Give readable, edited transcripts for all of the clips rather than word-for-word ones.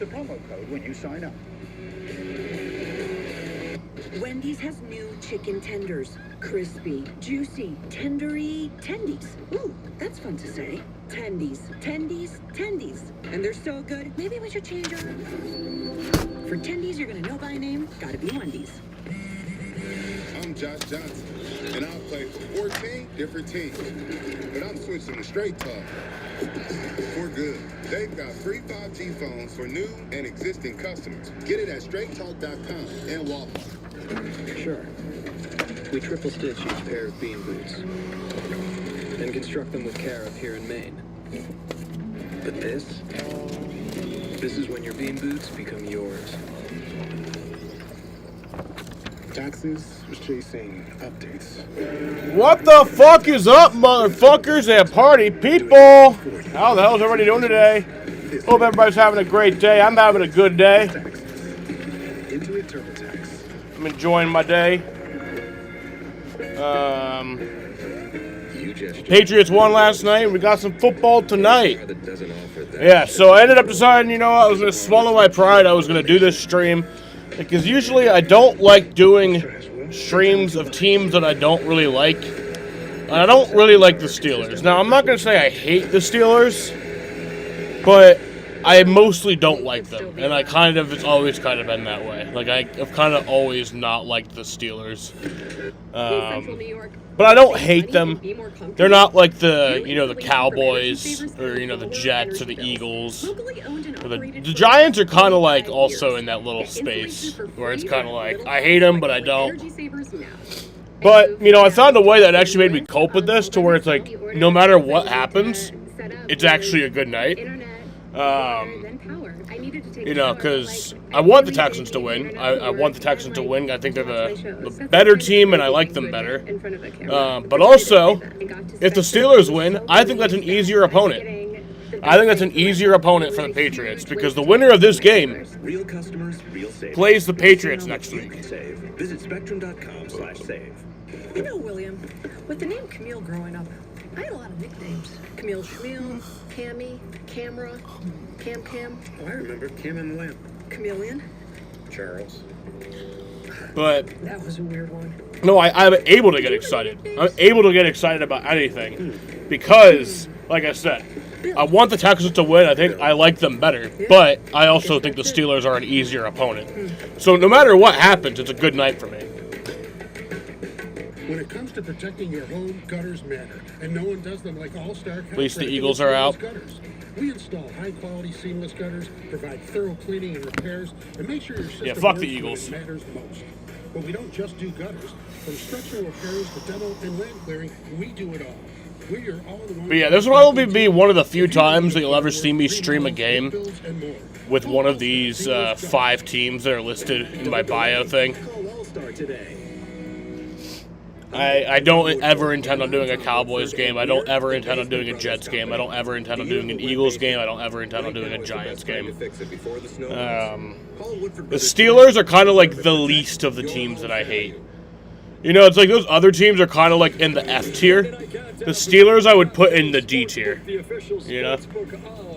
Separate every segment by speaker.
Speaker 1: the promo code when you sign up.
Speaker 2: Wendy's has new chicken tenders. Crispy, juicy, tendery, tendies. Ooh, that's fun to say. Tendies, tendies, tendies. And they're so good, maybe we should change our... For tendies you're gonna know by name, gotta be Wendy's.
Speaker 3: I'm Josh Johnson, and I'll play for 14 different teams. But I'm switching to Straight Talk. For good. They've got free 5G phones for new and existing customers. Get it at straighttalk.com and Walmart.
Speaker 4: Sure. We triple stitch each pair of bean boots and construct them with care up here in Maine. But this is when your bean boots become yours.
Speaker 3: Texans was chasing updates.
Speaker 5: What the fuck is up, motherfuckers and party people? How the hell is everybody doing today? Hope everybody's having a great day. I'm having a good day. I'm enjoying my day. Patriots won last night. We got some football tonight. Yeah, so I ended up deciding, you know, I was going to swallow my pride. I was going to do this stream. Because usually I don't like doing streams of teams that I don't really like. And I don't really like the Steelers. Now, I'm not going to say I hate the Steelers, but I mostly don't like them. And it's always kind of been that way. Like, I've kind of always not liked the Steelers. But I don't hate them. They're not like the, you know, the Cowboys or, you know, the Jets or the Eagles. Or the Giants are kind of like also in that little space where it's kind of like, I hate them, but I don't. But, you know, I found a way that actually made me cope with this to where it's like, no matter what happens, it's actually a good night. You know, because I want the Texans to win. I want the Texans to win. I think they're the better team, and I like them better. But also, if the Steelers win, I think that's an easier opponent. I think that's an easier opponent for the Patriots, because the winner of this game plays the Patriots next week.
Speaker 6: Visit spectrum.com/save.
Speaker 2: You know, William, with the name Camille growing up, I had a lot of nicknames. Camille Schmiel, Cammy, Camera, Cam.
Speaker 6: Oh, I remember Cam and the Lamp.
Speaker 2: Chameleon.
Speaker 6: Charles.
Speaker 5: But
Speaker 2: That was a weird one.
Speaker 5: no, I'm able to get excited. I'm able to get excited about anything because, like I said, I want the Texans to win. I think I like them better, but I also think the Steelers are an easier opponent. So no matter what happens, it's a good night for me.
Speaker 7: When it comes to protecting your home, gutters matter, and no one does them like All-Star.
Speaker 5: At least the Eagles are out.
Speaker 7: Gutters. We install high-quality seamless gutters, provide thorough cleaning and repairs, and make sure your system
Speaker 5: fuck the
Speaker 7: works when
Speaker 5: Eagles.
Speaker 7: it matters most. But we don't just do gutters. From structural repairs to demo and land clearing, we do it all. We're your all-in-one.
Speaker 5: But yeah, this will probably be one of the few times that you'll ever see me stream a game with one of these 5 teams that are listed in my bio thing. I don't ever intend on doing a Cowboys game. I don't ever intend on doing a Jets game. I don't ever intend on doing an Eagles game. I don't ever intend on doing a Giants game. The Steelers are kind of like the least of the teams that I hate. You know, it's like those other teams are kind of like in the F tier. The Steelers I would put in the D tier. You know?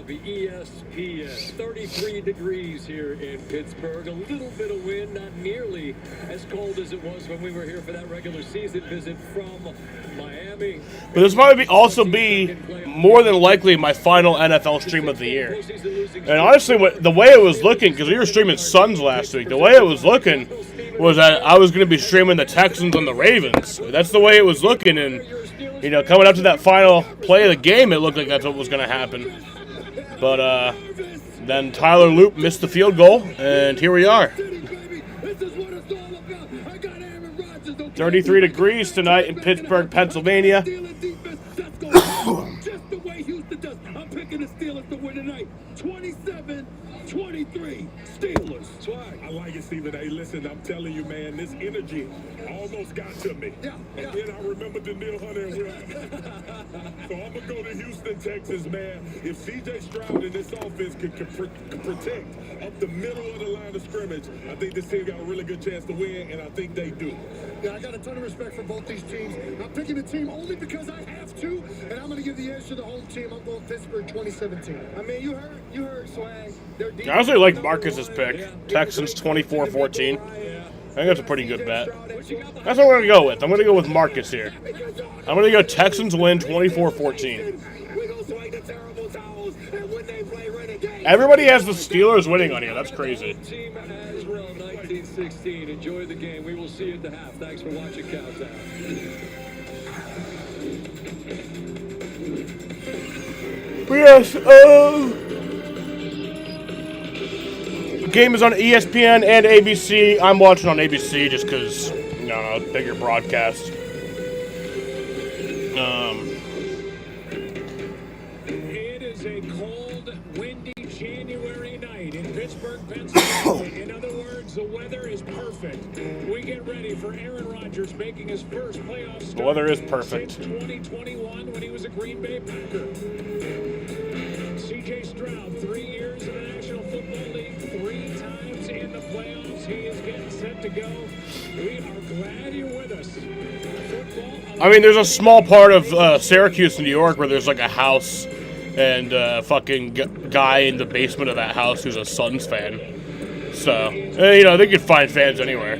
Speaker 8: The ESPN. 33 degrees here in Pittsburgh. A little bit of wind, not nearly as cold as it was when we were here for that regular season visit from Miami.
Speaker 5: But this might also be more than likely my final NFL stream of the year. And honestly, the way it was looking, because we were streaming Suns last week, the way it was looking was that I was going to be streaming the Texans and the Ravens. That's the way it was looking, and, you know, coming up to that final play of the game, it looked like that's what was going to happen. But then Tyler Loop missed the field goal, and here we are. 33 degrees tonight in Pittsburgh, Pennsylvania.
Speaker 8: I'm picking the Steelers to win tonight. 27-23 Steelers. Swag.
Speaker 9: I like it, Steven. Hey, listen, I'm telling you, man, this energy almost got to me.
Speaker 8: Yeah.
Speaker 9: And then I remember the Neil Hunter and Will. So I'm going to go to Houston, Texas, man. If C.J. Stroud and this offense can protect up the middle of the line of scrimmage, I think this team got a really good chance to win, and I think they do.
Speaker 7: Yeah, I got a ton of respect for both these teams. I'm picking the team only because I have to, and I'm going to give the edge to the home team. I'm going Pittsburgh 2017.
Speaker 8: I mean, you heard Swag. Their
Speaker 5: I honestly like Marcus's pick. Texans 24-14. I think that's a pretty good bet. That's what I'm going to go with. I'm going to go with Marcus here. I'm going to go Texans win 24-14. Everybody has the Steelers winning on here. That's crazy.
Speaker 8: 1916. Enjoy the game. We will see you at the half. Thanks for watching Countdown.
Speaker 5: Yes, the game is on ESPN and ABC. I'm watching on ABC just because, you know, bigger broadcast.
Speaker 8: It is a cold, windy January night in Pittsburgh, Pennsylvania. In other words, the weather is perfect. We get ready for Aaron Rodgers making his first playoff start.
Speaker 5: The weather is perfect.
Speaker 8: Since 2021 when he was a Green Bay Packer. C.J. Stroud, 3 years in the National Football League, 3 times in the playoffs. He is getting set to go. We are glad you're with us.
Speaker 5: I mean, there's a small part of Syracuse, New York, where there's like a house and a fucking guy in the basement of that house who's a Suns fan. So, you know, they could find fans anywhere.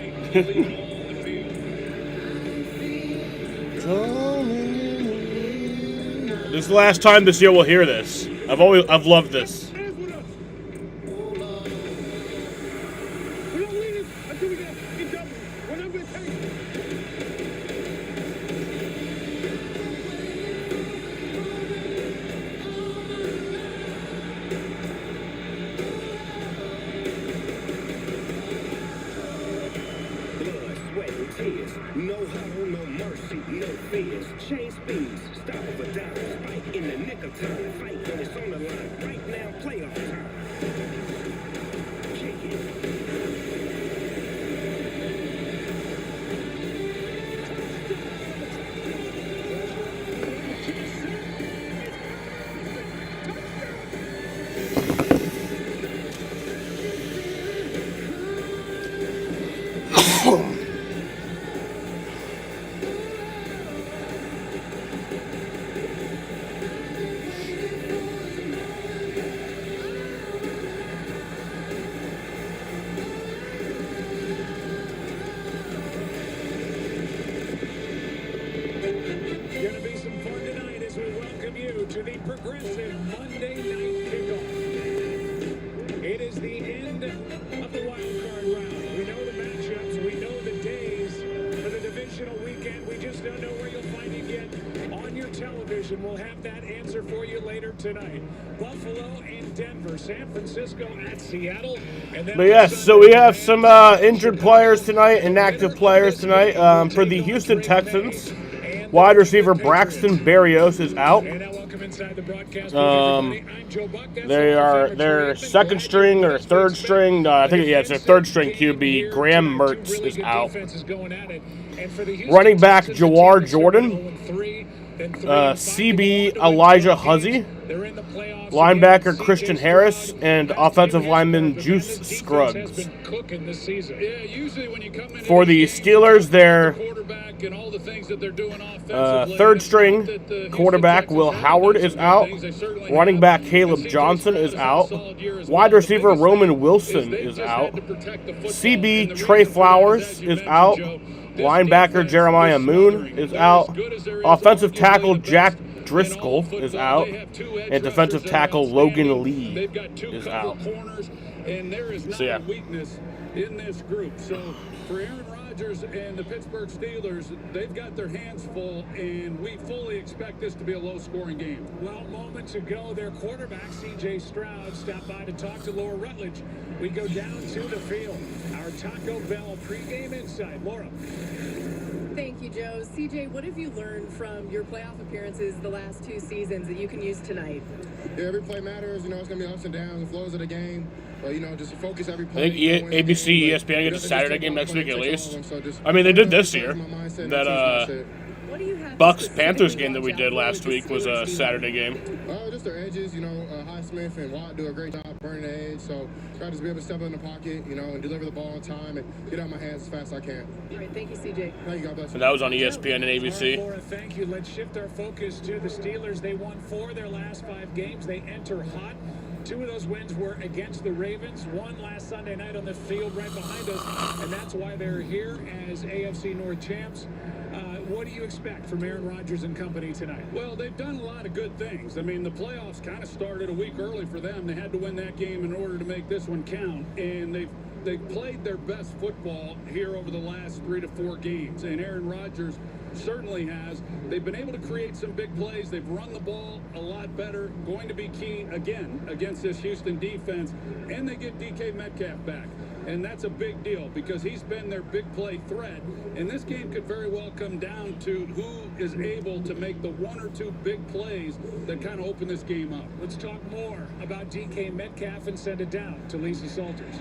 Speaker 5: This is the last time this year we'll hear this. I've loved this.
Speaker 10: No huddle, no mercy, no fears. Change speeds, stop for dime. Fight in the nick of time. Fight when it's on the line. Right now, playoff time. Kick it.
Speaker 8: To the progressive Monday night kickoff. It is the end of the wild card round. We know the matchups, we know the days for the divisional weekend. We just don't know where you'll find it yet on your television. We'll have that answer for you later tonight. Buffalo and Denver, San Francisco at Seattle. And then
Speaker 5: but yes, so we have some injured players tonight, inactive players tonight. For the Houston Texans, wide receiver Braxton Berrios is out. Their second string or third string, no, I think it's their third string QB, Graham Mertz is out. Running back Jawar Jordan, CB Elijah Huzzy, linebacker Christian Harris, and offensive lineman Juice Scruggs. For the Steelers, their third string quarterback Will Howard is out. Running back Caleb Johnson is out. Wide receiver Roman Wilson is out. CB Trey Flowers is out. Linebacker Jeremiah Moon is out. Offensive tackle Jack Driscoll is out. And defensive tackle Logan Lee is out.
Speaker 8: And there is not a weakness in this group. So for Aaron Rodgers and the Pittsburgh Steelers, they've got their hands full, and we fully expect this to be a low-scoring game. Well, moments ago, their quarterback, C.J. Stroud, stopped by to talk to Laura Rutledge. We go down to the field. Our Taco Bell pregame insight. Laura.
Speaker 11: Thank you, Joe. CJ, what have you learned from your playoff appearances the last 2 seasons that you can use tonight?
Speaker 3: Yeah, every play matters. You know, it's going to be ups and downs and flows of the game. But, you know, just focus every play.
Speaker 5: I think ABC, ESPN get a Saturday game next week at least. I mean, they did this year. That Bucks-Panthers game that we did last week was a Saturday game.
Speaker 3: Just their edges, you know, Highsmith and Watt do a great job burning the edge. So, try to just be able to step in the pocket, you know, and deliver the ball on time and get out my hands as fast as I can.
Speaker 11: All right, thank you, CJ.
Speaker 3: Thank you, God bless you.
Speaker 5: And that was on ESPN and ABC.
Speaker 8: Laura, thank you. Let's shift our focus to the Steelers. They won 4 of their last 5 games. They enter hot. 2 of those wins were against the Ravens. 1 last Sunday night on the field right behind us, and that's why they're here as AFC North champs. What do you expect from Aaron Rodgers and company tonight?
Speaker 9: Well, they've done a lot of good things. I mean, the playoffs kind of started a week early for them. They had to win that game in order to make this one count, and they've played their best football here over the last 3 to 4 games, and Aaron Rodgers certainly has. They've been able to create some big plays. They've run the ball a lot better. Going to be key again against this Houston defense, and they get DK Metcalf back. And that's a big deal because he's been their big play threat. And this game could very well come down to who is able to make the 1 or 2 big plays that kind of open this game up.
Speaker 8: Let's talk more about DK Metcalf and send it down to Lisa Salters.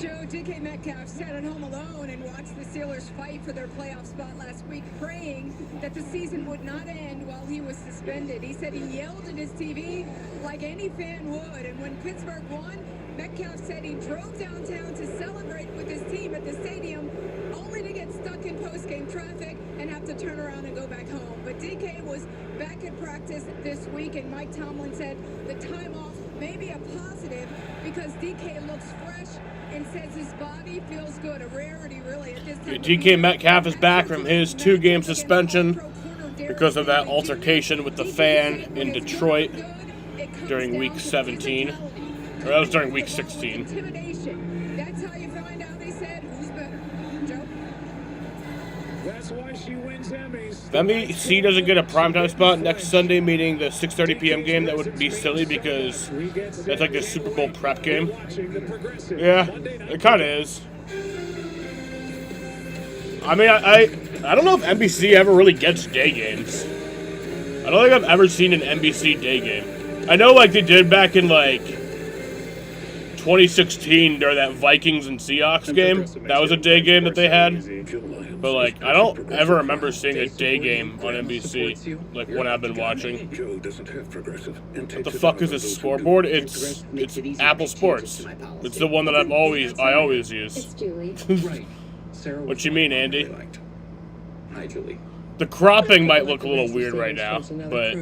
Speaker 11: Joe, DK Metcalf sat at home alone and watched the Steelers fight for their playoff spot last week, praying that the season would not end while he was suspended. He said he yelled at his TV like any fan would, and when Pittsburgh won, Metcalf said he drove downtown to celebrate with his team at the stadium, only to get stuck in post-game traffic and have to turn around and go back home. But DK was back at practice this week, and Mike Tomlin said the time off may be a positive because DK looks fresh and says his body feels good. A rarity, really, at this time.
Speaker 5: DK Metcalf is back from his 2-game suspension because of that altercation with the fan in Detroit during Week 17. Or that was during Week 16.
Speaker 11: Intimidation. That's how you find out, they said, who's better. Joe?
Speaker 8: That's why she wins Emmys.
Speaker 5: If NBC doesn't get a primetime spot next Sunday, meaning the 6:30 p.m. game, that would be silly because that's like the Super Bowl prep game. Yeah, it kind of is. I mean, I don't know if NBC ever really gets day games. I don't think I've ever seen an NBC day game. I know, like, they did back in, like, 2016 during that Vikings and Seahawks game. That was a day game that they had. But, like, I don't ever remember seeing a day game on NBC, like, when I've been watching.
Speaker 6: Joe doesn't have Progressive.
Speaker 5: What the fuck is this scoreboard? It's Apple Sports. It's the one that I always use.
Speaker 12: It's Julie.
Speaker 6: Right. Sarah.
Speaker 5: What you mean, Andy?
Speaker 6: Hi, Julie.
Speaker 5: The cropping might look a little weird right now, but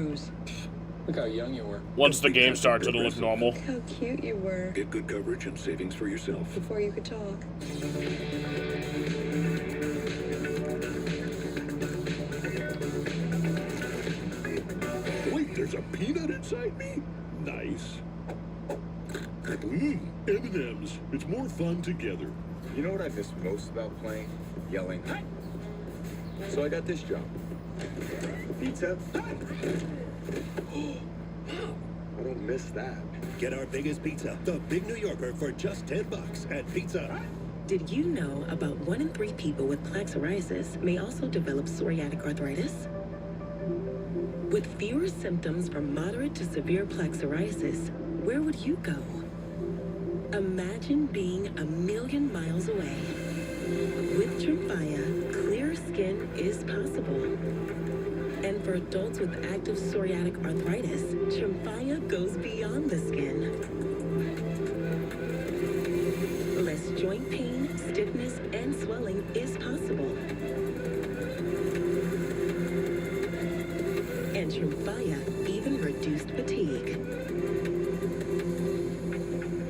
Speaker 4: Look how young you were.
Speaker 5: once the game starts, it'll look normal.
Speaker 12: How cute you were
Speaker 6: Get good coverage and savings for yourself.
Speaker 12: before you could talk.
Speaker 9: Wait, there's a peanut inside me? Nice. M&M's. It's more fun together.
Speaker 13: You know what I miss most about playing? Yelling. So I got this job. Pizza? I don't miss that.
Speaker 10: Get our biggest pizza, the Big New Yorker, for just $10 at Pizza Hut.
Speaker 2: Did you know about 1 in 3 people with plaque psoriasis may also develop psoriatic arthritis? With fewer symptoms from moderate to severe plaque psoriasis, where would you go? Imagine being a million miles away. With Tremfya, clear skin is possible. And for adults with active psoriatic arthritis, Tremfya goes beyond the skin. Less joint pain, stiffness, and swelling is possible. And Tremfya even reduced fatigue.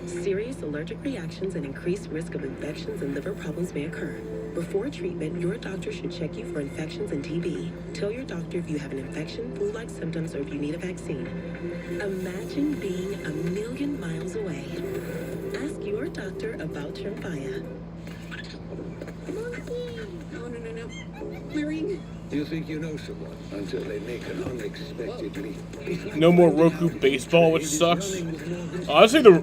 Speaker 2: Serious allergic reactions and increased risk of infections and liver problems may occur. Before treatment, your doctor should check you for infections and TB. Tell your doctor if you have an infection, flu-like symptoms, or if you need a vaccine. Imagine being a million miles away. Ask your doctor about Tremfya.
Speaker 11: No. Clearing.
Speaker 6: You think you know someone until they make an unexpectedly...
Speaker 5: No more Roku baseball, which sucks. Honestly, the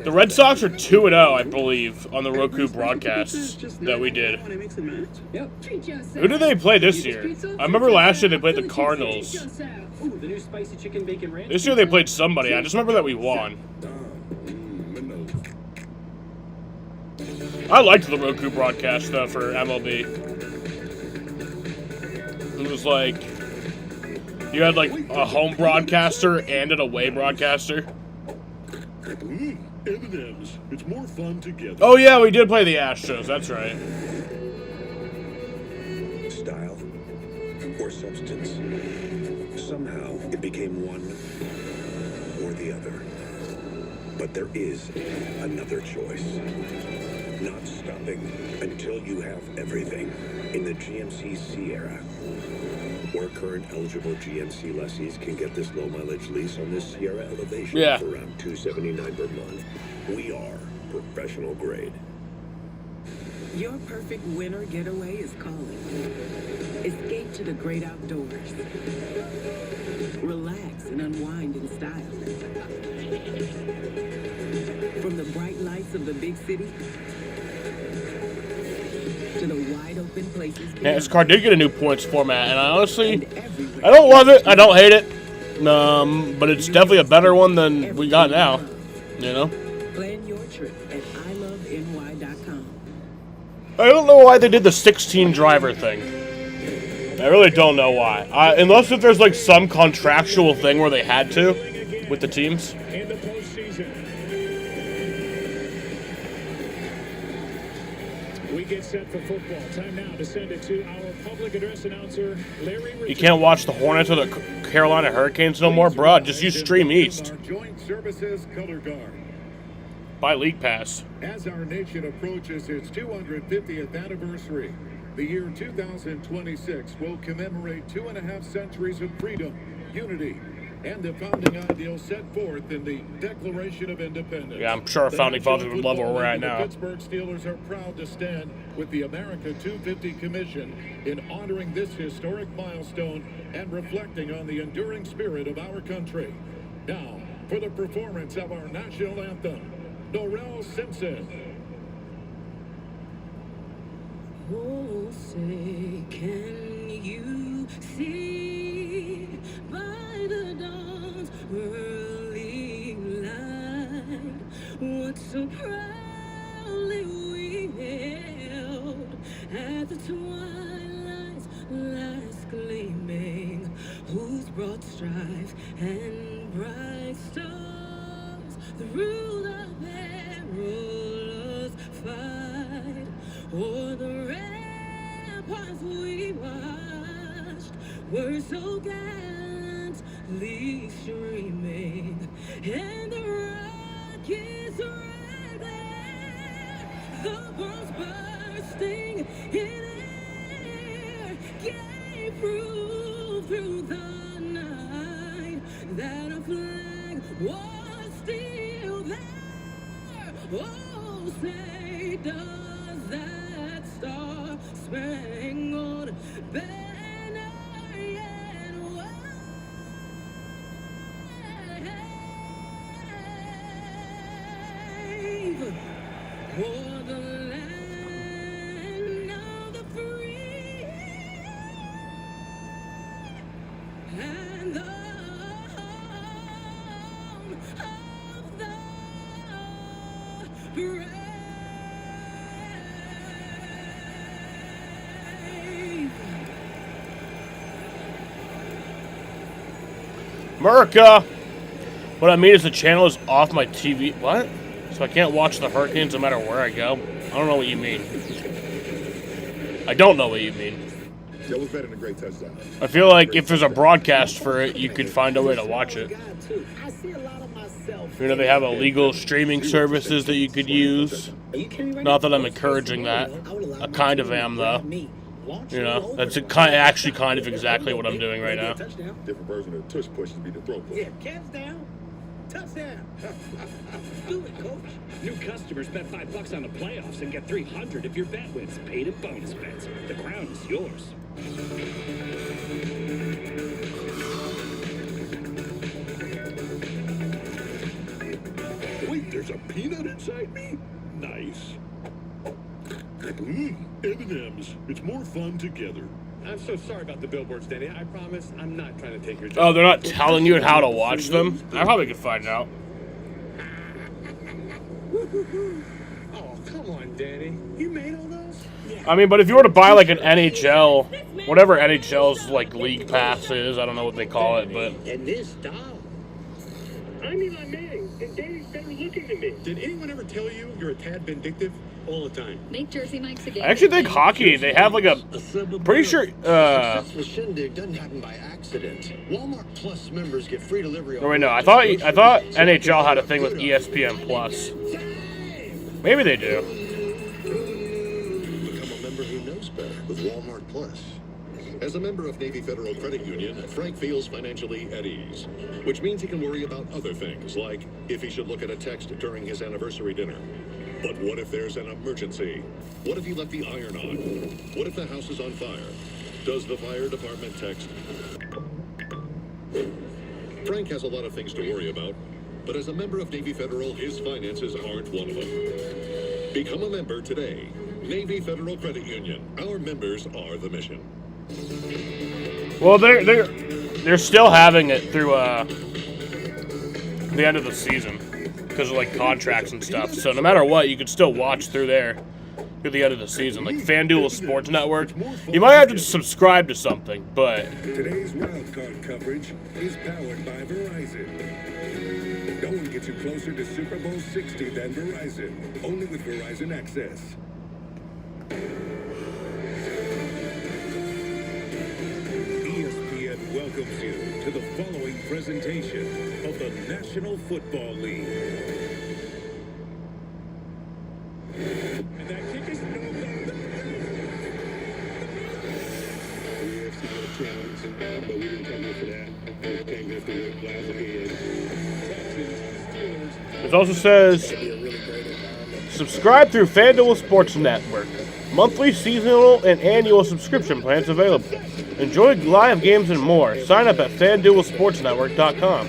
Speaker 5: Red Sox are 2-0, I believe, on the Roku broadcasts that we did. Who did they play this year? I remember last year they played the Cardinals. This year they played somebody. I just remember that we won. I liked the Roku broadcast, though, for MLB. It was like, you had like a home broadcaster and an away broadcaster.
Speaker 9: M&M's. It's more fun together.
Speaker 5: Oh yeah, we did play the Astros, that's right.
Speaker 6: Style or substance. Somehow it became one or the other. But there is another choice. Not stopping until you have everything in the GMC Sierra. Where current eligible GMC lessees can get this low mileage lease on this Sierra Elevation for around $279 per month. We are professional grade.
Speaker 2: Your perfect winter getaway is calling. Escape to the great outdoors. Relax and unwind in style. From the bright lights of the big city to the wide open places.
Speaker 5: Yeah, this car did get a new points format, and I honestly, I don't love it, I don't hate it, but it's definitely a better one than we got now, you know?
Speaker 2: Plan your trip at iloveny.com.
Speaker 5: I don't know why they did the 16 driver thing. I really don't know why. Unless if there's like some contractual thing where they had to with the teams.
Speaker 8: In the postseason. We get set for football. Time now to send it to our public address announcer, Larry Richardson.
Speaker 5: You can't watch the Hornets or the Carolina Hurricanes no more, bro. Just use Stream East.
Speaker 9: Joint Services Color Guard.
Speaker 5: Buy League Pass.
Speaker 9: As our nation approaches its 250th anniversary, the year 2026 will commemorate 2.5 centuries of freedom, unity, and the founding ideals set forth in the Declaration of Independence.
Speaker 5: Yeah, I'm sure our founding fathers would love where we're at now.
Speaker 9: The Pittsburgh Steelers are proud to stand with the America 250 Commission in honoring this historic milestone and reflecting on the enduring spirit of our country. Now, for the performance of our national anthem, Norrell Simpson.
Speaker 2: Oh, say, can you see by the dawn's early light what so proudly we held at the twilight's last gleaming, whose broad strife and bright stars through the perilous fight o'er the ramparts we watched were so gallantly streaming, and the rockets right there, the bombs bursting in air, gave proof through the night that a flag was still there. Oh, say does that star-spangled banner yet wave o'er the land of the free and the home of the brave?
Speaker 5: America! What I mean is the channel is off my TV. What? So I can't watch the Hurricanes no matter where I go? I don't know what you mean. I don't know what you mean.
Speaker 3: That was better than a great touchdown.
Speaker 5: I feel like if there's a broadcast for it, you could find a way to watch it. You know, they have illegal streaming services that you could use. Not that I'm encouraging that. I kind of am, though. You know, that's actually kind of exactly what I'm doing right now.
Speaker 3: Different version of tush push to be the throw push.
Speaker 10: Yeah, cats down, touchdown. Do it, coach.
Speaker 8: New customers bet $5 on the playoffs and get $300 if your bet wins. Paid in bonus bets. The crown is yours.
Speaker 9: Wait, there's a peanut inside me? Nice. M&M's. It's more fun together.
Speaker 8: I'm so sorry about the billboards, Danny. I promise I'm not trying to take your job.
Speaker 5: Oh, they're not telling you how to watch them? I probably could find out.
Speaker 8: Oh, come on, Danny. You made all those? Yeah.
Speaker 5: I mean, but if you were to buy like an NHL, whatever NHL's like league pass is, I don't know what they call it, but
Speaker 10: And this dog. I'm Eli Manning, and They're looking to me.
Speaker 9: Did anyone ever tell you you're a tad vindictive?
Speaker 14: All the time.
Speaker 12: Make Jersey Mike's a game.
Speaker 5: I actually think hockey, they have like a pretty sure
Speaker 14: Successful shindig doesn't happen by accident. Walmart Plus members get free delivery.
Speaker 5: oh wait, no, I thought NHL had a thing with ESPN Plus. Maybe they do.
Speaker 14: Become a member who knows better with Walmart Plus.
Speaker 15: As a member of Navy Federal Credit Union, Frank feels financially at ease, which means he can worry about other things, like if he should look at a text during his anniversary dinner. But what if there's an emergency? What if he left the iron on? What if the house is on fire? Does the fire department text? Frank has a lot of things to worry about, but as a member of Navy Federal, his finances aren't one of them. Become a member today. Navy Federal Credit Union. Our members are the mission.
Speaker 5: Well, they're still having it through the end of the season because of like contracts and stuff. So no matter what, you could still watch through there through the end of the season. Like FanDuel Sports Network, you might have to subscribe to something, but
Speaker 6: Today's wildcard coverage is powered by Verizon. No one gets you closer to Super Bowl 60 than Verizon. Only with Verizon Access. ESPN welcomes you to the following presentation of the National Football League.
Speaker 9: And that kick is no good. But we didn't come here for that. We came here for what lies ahead. Texans, Steelers.
Speaker 5: it also says subscribe through FanDuel Sports Network. Monthly, seasonal, and annual subscription plans available. Enjoy live games and more. Sign up at FanDuelSportsNetwork.com.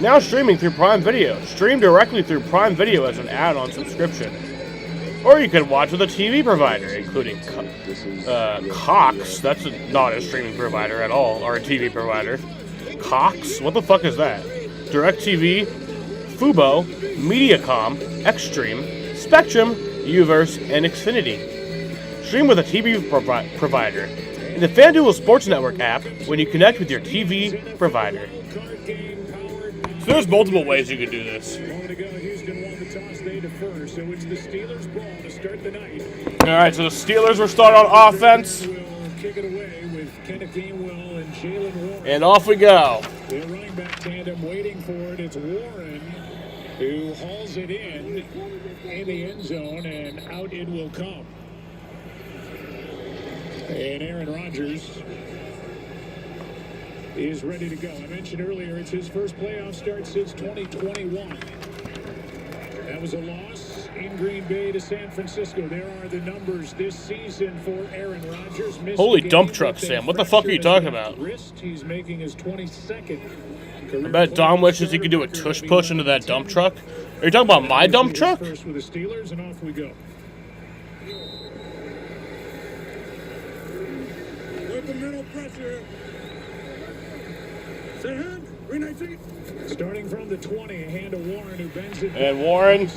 Speaker 5: Now streaming through Prime Video. Stream directly through Prime Video as an add-on subscription. Or you can watch with a TV provider, including Cox. That's not a streaming provider at all, or a TV provider. Cox? What the fuck is that? DirecTV, Fubo, Mediacom, Xstream, Spectrum, Uverse, and Xfinity. Stream with a TV provider in the FanDuel Sports Network app when you connect with your TV provider. So there's multiple ways you could do this.
Speaker 9: Houston won the toss. They defer, so it's the Steelers' ball to start the night.
Speaker 5: All right, so the Steelers will start on offense.
Speaker 9: Will kick it away with Kenneth Gainwell and Jalen Warren.
Speaker 5: And off we go.
Speaker 9: The running back tandem waiting for it. It's Warren who hauls it in the end zone, and out it will come. And Aaron Rodgers is ready to go. I mentioned earlier it's his first playoff start since 2021. That was a loss in Green Bay to San Francisco. There are the numbers this season for Aaron Rodgers.
Speaker 5: Holy dump truck, Sam. What the fuck are you talking about?
Speaker 9: He's making his 22nd.
Speaker 5: I bet Dom wishes he could do a tush push into that dump truck. Are you talking about my dump truck?
Speaker 9: First with the Steelers, and off we go.
Speaker 6: With the middle pressure. Send. 319.
Speaker 9: Starting from the 20, a hand to Warren, who bends it.
Speaker 5: And Warren,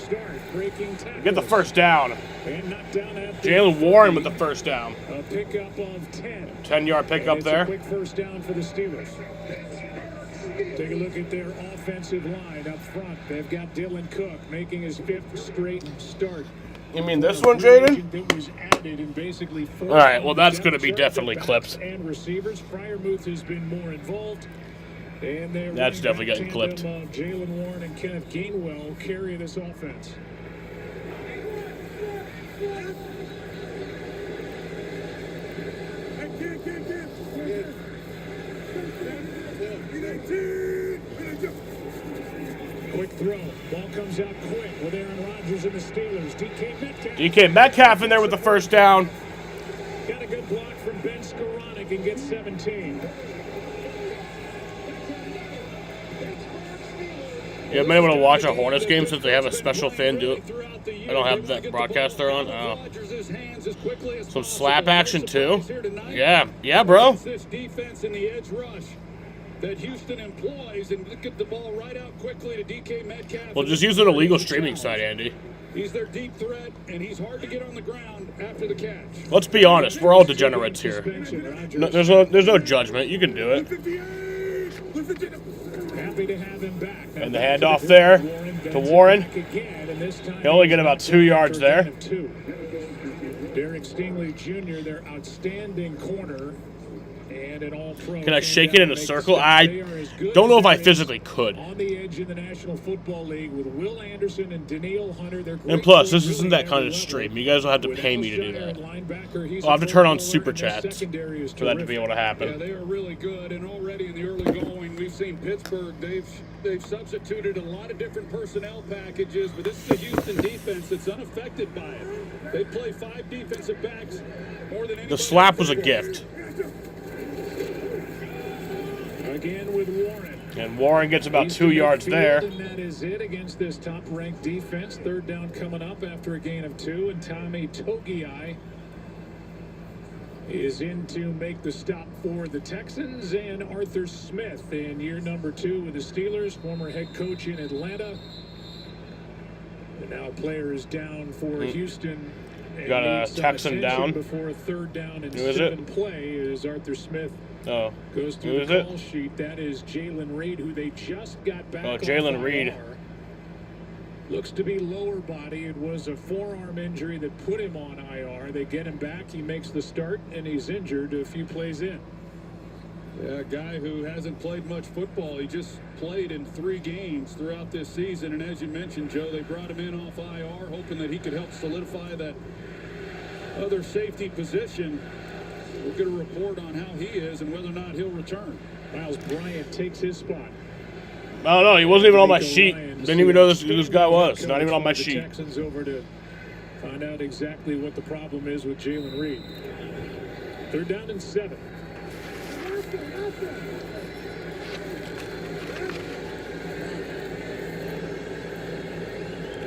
Speaker 9: breaking tackles.
Speaker 5: get the first down.
Speaker 9: And knocked down at
Speaker 5: Jalen Warren with the first down.
Speaker 9: A pickup of 10.
Speaker 5: 10-yard pickup there.
Speaker 9: A quick first down for the Steelers. Take a look at their offensive line up front. They've got Dylan Cook making his 5th straight start.
Speaker 5: You mean this one, Jaden?
Speaker 9: That was added in basically
Speaker 5: All right, well, that's going to be definitely clipped.
Speaker 9: And receivers. Freiermuth has been more involved. And
Speaker 5: that's definitely getting clipped.
Speaker 9: Jalen Warren and Kenneth Gainwell carry this offense. Quick throw. Ball comes out quick with Aaron Rodgers and the Steelers.
Speaker 5: DK Metcalf in there with the first down.
Speaker 9: Got a good block from Ben Skoranek and gets 17.
Speaker 5: You haven't been able to watch a Hornets game since they have a special fan do it. I don't have that broadcaster on. Oh. Some slap action too? Yeah, bro.
Speaker 9: This defense in the edge rush that Houston employs, and get the ball right out quickly to DK Metcalf.
Speaker 5: Well, just use an illegal streaming site, Andy.
Speaker 9: He's their deep threat, and he's hard to get on the ground after the catch.
Speaker 5: Let's be honest, we're all degenerates here. No, there's no judgment. You can do it.
Speaker 8: Happy to have him back.
Speaker 5: And the handoff there to Warren. He'll only get about 2 yards there.
Speaker 8: Derek Stingley Jr., their outstanding corner. And an all-pro.
Speaker 5: Can I shake it in a circle? I don't know if I physically could.
Speaker 8: On the edge in the National Football League with Will Anderson and Daniil Hunter.
Speaker 5: And plus, this isn't that kind of stream. You guys will have to pay me to do that. I'll have to turn on super chats for that to be able to happen.
Speaker 16: Yeah, they are really good, and already in the early going, we've seen Pittsburgh. They've substituted a lot of different personnel packages, but this is a Houston defense that's unaffected by it. They play 5 defensive backs more than anybody.
Speaker 5: The slap was a gift.
Speaker 8: Again with Warren.
Speaker 5: And Warren gets about 2 yards there.
Speaker 8: And that is it against this top-ranked defense. Third down coming up after a gain of 2. And Tommy Togiai is in to make the stop for the Texans. And Arthur Smith in year number 2 with the Steelers, former head coach in Atlanta. And now a player is down for Houston.
Speaker 5: Got a Texan down.
Speaker 8: Before a third down and
Speaker 5: Who is
Speaker 8: 7
Speaker 5: it?
Speaker 8: play is Arthur Smith.
Speaker 5: Oh,
Speaker 8: Goes
Speaker 5: who
Speaker 8: through
Speaker 5: is
Speaker 8: the
Speaker 5: it?
Speaker 8: call sheet. That is Jalen Reed, who they just got back.
Speaker 5: Oh,
Speaker 8: off
Speaker 5: Jalen Reed.
Speaker 8: IR. Looks to be lower body. It was a forearm injury that put him on IR. They get him back. He makes the start, and he's injured a few plays in.
Speaker 16: Yeah, a guy who hasn't played much football. He just played in 3 games throughout this season. And as you mentioned, Joe, they brought him in off IR, hoping that he could help solidify that other safety position. We'll get a report on how he is and whether or not he'll return.
Speaker 8: Miles Bryant takes his spot.
Speaker 5: I don't know. He wasn't even on my sheet. Didn't even know who this guy was. Not even on my sheet.
Speaker 8: Texans over to find out exactly what the problem is with Jalen Reed. Third down and 7.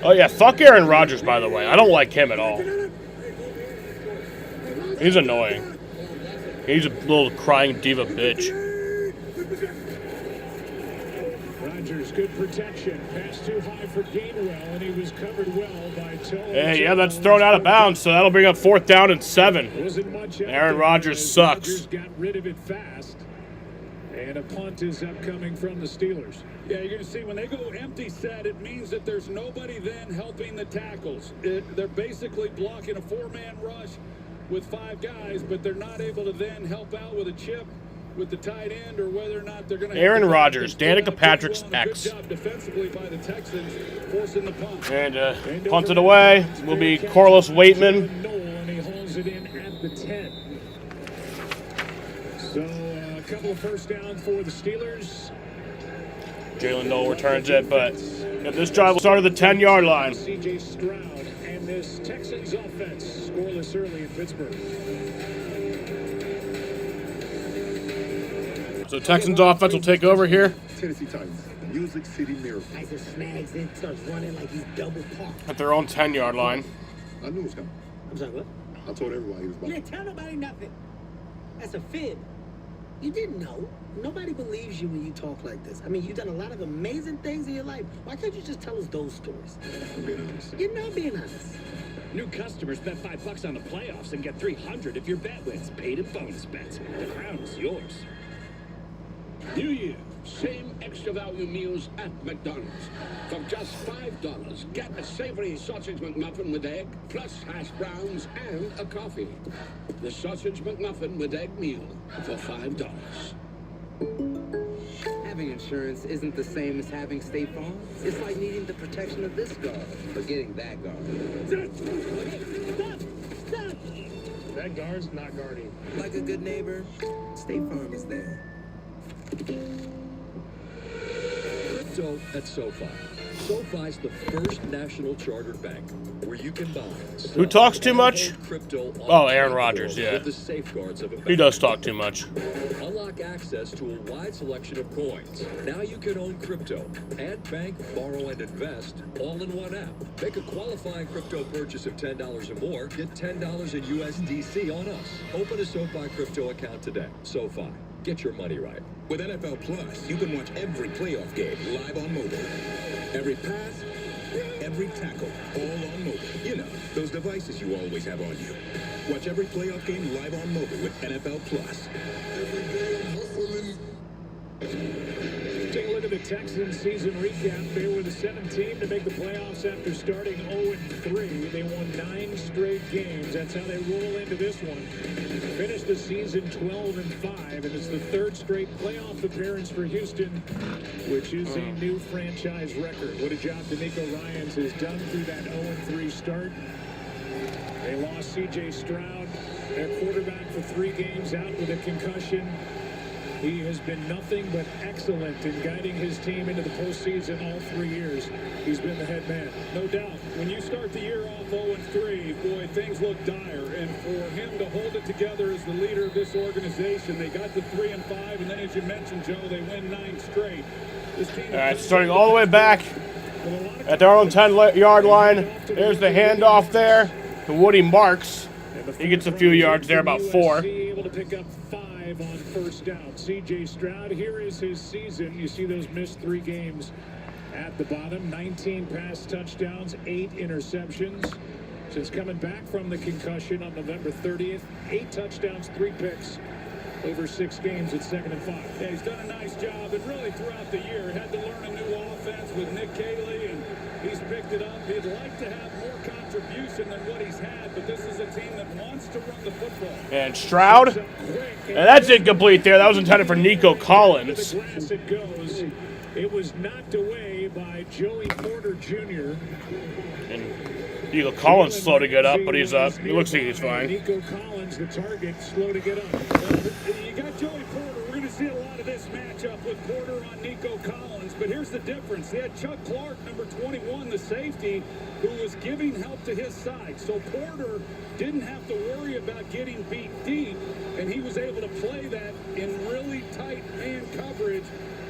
Speaker 5: Oh, yeah. Fuck Aaron Rodgers, by the way. I don't like him at all. He's annoying. He's a little crying diva bitch.
Speaker 8: Rodgers, good protection. Pass too high for Gainwell, and he was covered well by Toe.
Speaker 5: Hey, yeah, that's thrown out of bounds, so that'll bring up 4th down and 7. Aaron Rodgers sucks.
Speaker 8: Rodgers got rid of it fast. And a punt is upcoming from the Steelers.
Speaker 16: Yeah, you're going to see when they go empty set, it means that there's nobody then helping the tackles. They're basically blocking a 4-man rush with 5 guys, but they're not able to then help out with a chip with the tight end or whether or not they're going to.
Speaker 5: Aaron Rodgers, Danica Patrick's ex.
Speaker 16: Good job defensively by the Texans, forcing the punt.
Speaker 5: And punted away will be Corliss Waitman.
Speaker 8: And he holds it in at the 10. So a couple of first downs for the Steelers.
Speaker 5: Jalen Noel returns it, but this drive will start at the 10-yard line.
Speaker 8: C.J. Stroud and this Texans offense scoreless early in Pittsburgh.
Speaker 5: So Texans offense will take over here.
Speaker 3: Tennessee Titans, Music City Miracle.
Speaker 17: Tyson snags it, starts running like he's double parked.
Speaker 5: At their own 10-yard line.
Speaker 3: I knew it was coming.
Speaker 17: I'm sorry, what?
Speaker 3: I told everybody he was about.
Speaker 17: You didn't tell nobody nothing. That's a fib. You didn't know. Nobody believes you when you talk like this. I mean, you've done a lot of amazing things in your life. Why can't you just tell us those stories?
Speaker 3: I'm being honest.
Speaker 17: You're not being honest.
Speaker 10: New customers bet $5 on the playoffs and get $300 if your bet wins. Paid in bonus bets. The crown is yours.
Speaker 18: New Year, same extra value meals at McDonald's. For just $5, get a savory sausage McMuffin with egg, plus hash browns and a coffee. The sausage McMuffin with egg meal for $5.
Speaker 19: Having insurance isn't the same as having State Farm. It's like needing the protection of this guard, but getting that guard.
Speaker 17: Stop!
Speaker 8: That guard's not guarding.
Speaker 19: Like a good neighbor, State Farm is there.
Speaker 20: Crypto at SoFi. SoFi's the first national chartered bank where you can buy.
Speaker 5: Who talks too much?
Speaker 20: Crypto.
Speaker 5: Oh, Aaron Rodgers, yeah.
Speaker 20: With the safeguards of a bank.
Speaker 5: He does talk too much.
Speaker 20: Unlock access to a wide selection of coins. Now you can own crypto and bank, borrow, and invest all in one app. Make a qualifying crypto purchase of $10 or more. Get $10 in USDC on us. Open a SoFi crypto account today. SoFi. Get your money right.
Speaker 6: With NFL Plus, you can watch every playoff game live on mobile. Every pass, every tackle, all on mobile. You know, those devices you always have on you. Watch every playoff game live on mobile with NFL Plus.
Speaker 8: Take a look at the Texans season recap. They were the 7th team to make the playoffs after starting 0-3. They won 9 straight games. That's how they roll into this one. Finished the season 12-5, and it's the 3rd straight playoff appearance for Houston, which is a new franchise record. What a job D'Amico Ryans has done through that 0-3 start. They lost C.J. Stroud, their quarterback, for 3 games out with a concussion. He has been nothing but excellent in guiding his team into the postseason all 3 years. He's been the head man.
Speaker 16: No doubt. When you start the year off 0-3, boy, things look dire. And for him to hold it together as the leader of this organization, they got to 3-5, and then, as you mentioned, Joe, they win 9 straight. This team
Speaker 5: All right, starting all the way back at their own 10-yard line. There's the handoff there to Woody Marks. He gets a few yards there, about 4.
Speaker 8: Able to pick up 5 on first down. C.J. Stroud, here is his season. You see those missed 3 games at the bottom. 19 pass touchdowns, 8 interceptions. Since coming back from the concussion on November 30th, 8 touchdowns, 3 picks over 6 games at 2nd and 5.
Speaker 16: Yeah, he's done a nice job, and really throughout the year, had to learn a new offense with Nick Caley, and he's picked it up. He'd like to have more contribution than what he's had, but this is a team that wants to run the football.
Speaker 5: And Stroud, and that's incomplete there. That was intended for Nico Collins.
Speaker 8: It goes. It was knocked away by Joey Porter Jr.
Speaker 5: And Nico Collins slow to get up, but he's up. He looks like he's fine.
Speaker 8: Nico Collins, the target, slow to get up.
Speaker 16: You got Joey Porter. We're going to see a lot of this matchup with Porter on Nico Collins, but here's the difference. They had Chuck Clark, number 21, the safety, who was giving help to his side. So Porter didn't have to worry about getting beat deep, and he was able to play that in really tight man coverage.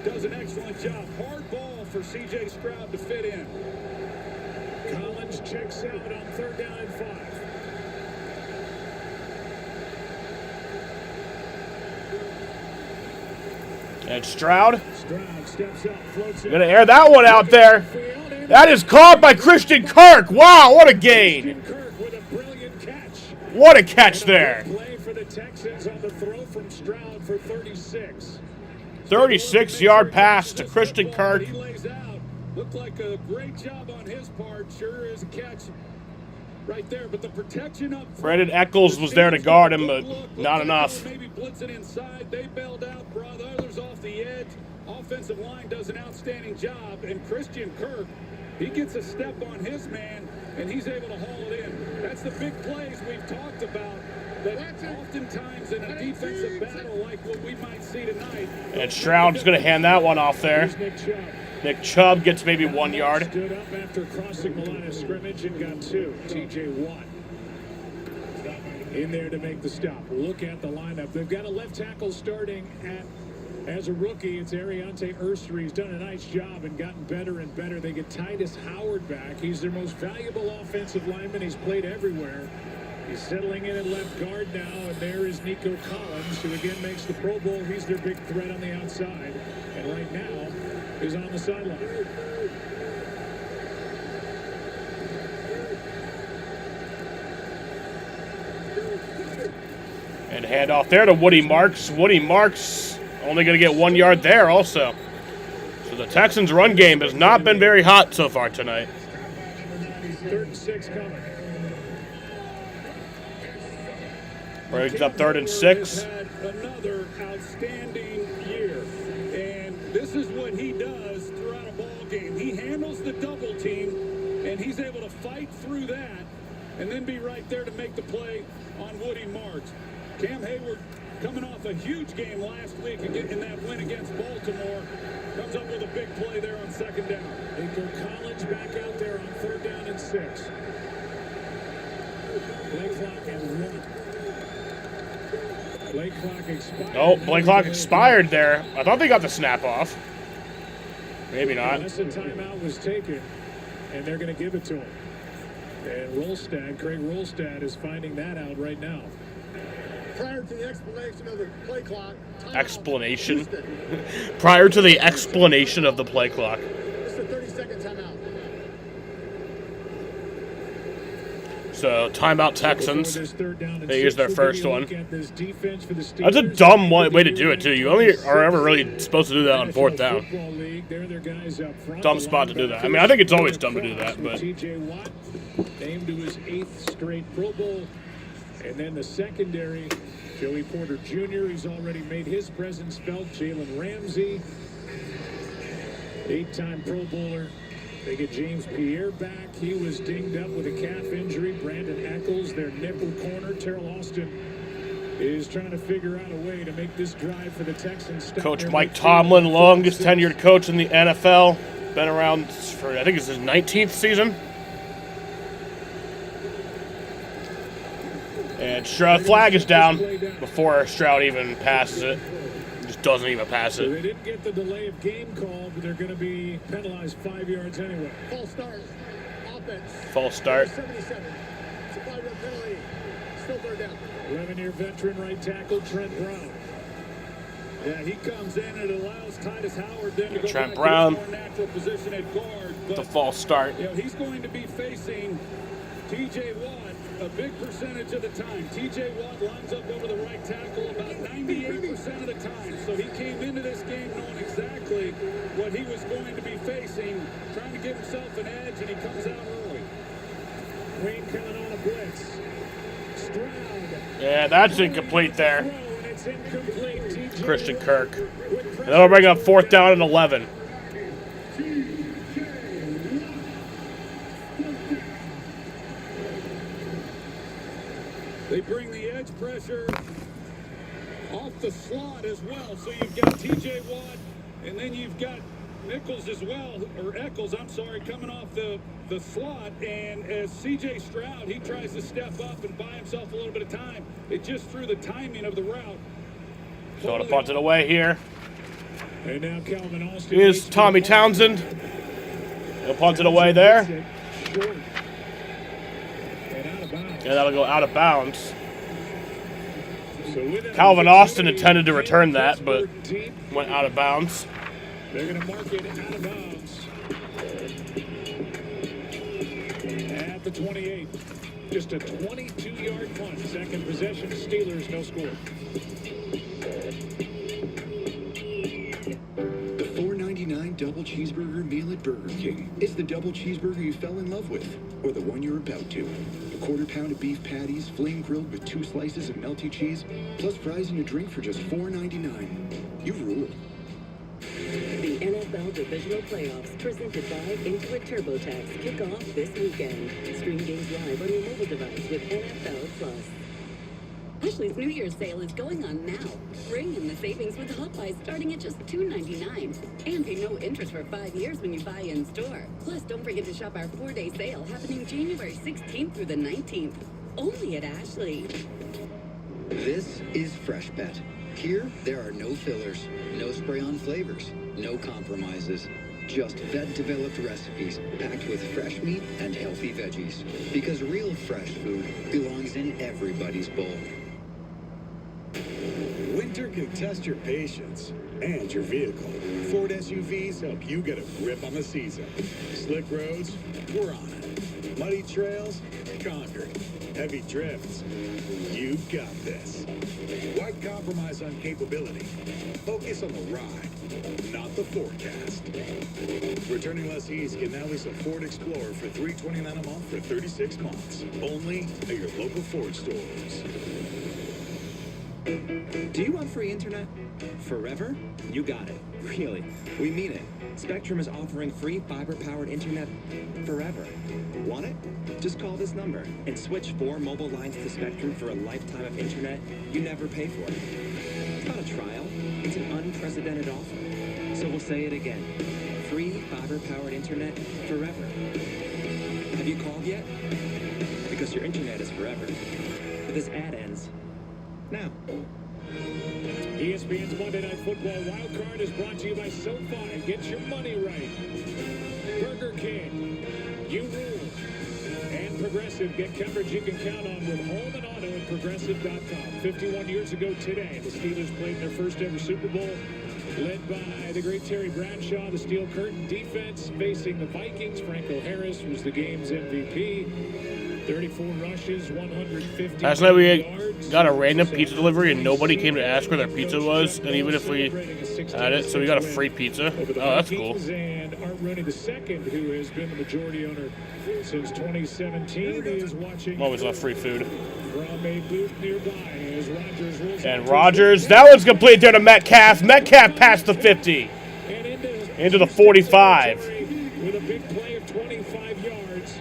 Speaker 16: Does an excellent job. Hard ball for C.J. Stroud to fit in.
Speaker 8: Collins checks out on 3rd down and 5.
Speaker 5: And Stroud,
Speaker 8: steps up, floats
Speaker 5: going to air that one out there. That is caught by Christian Kirk. Wow, what a gain. What a catch there.
Speaker 8: Play for the Texans on the throw from Stroud for 36.
Speaker 5: 36-yard pass to Christian Kirk.
Speaker 16: He lays out. Looked like a great job on his part. Sure is a catch right there, but the protection up front.
Speaker 5: Brandon Eccles was there to guard him, but not enough.
Speaker 16: Maybe blitzing inside. They bailed out, brought others off the edge. Offensive line does an outstanding job, and Christian Kirk, he gets a step on his man, and he's able to haul it in. That's the big plays we've talked about, that oftentimes in a defensive battle like what we might see tonight.
Speaker 5: And Stroud's going to hand that one off there. Nick Chubb gets maybe 1 yard.
Speaker 8: Stood up after crossing the line of scrimmage and got 2. T.J. Watt in there to make the stop. Look at the lineup. They've got a left tackle starting as a rookie. It's Ariante Ursery. He's done a nice job and gotten better and better. They get Titus Howard back. He's their most valuable offensive lineman. He's played everywhere. He's settling in at left guard now, and there is Nico Collins, who again makes the Pro Bowl. He's their big threat on the outside, and right now is on the sideline.
Speaker 5: And handoff there to Woody Marks. Woody Marks only going to get 1 yard there also. So the Texans' run game has not been very hot so far tonight.
Speaker 8: 3rd and 6 coming.
Speaker 5: Brings up 3rd and 6.
Speaker 16: Had another outstanding year, and this is what he does throughout a ball game. He handles the double team, and he's able to fight through that, and then be right there to make the play on Woody Marks. Cam Hayward, coming off a huge game last week in that win against Baltimore, comes up with a big play there on 2nd down.
Speaker 8: Nico Collins back out there on 3rd down and 6. Play clock and 1. Play clock expired.
Speaker 5: Oh, play clock expired there. I thought they got the snap off. Maybe not.
Speaker 8: Unless a timeout was taken, and they're going to give it to him. And Craig Rolstad is finding that out right now.
Speaker 7: Prior to the explanation of the play clock.
Speaker 5: Explanation? Prior to the explanation of the play clock.
Speaker 7: It's a 30-second timeout.
Speaker 5: So timeout Texans. They use their first one. That's a dumb way to do it too. You only are ever really supposed to do that on 4th down. Dumb spot to do that. I mean, I think it's always dumb to do that, but.
Speaker 8: TJ Watt named to his 8th straight Pro Bowl. And then the secondary, Joey Porter Jr., he's already made his presence felt. Jalen Ramsey, 8-time Pro Bowler. They get James Pierre back. He was dinged up with a calf injury. Brandon Eccles, their nickel corner. Terrell Austin is trying to figure out a way to make this drive for the Texans.
Speaker 5: Coach Mike Tomlin, longest tenured coach in the NFL. Been around for, I think it's his 19th season. And Stroud, flag is down before Stroud even passes it. Just doesn't even pass
Speaker 8: So
Speaker 5: it.
Speaker 8: they didn't get the delay of game call, but they're going to be penalized 5 yards anyway.
Speaker 7: False start. Offense.
Speaker 5: False start.
Speaker 7: 77. It's a 5-yard penalty. Still 3rd down.
Speaker 8: 11-year veteran right tackle Trent Brown. Yeah, he comes in and allows Titus Howard then to go
Speaker 5: Trent
Speaker 8: back
Speaker 5: Brown.
Speaker 8: to his more natural position at guard. But,
Speaker 5: The false start.
Speaker 8: you know, he's going to be facing T.J. Watt a big percentage of the time. T.J. Watt lines up over the right tackle about 98% of the time. So he came into this game knowing exactly what he was going to be facing, trying to give himself an edge, and he comes out early. Wayne coming on a blitz. Stroud.
Speaker 5: Yeah, that's incomplete there.
Speaker 8: And it's incomplete. T.J.
Speaker 5: Christian Kirk. And that'll bring up 4th down and 11.
Speaker 8: They bring the edge pressure off the slot as well. So you've got T.J. Watt, and then you've got Nichols as well, or Eccles, I'm sorry, coming off the slot. And as C.J. Stroud, he tries to step up and buy himself a little bit of time. It just threw the timing of the route.
Speaker 5: So to punt it away here
Speaker 8: And now Calvin Austin
Speaker 5: is Tommy Townsend. He'll punt it away there. And that'll go out of bounds. Calvin Austin intended to return that, but went out of bounds.
Speaker 8: They're going to mark it out of bounds at the 28. Just a 22-yard punt. Second possession, Steelers, no score.
Speaker 21: The $4.99 double cheeseburger meal at Burger King. It's the double cheeseburger you fell in love with, or the one you're about to. A quarter pound of beef patties, flame grilled with 2 slices of melty cheese, plus fries and a drink for just $4.99. You rule.
Speaker 22: The NFL Divisional Playoffs, presented by Intuit TurboTax, kick off this weekend. Stream games live on your mobile device with NFL Plus. Ashley's New Year's sale is going on now. Bring in the savings with Hot Buy starting at just $2.99. And pay no interest for 5 years when you buy in store. Plus, don't forget to shop our 4-day sale happening January 16th through the 19th. Only at Ashley.
Speaker 19: This is Fresh Bet. Here, there are no fillers, no spray-on flavors, no compromises. Just vet-developed recipes packed with fresh meat and healthy veggies. Because real fresh food belongs in everybody's bowl.
Speaker 23: Winter can test your patience and your vehicle. Ford SUVs help you get a grip on the season. Slick roads, we're on it. Muddy trails, conquered. Heavy drifts, you've got this. Why compromise on capability? Focus on the ride, not the forecast. Returning lessees can now lease a Ford Explorer for $329 a month for 36 months. Only at your local Ford stores.
Speaker 24: Do you want free internet? Forever? You got it. Really. We mean it. Spectrum is offering free fiber-powered internet forever. Want it? Just call this number and switch 4 mobile lines to Spectrum for a lifetime of internet you never pay for. It's not a trial. It's an unprecedented offer. So we'll say it again. Free fiber-powered internet forever. Have you called yet? Because your internet is forever. But this ad ends now.
Speaker 8: ESPN's Monday Night Football Wild Card is brought to you by SoFi. Get your money right. Burger King, you rule. And Progressive, get coverage you can count on with home and auto at Progressive.com. 51 years ago today, the Steelers played their first ever Super Bowl, led by the great Terry Bradshaw. The Steel Curtain defense facing the Vikings. Franco Harris was the game's MVP.
Speaker 16: 34 rushes, 150
Speaker 5: Last night we
Speaker 16: yards.
Speaker 5: got a random pizza delivery and nobody came to ask where their pizza was, and even if we had it, so we got a free pizza. Oh, that's cool.
Speaker 16: And Art Rooney II, who has been the majority owner since 2017, is watching.
Speaker 5: Always love free food.
Speaker 16: From a booth nearby as Rodgers rolls
Speaker 5: And Rodgers, that one's complete there to Metcalf. Metcalf past the 50. Into the 45.
Speaker 16: with a big play of 25 yards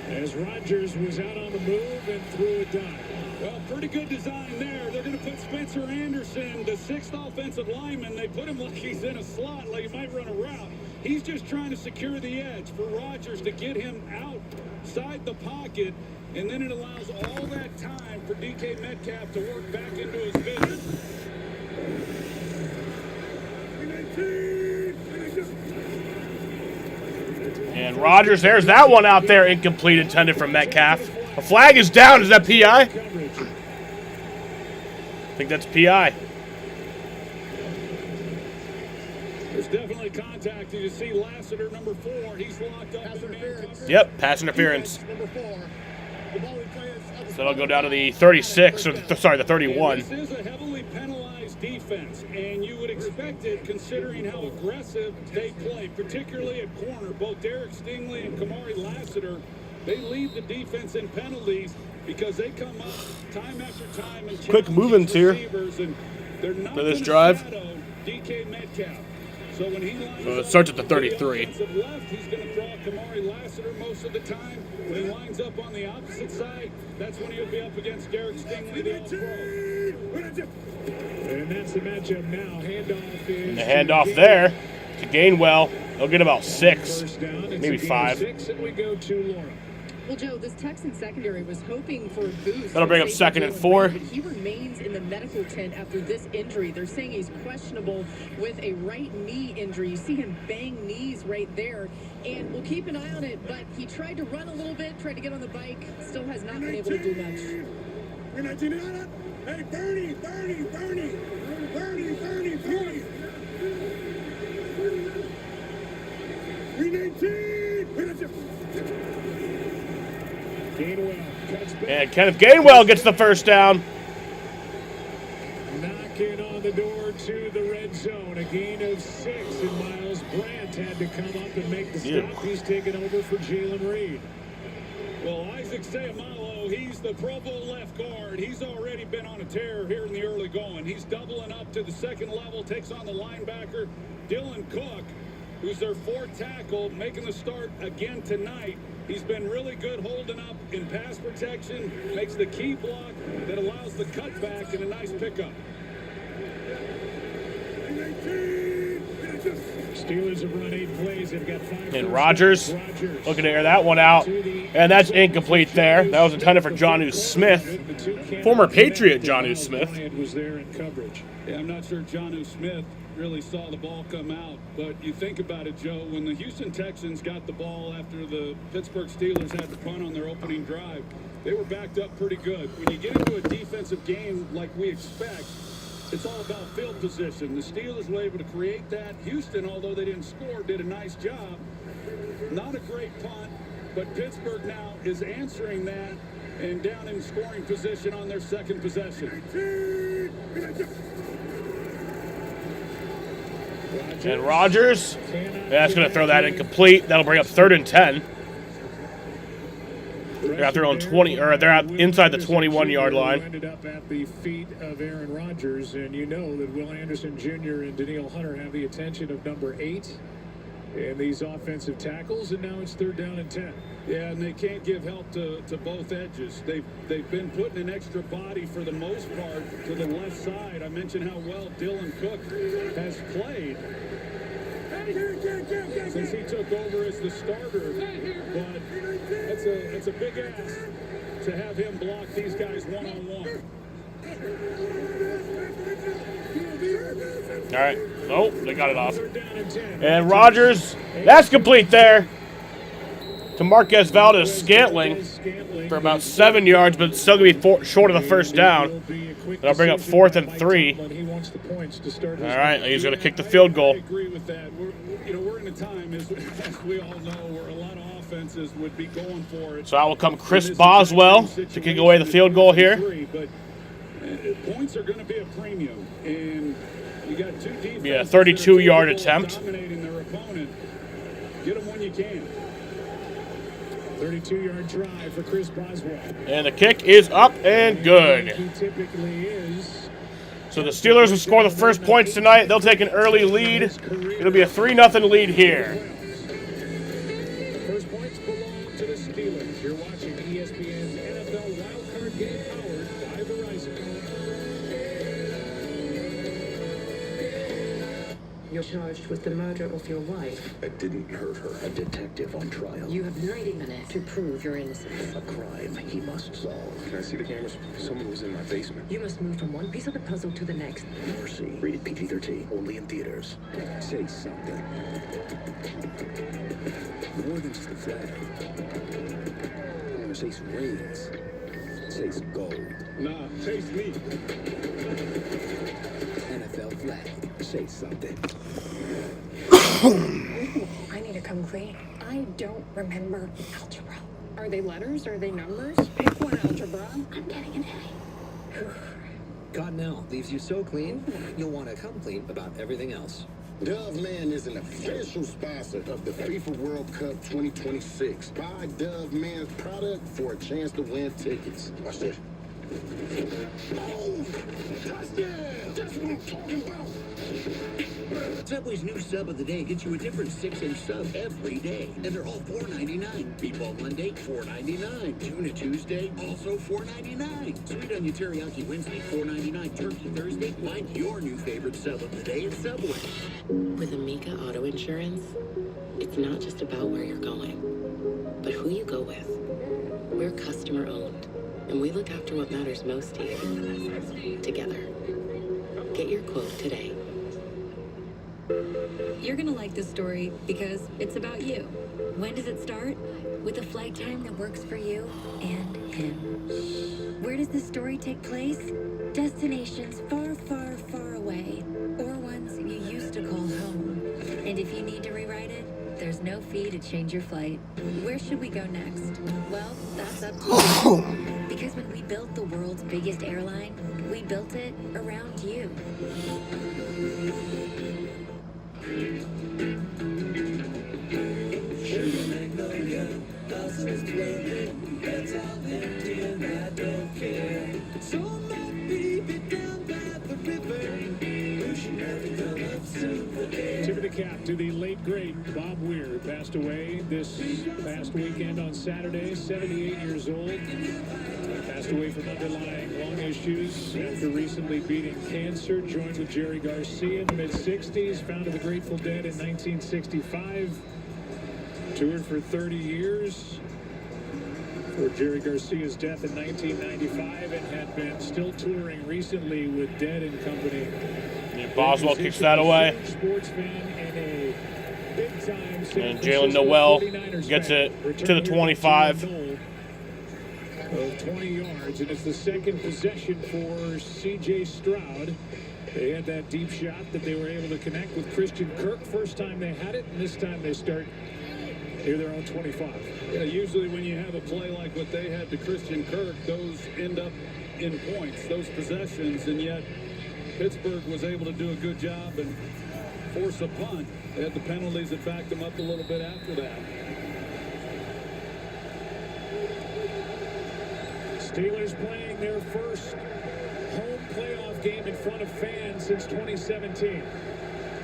Speaker 16: as Rodgers was out on the move and threw a dime. Well, pretty good design there. They're going to put Spencer Anderson, the 6th offensive lineman. They put him like he's in a slot, like he might run a route. He's just trying to secure the edge for Rodgers to get him outside the pocket, and then it allows all that time for DK Metcalf to work back into his vision.
Speaker 5: And Rodgers, there's that one out there, incomplete, intended for Metcalf. A flag is down. Is that PI? I think that's PI.
Speaker 16: There's definitely contact. You see Lassiter, number 4. He's locked up in man coverage.
Speaker 5: Yep, pass interference. So it'll go down to the 36, or the 31.
Speaker 16: And this is a heavily penalized defense, and you would expect it considering how aggressive they play, particularly at corner. Both Derek Stingley and Kamari Lassiter, they lead the defense in penalties because they come up time after time and
Speaker 5: Quick movements here
Speaker 16: and they're not
Speaker 5: for this drive.
Speaker 16: DK Metcalf. So when he lines
Speaker 5: So it starts at the 33.
Speaker 16: left, he's going to draw Kamari Lassiter most of the time. When he lines up on the opposite side, that's when he'll be up against Derek Stingley, the All-Pro. And that's the matchup now. Handoff is...
Speaker 5: And the handoff there to Gainwell. They'll get about 6, maybe 5.
Speaker 16: And we go to Laura.
Speaker 1: Well, Joe, this Texan secondary was hoping for a boost.
Speaker 5: That'll bring up 2nd and 4.
Speaker 1: But he remains in the medical tent after this injury. They're saying he's questionable with a right knee injury. You see him bang knees right there. And we'll keep an eye on it, but he tried to run a little bit, tried to get on the bike, still has not been able to do much.
Speaker 9: Hey, Bernie! We need team!
Speaker 5: And Kenneth Gainwell gets the first down.
Speaker 16: Knocking on the door to the red zone. A gain of 6, and Miles Brandt had to come up and make the stop. He's taken over for Jalen Reed. Well, Isaac Seumalo, he's the Pro Bowl left guard. He's already been on a tear here in the early going. He's doubling up to the 2nd level, takes on the linebacker, Dylan Cook, who's their 4th tackle, making the start again tonight. He's been really good holding up in pass protection, makes the key block that allows the cutback and a nice pickup. Steelers have run 8 plays. They've got 5.
Speaker 5: And Rodgers looking to air that one out. And that's incomplete there. That was intended for Jonnu Smith. Former Patriot Jonnu Smith.
Speaker 16: Was there in coverage. Yeah, I'm not sure Jonnu Smith really saw the ball come out. But you think about it, Joe, when the Houston Texans got the ball after the Pittsburgh Steelers had the punt on their opening drive, they were backed up pretty good. When you get into a defensive game like we expect, it's all about field position. The Steelers were able to create that. Houston, although they didn't score, did a nice job. Not a great punt, but Pittsburgh now is answering that and down in scoring position on their 2nd possession.
Speaker 5: And Rodgers, that's going to throw that incomplete. That'll bring up 3rd and 10. They're out their own 20, or they're out inside the 21-yard line.
Speaker 16: Ended up at the feet of Aaron Rodgers, and you know that Will Anderson Jr. and Daniil Hunter have the attention of number 8 in these offensive tackles, and now it's 3rd down and 10. Yeah, and they can't give help to both edges. They've been putting an extra body for the most part to the left side. I mentioned how well Dylan Cook has played since he took over as the starter, but that's a big ask to have him block these guys one-on-one.
Speaker 5: All right. Oh, they got it off. And Rodgers, that's complete there to Marquez Valdez-Scantling for about 7 yards, but it's still going to be short of the first down. That'll bring up 4th and 3. All right, he's going to kick the field goal.
Speaker 16: I agree with that. We're in a time, as we all know, where a lot of offenses would be going for it.
Speaker 5: So out will come Chris Boswell to kick away the field goal here.
Speaker 16: But points are going to be a premium, and you got two defenses.
Speaker 5: Yeah, 32-yard attempt.
Speaker 16: Dominating their opponent. Get them when you can.
Speaker 7: 32-yard drive for Chris Boswell.
Speaker 5: And the kick is up and good.
Speaker 7: He typically is.
Speaker 5: So the Steelers will score the first points tonight. They'll take an early lead. It'll be a 3-0 lead here.
Speaker 7: First points belong to the Steelers. You're watching ESPN's NFL Wildcard Game powered by Verizon.
Speaker 22: You're charged with the murder of your wife.
Speaker 6: I didn't hurt her. A detective on trial.
Speaker 22: You have 90 minutes to prove your innocence.
Speaker 6: A crime he must solve. Can I see the cameras? Someone was in my basement.
Speaker 22: You must move from one piece of the puzzle to the next.
Speaker 6: Mercy. Rated PG-13. Only in theaters. Say something. More than just a flag. Say some rings. Say some gold.
Speaker 16: Nah, chase me.
Speaker 6: NFL flag. Say something.
Speaker 12: I need to come clean. I don't remember algebra.
Speaker 1: Are they letters? Are they numbers? Pick one, algebra.
Speaker 12: I'm getting an A.
Speaker 14: Cottonelle leaves you so clean, you'll want to come clean about everything else.
Speaker 2: Dove Man is an official sponsor of the FIFA World Cup 2026. Buy Dove Man's product for a chance to win tickets. Watch this. Oh, touchdown! That's what I'm talking about.
Speaker 14: Subway's new sub of the day gets you a different 6-inch sub every day. And they're all $4.99. Meatball Monday, $4.99. Tuna Tuesday, also $4.99. Sweet Onion Teriyaki Wednesday, $4.99. Turkey Thursday, find your new favorite sub of the day at Subway.
Speaker 22: With Amica Auto Insurance, it's not just about where you're going, but who you go with. We're customer owned, and we look after what matters most to you. Together. Get your quote today.
Speaker 4: You're gonna like this story because it's about you. When does it start?
Speaker 12: With a flight time that works for you and him. Where does the story take place? Destinations far, far, far away, or ones you used to call home. And if you need to rewrite it, there's no fee to change your flight. Where should we go next? Well, that's up to you. Because when we built the world's biggest airline, we built it around you.
Speaker 7: Tip of the cap to the late great Bob Weir, who passed away this past weekend on Saturday, 78 years old. Passed away from underlying lung issues after recently beating cancer. Joined with Jerry Garcia in the mid-60s. Founded the Grateful Dead in 1965. Toured for 30 years. For Jerry Garcia's death in 1995, and had been still touring recently with Dead and Company.
Speaker 5: And Boswell kicks that away.
Speaker 7: Sports fan and a big-time
Speaker 5: And Jalen Noel gets it to the 25.
Speaker 7: Of 20 yards, and it's the second possession for C.J. Stroud. They had that deep shot that they were able to connect with Christian Kirk. First time they had it, and this time they start near their own 25.
Speaker 16: Yeah, usually when you have a play like what they had to Christian Kirk, those end up in points, those possessions, and yet Pittsburgh was able to do a good job and force a punt. They had the penalties that backed them up a little bit after that.
Speaker 7: Steelers playing their first home playoff game in front of fans since 2017.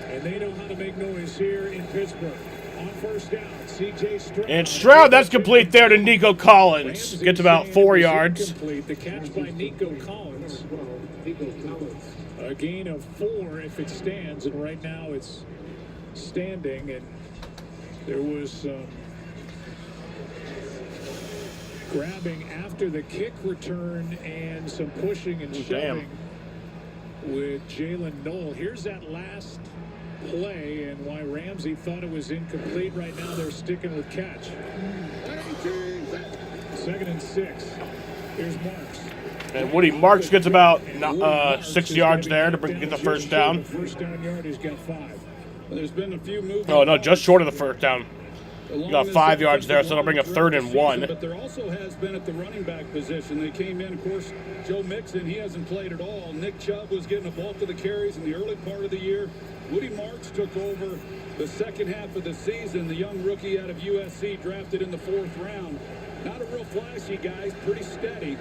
Speaker 7: And they know how to make noise here in Pittsburgh. On first down, C.J. Stroud.
Speaker 5: And Stroud, that's complete there to Nico Collins. Gets about 4 yards.
Speaker 7: Complete. The catch by Nico Collins. A gain of 4 if it stands, and right now it's standing. And there was some grabbing after the kick return and some pushing and shoving with Jalen Noel. Here's that last play and why Ramsey thought it was incomplete. Right now they're sticking with catch. 2nd and 6. Here's Marks.
Speaker 5: And Woody Marks gets about 6 yards there to get the first down.
Speaker 7: First down yard, he's got 5.
Speaker 16: There's been a few movements.
Speaker 5: Oh, no, just short of the first down. Got 5 yards there, so it'll bring up 3rd and 1.
Speaker 16: But there also has been at the running back position. They came in, of course, Joe Mixon, he hasn't played at all. Nick Chubb was getting a bulk of the carries in the early part of the year. Woody Marks took over the second half of the season. The young rookie out of USC, drafted in the 4th round. Not a real flashy guy, pretty steady.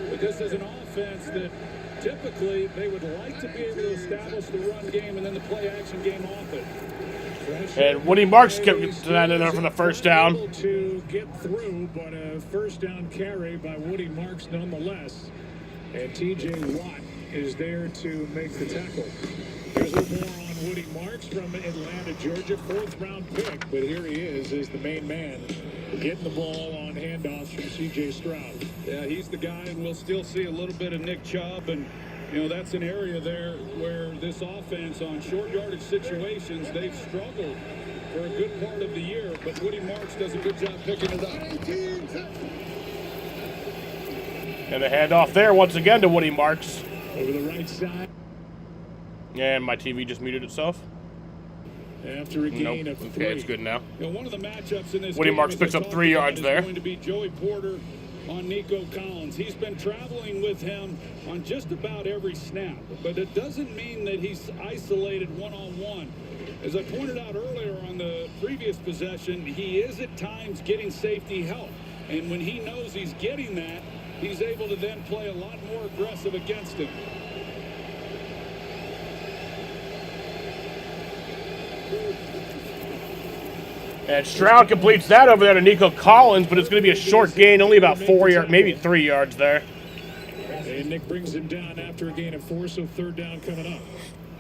Speaker 16: But this is an offense that typically they would like to be able to establish the run game and then the play action game off it.
Speaker 5: And Woody Marks gets that in there for the first down.
Speaker 7: Able to get through, but a first down carry by Woody Marks nonetheless. And TJ Watt is there to make the tackle. Here's a little more on Woody Marks from Atlanta, Georgia. 4th round pick, but here he is the main man, getting the ball on handoffs from C.J. Stroud.
Speaker 16: Yeah, he's the guy, and we'll still see a little bit of Nick Chubb. And, you know, that's an area there where this offense on short yardage situations, they've struggled for a good part of the year. But Woody Marks does a good job picking it up.
Speaker 5: And a handoff there once again to Woody Marks.
Speaker 7: Over the right side.
Speaker 5: And my TV just muted itself.
Speaker 7: After a gain of 3.
Speaker 5: Okay, it's good now.
Speaker 16: You know, one of the matchups in this
Speaker 5: Woody
Speaker 16: game,
Speaker 5: Marks
Speaker 16: as
Speaker 5: picks
Speaker 16: I
Speaker 5: up
Speaker 16: talked
Speaker 5: 3
Speaker 16: about,
Speaker 5: yards
Speaker 16: is
Speaker 5: there.
Speaker 16: going to be Joey Porter on Nico Collins. He's been traveling with him on just about every snap, but it doesn't mean that he's isolated one-on-one. As I pointed out earlier on the previous possession, he is at times getting safety help, and when he knows he's getting that, he's able to then play a lot more aggressive against him.
Speaker 5: And Stroud completes that over there to Nico Collins, but it's going to be a short gain, only about 4 yards, maybe 3 yards there.
Speaker 7: And Nick brings him down after a gain of 4, so 3rd down coming up.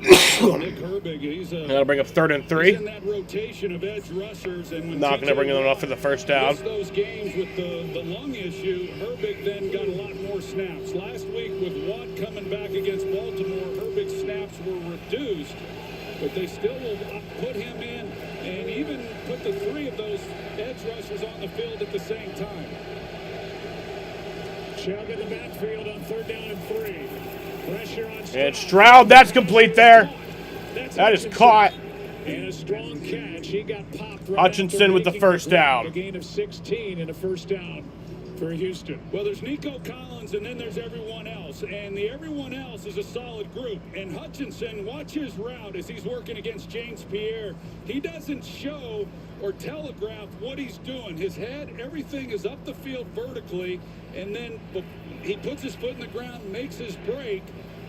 Speaker 16: Nick Herbig,
Speaker 5: That'll bring up 3rd and 3.
Speaker 16: He's in that rotation of edge rushers, and when
Speaker 5: Not going to bring it enough for the first down.
Speaker 16: missed those games with the lung issue, Herbig then got a lot more snaps. Last week with Watt coming back against Baltimore, Herbig's snaps were reduced, but they still will put him in and even put the 3 of those edge rushers on the field at the same time.
Speaker 7: Chubb in the backfield on 3rd down and 3. Pressure on Stroud.
Speaker 5: And Stroud, that's complete there. That is caught.
Speaker 7: And a strong catch. He got popped right
Speaker 5: Hutchinson with the first down.
Speaker 7: A gain of 16 and a first down for Houston.
Speaker 16: Well, there's Nico Collins, and then there's everyone else. And the everyone else is a solid group. And Hutchinson, watch his route as he's working against James Pierre. He doesn't show or telegraph what he's doing. His head, everything is up the field vertically, and then he puts his foot in the ground, makes his break,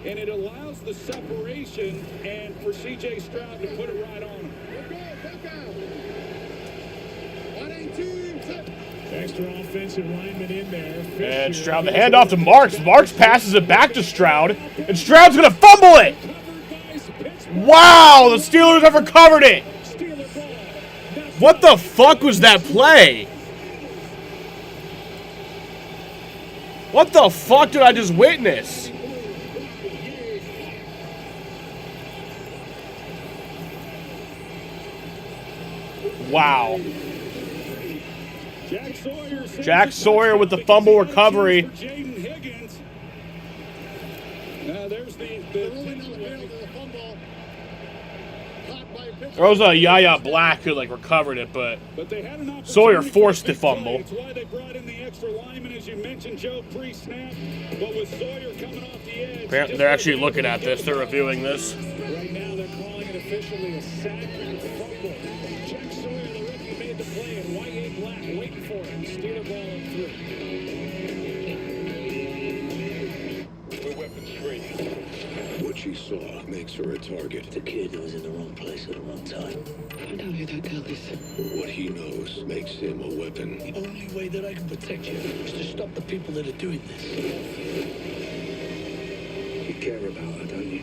Speaker 16: and it allows the separation and for C.J. Stroud to put it right on him.
Speaker 7: Extra offensive lineman in there.
Speaker 5: And Stroud, the handoff to Marks. Marks passes it back to Stroud, and Stroud's going to fumble it. Wow, the Steelers have recovered it. What the fuck was that play? What the fuck did I just witness?
Speaker 16: Wow.
Speaker 5: Jack Sawyer with the fumble recovery. There was a Yaya Black who recovered it, but Sawyer forced the fumble.
Speaker 16: That's why they brought in the extra lineman, as you mentioned, Joe, pre-snap. But with Sawyer coming off the edge,
Speaker 5: Apparently they're actually looking at this. They're reviewing this.
Speaker 7: Right now they're calling it officially a sack and fumble. Jack Sawyer, the rookie, made the play, and Yaya Black waiting for him. Steeler ball in 3.
Speaker 6: We're weapons free. What she saw makes her a target.
Speaker 14: The kid was in the wrong place at the wrong time. Find out who that girl is.
Speaker 6: What he knows makes him a weapon.
Speaker 14: The only way that I can protect you is to stop the people that are doing this. You care about her, don't you?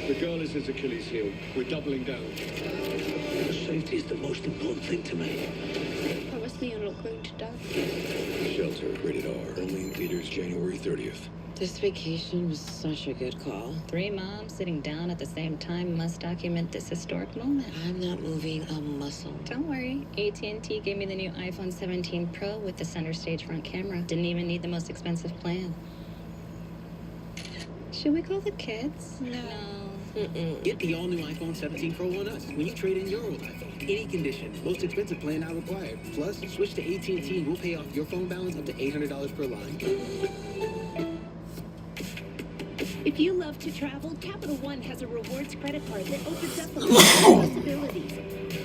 Speaker 18: The girl is his Achilles heel. We're doubling down.
Speaker 14: Safety is the most important thing to me.
Speaker 3: What was the unit going to die?
Speaker 6: Shelter, rated R. Only in theaters January 30th.
Speaker 11: This vacation was such a good call. 3 moms sitting down at the same time must document this historic moment.
Speaker 12: I'm not moving a muscle.
Speaker 11: Don't worry. AT&T gave me the new iPhone 17 Pro with the center stage front camera. Didn't even need the most expensive plan. Should we call the kids?
Speaker 12: No.
Speaker 14: Get the all-new iPhone 17 Pro on us when you trade in your old iPhone. Any condition. Most expensive plan not required. Plus, switch to AT&T and we'll pay off your phone balance up to $800 per line.
Speaker 10: If you love to travel, Capital One has a rewards credit card that opens up a lot of possibilities.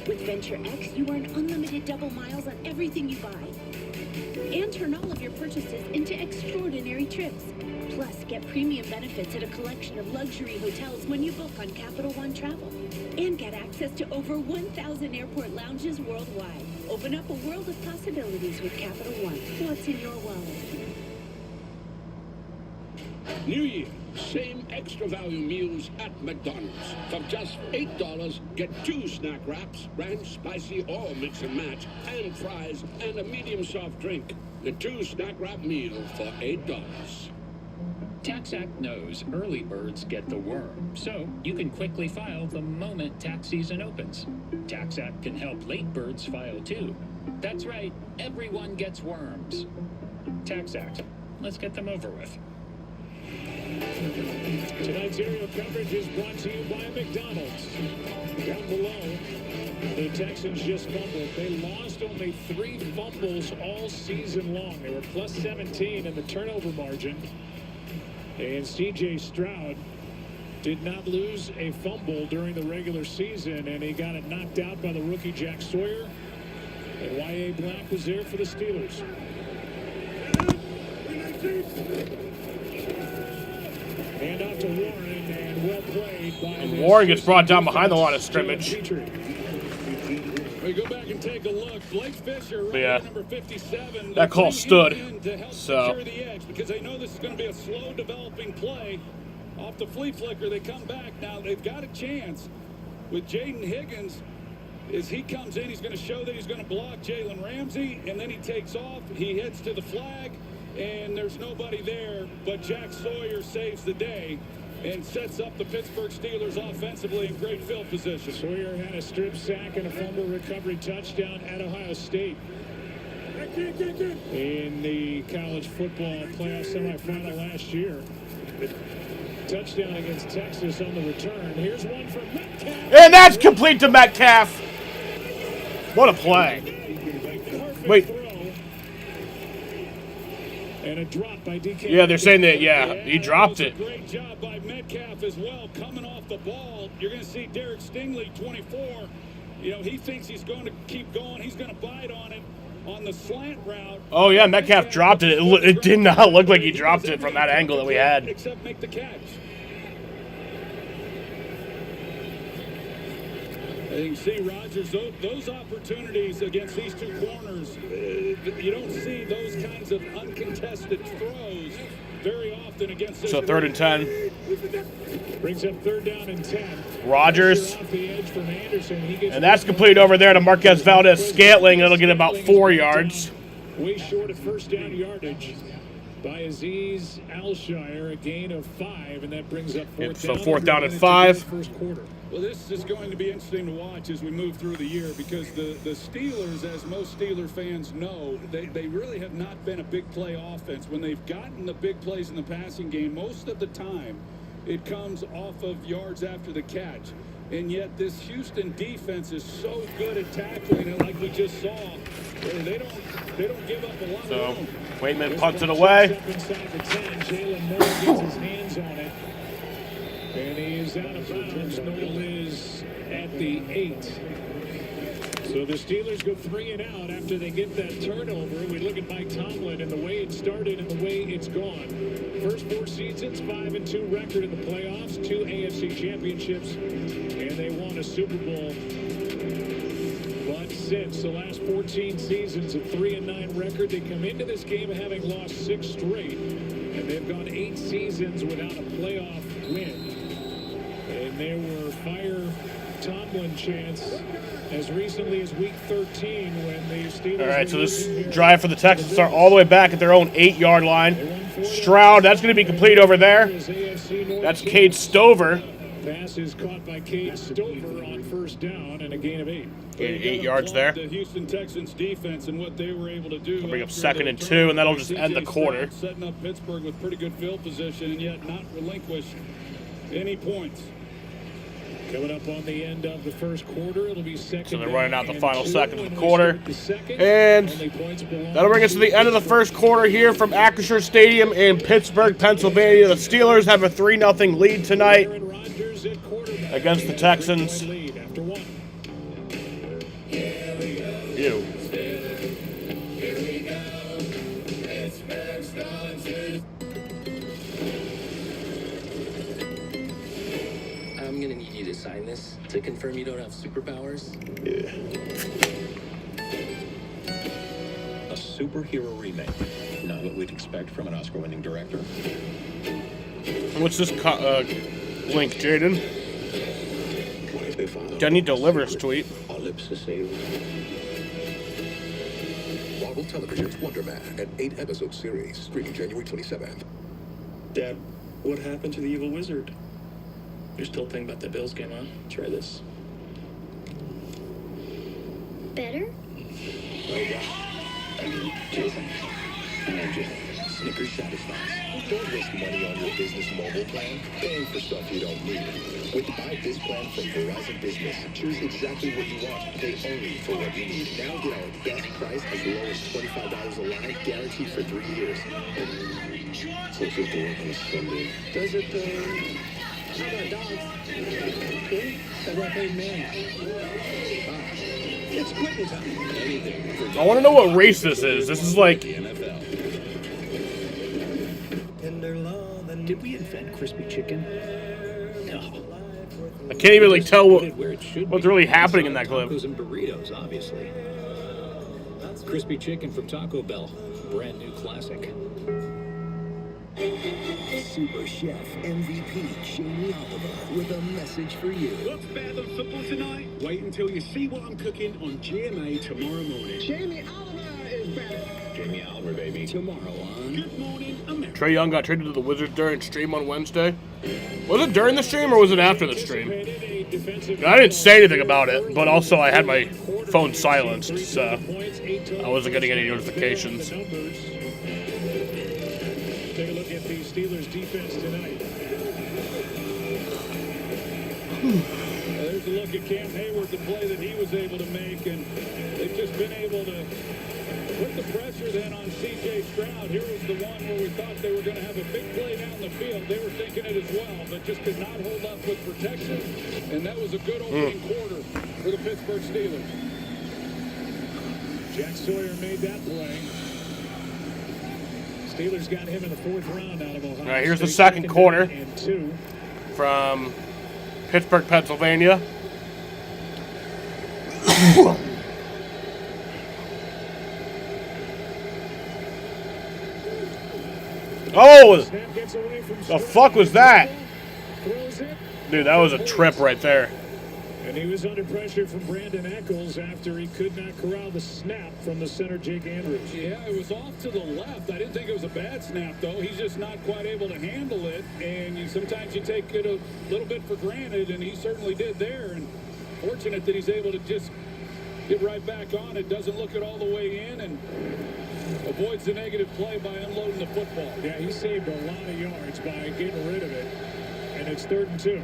Speaker 10: With Venture X, you earn unlimited double miles on everything you buy. And turn all of your purchases into extraordinary trips. Plus, get premium benefits at a collection of luxury hotels when you book on Capital One Travel. And get access to over 1,000 airport lounges worldwide. Open up a world of possibilities with Capital One. What's in your wallet?
Speaker 18: New Year, same extra value meals at McDonald's. For just $8, get 2 snack wraps, ranch, spicy, or mix and match, and fries, and a medium soft drink. The 2 snack wrap meal for $8.
Speaker 13: TaxAct knows early birds get the worm, so you can quickly file the moment tax season opens. TaxAct can help late birds file too. That's right, everyone gets worms. TaxAct, let's get them over with.
Speaker 7: Tonight's aerial coverage is brought to you by McDonald's. Down below, the Texans just fumbled. They lost only 3 fumbles all season long. They were plus 17 in the turnover margin. And C.J. Stroud did not lose a fumble during the regular season, and he got it knocked out by the rookie Jack Sawyer. And Y.A. Black was there for the Steelers. Hand off to Warren, and well played by...
Speaker 5: And Warren gets brought down behind the line of scrimmage.
Speaker 16: We go back and take a look. Blake Fisher,
Speaker 5: Yeah.
Speaker 16: number 57.
Speaker 5: That call stood.
Speaker 16: So
Speaker 5: So
Speaker 16: the edge because they know this is going to be a slow developing play. Off the flea flicker, they come back. Now they've got a chance with Jaden Higgins. As he comes in, he's going to show that he's going to block Jalen Ramsey, and then he takes off. He heads to the flag, and there's nobody there, but Jack Sawyer saves the day and sets up the Pittsburgh Steelers offensively in great field position.
Speaker 7: Sawyer had a strip sack and a fumble recovery touchdown at Ohio State in the college football playoff semifinal last year. Touchdown against Texas on the return. Here's one for Metcalf.
Speaker 5: And that's complete to Metcalf. What a play. Wait.
Speaker 7: And a drop by DK.
Speaker 5: Yeah, they're saying that, yeah, he dropped it.
Speaker 16: Great job by Metcalf as well, coming off the ball. You're going to see Derek Stingley, 24. You know, he thinks he's going to keep going. He's going to bite on it on the slant route.
Speaker 5: Oh, yeah, Metcalf dropped it. It did not look like he dropped it from that angle that we had.
Speaker 16: Except make the catch. And you can see, Rodgers, those opportunities against these 2 corners, you don't see those kinds of uncontested throws very often against this.
Speaker 5: So 3rd and 10.
Speaker 7: Brings up 3rd down and 10.
Speaker 5: Rodgers.
Speaker 7: Off the edge from Anderson. He gets
Speaker 5: And that's complete over there to Marquez Valdez-Scantling. It'll get about 4 yards.
Speaker 7: Way short of first down yardage by Azeez Alshire, a gain of 5, and that brings up 4th
Speaker 5: So
Speaker 7: down.
Speaker 5: 4th down and 5.
Speaker 7: First quarter.
Speaker 16: Well, this is going to be interesting to watch as we move through the year because the Steelers, as most Steeler fans know, they really have not been a big play offense. When they've gotten the big plays in the passing game, most of the time it comes off of yards after the catch. And yet this Houston defense is so good at tackling it, like we just saw. They don't give up a lot of room.
Speaker 5: Waitman punts it away.
Speaker 7: Inside the 10, Jalen Moore gets his hands on it. And he is out of bounds. Noel is at the 8. So the Steelers go 3 and out after they get that turnover. We look at Mike Tomlin and the way it started and the way it's gone. First 4 seasons, 5-2 record in the playoffs, 2 AFC championships, and they won a Super Bowl. But since the last 14 seasons, a 3-9 record, they come into this game having lost 6 straight, and they've gone 8 seasons without a playoff win. And there were fire Tomlin chants as recently as week 13 when the Steelers...
Speaker 5: All right, so this drive for the Texans start all the way back at their own 8-yard line. Stroud, that's going to be complete over there. That's Cade Stover.
Speaker 7: Pass is caught by Cade Stover on first down and a gain of 8.
Speaker 5: 8 yards there.
Speaker 16: The Houston Texans defense and what they were able to do.
Speaker 5: Bring up 2nd and 2, and that'll just end the quarter.
Speaker 16: Setting up Pittsburgh with pretty good field position and yet not relinquish any points.
Speaker 7: Coming up on the end of the first quarter, it'll be second.
Speaker 5: So they're running out the
Speaker 7: and
Speaker 5: final
Speaker 7: 2
Speaker 5: second of
Speaker 7: when
Speaker 5: the
Speaker 7: we
Speaker 5: quarter.
Speaker 7: start the second.
Speaker 5: And
Speaker 7: Only points belong
Speaker 5: that'll bring us to the end of the first quarter here from Acrisure Stadium in Pittsburgh, Pennsylvania. The Steelers have a 3-0 lead tonight against the Texans.
Speaker 7: lead after 1.
Speaker 5: Ew.
Speaker 15: I'm gonna need you to sign this to confirm you don't have superpowers.
Speaker 6: Yeah. A superhero remake. Not what we'd expect from an Oscar-winning director.
Speaker 5: What's this link, Jaden? Denny delivers tweet.
Speaker 6: Our lips are sealed.
Speaker 17: Marvel Television's Wonder Man, an 8-episode series, streaming January 27th.
Speaker 15: Dad, what happened to the evil wizard? You're still thinking about the Bills game, huh? Try this.
Speaker 3: Better?
Speaker 6: Jason. Snickers satisfies. Don't waste money on your business mobile plan, paying for stuff you don't need. With Buy Biz Plan from Verizon Business, choose exactly what you want, pay only for what you need. Now get our best price as low as $25 a line, guaranteed for 3 years. Closer to work on a Sunday.
Speaker 15: Does it, how about dogs? Okay. How about paid man?
Speaker 6: It's quitting time. Anything for
Speaker 5: I want to know what race this is. This is like...
Speaker 7: Did we invent crispy chicken?
Speaker 15: No.
Speaker 5: I can't even like tell
Speaker 7: Put it where it should
Speaker 5: what's
Speaker 7: be.
Speaker 5: really happening in that clip.
Speaker 7: Tacos and burritos, obviously. Crispy chicken from Taco Bell. Brand new classic.
Speaker 14: Super Chef MVP Jamie Oliver with a message for you.
Speaker 9: What's Fathom Football tonight? Wait until you see what I'm cooking on GMA tomorrow morning. Jamie Oliver is back.
Speaker 6: Jamie Oliver, baby.
Speaker 14: Tomorrow on
Speaker 9: Good Morning America.
Speaker 5: Trey Young got traded to the Wizards during stream on Wednesday. Was it during the stream or was it after the stream? I didn't say anything about it, but also I had my phone silenced, so I wasn't getting any notifications.
Speaker 7: Take a look at the Steelers' defense tonight. There's a look at Cam Hayward, the play that he was able to make, and they've just been able to put the pressure then on C.J. Stroud. Here was the one where we thought they were going to have a big play down the field. They were thinking it as well, but just could not hold up with protection, and that was a good opening quarter for the Pittsburgh Steelers. Jack Sawyer made that play. Steelers got him in the 4th round out of Ohio.
Speaker 5: All right, here's the
Speaker 7: State,
Speaker 5: second quarter
Speaker 7: and 2.
Speaker 5: from Pittsburgh, Pennsylvania. Oh, the fuck was that? Dude, that was a trip right there.
Speaker 7: And he was under pressure from Brandon Eccles after he could not corral the snap from the center, Jake Andrews.
Speaker 16: Yeah, it was off to the left. I didn't think it was a bad snap, though. He's just not quite able to handle it, and sometimes you take it a little bit for granted, and he certainly did there. And fortunate that he's able to just get right back on it, doesn't look it all the way in, and avoids the negative play by unloading the football.
Speaker 7: Yeah, he saved a lot of yards by getting rid of it, and it's 3rd and 2.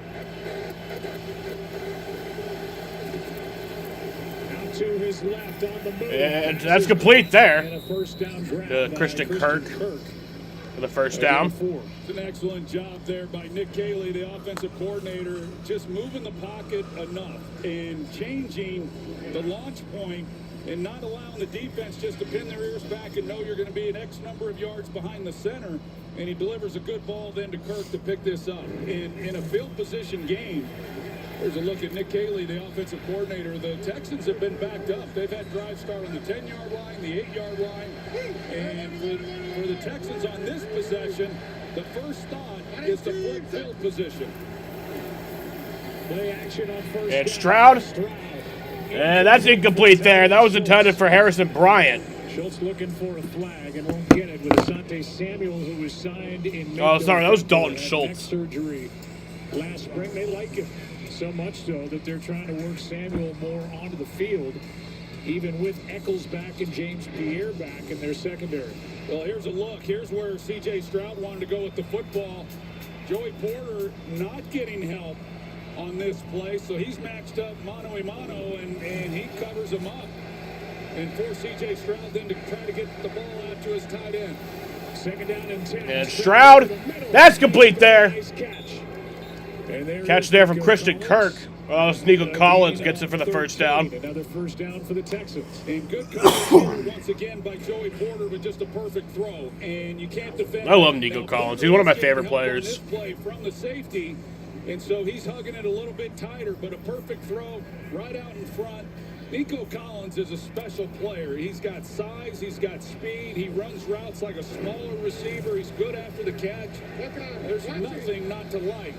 Speaker 7: To his left on the move.
Speaker 5: And that's complete there.
Speaker 7: And a first down grab
Speaker 5: Christian
Speaker 7: by
Speaker 5: Kirk for the first down.
Speaker 16: It's an excellent job there by Nick Caley, the offensive coordinator, just moving the pocket enough and changing the launch point and not allowing the defense just to pin their ears back and know you're going to be an X number of yards behind the center. And he delivers a good ball then to Kirk to pick this up. In a field position game, there's a look at Nick Caley, the offensive coordinator. The Texans have been backed up. They've had drives start on the 10-yard line, the 8-yard line. And for the Texans on this possession, the first thought is the full field position.
Speaker 7: Play action on first
Speaker 5: And
Speaker 7: down.
Speaker 5: Stroud. And that's incomplete there. That was intended for Harrison Bryant.
Speaker 7: Schultz looking for a flag and won't get it with Asante Samuel, who was signed in
Speaker 5: Oh, sorry, that was Dalton
Speaker 7: Neck
Speaker 5: Schultz.
Speaker 7: surgery last spring. They like him. So much so that they're trying to work Samuel more onto the field, even with Eccles back and James Pierre back in their secondary.
Speaker 16: Well, here's a look. Here's where C.J. Stroud wanted to go with the football. Joey Porter not getting help on this play, so he's matched up mano-a-mano, and he covers him up. And force C.J. Stroud then to try to get the ball out to his tight end.
Speaker 7: Second down and 10.
Speaker 5: And Stroud, that's complete there. Catch there from Christian Kirk. Oh, Nico Collins gets it for the first down.
Speaker 7: Another first down for the Texans.
Speaker 16: And good coverage once again by Joey Porter with just a perfect throw. And you can't defend.
Speaker 5: I love Nico Collins. He's one of my favorite players.
Speaker 16: This play from the safety, and so he's hugging it a little bit tighter, but a perfect throw right out in front. Nico Collins is a special player. He's got size, he's got speed, he runs routes like a smaller receiver, he's good after the catch. There's nothing not to like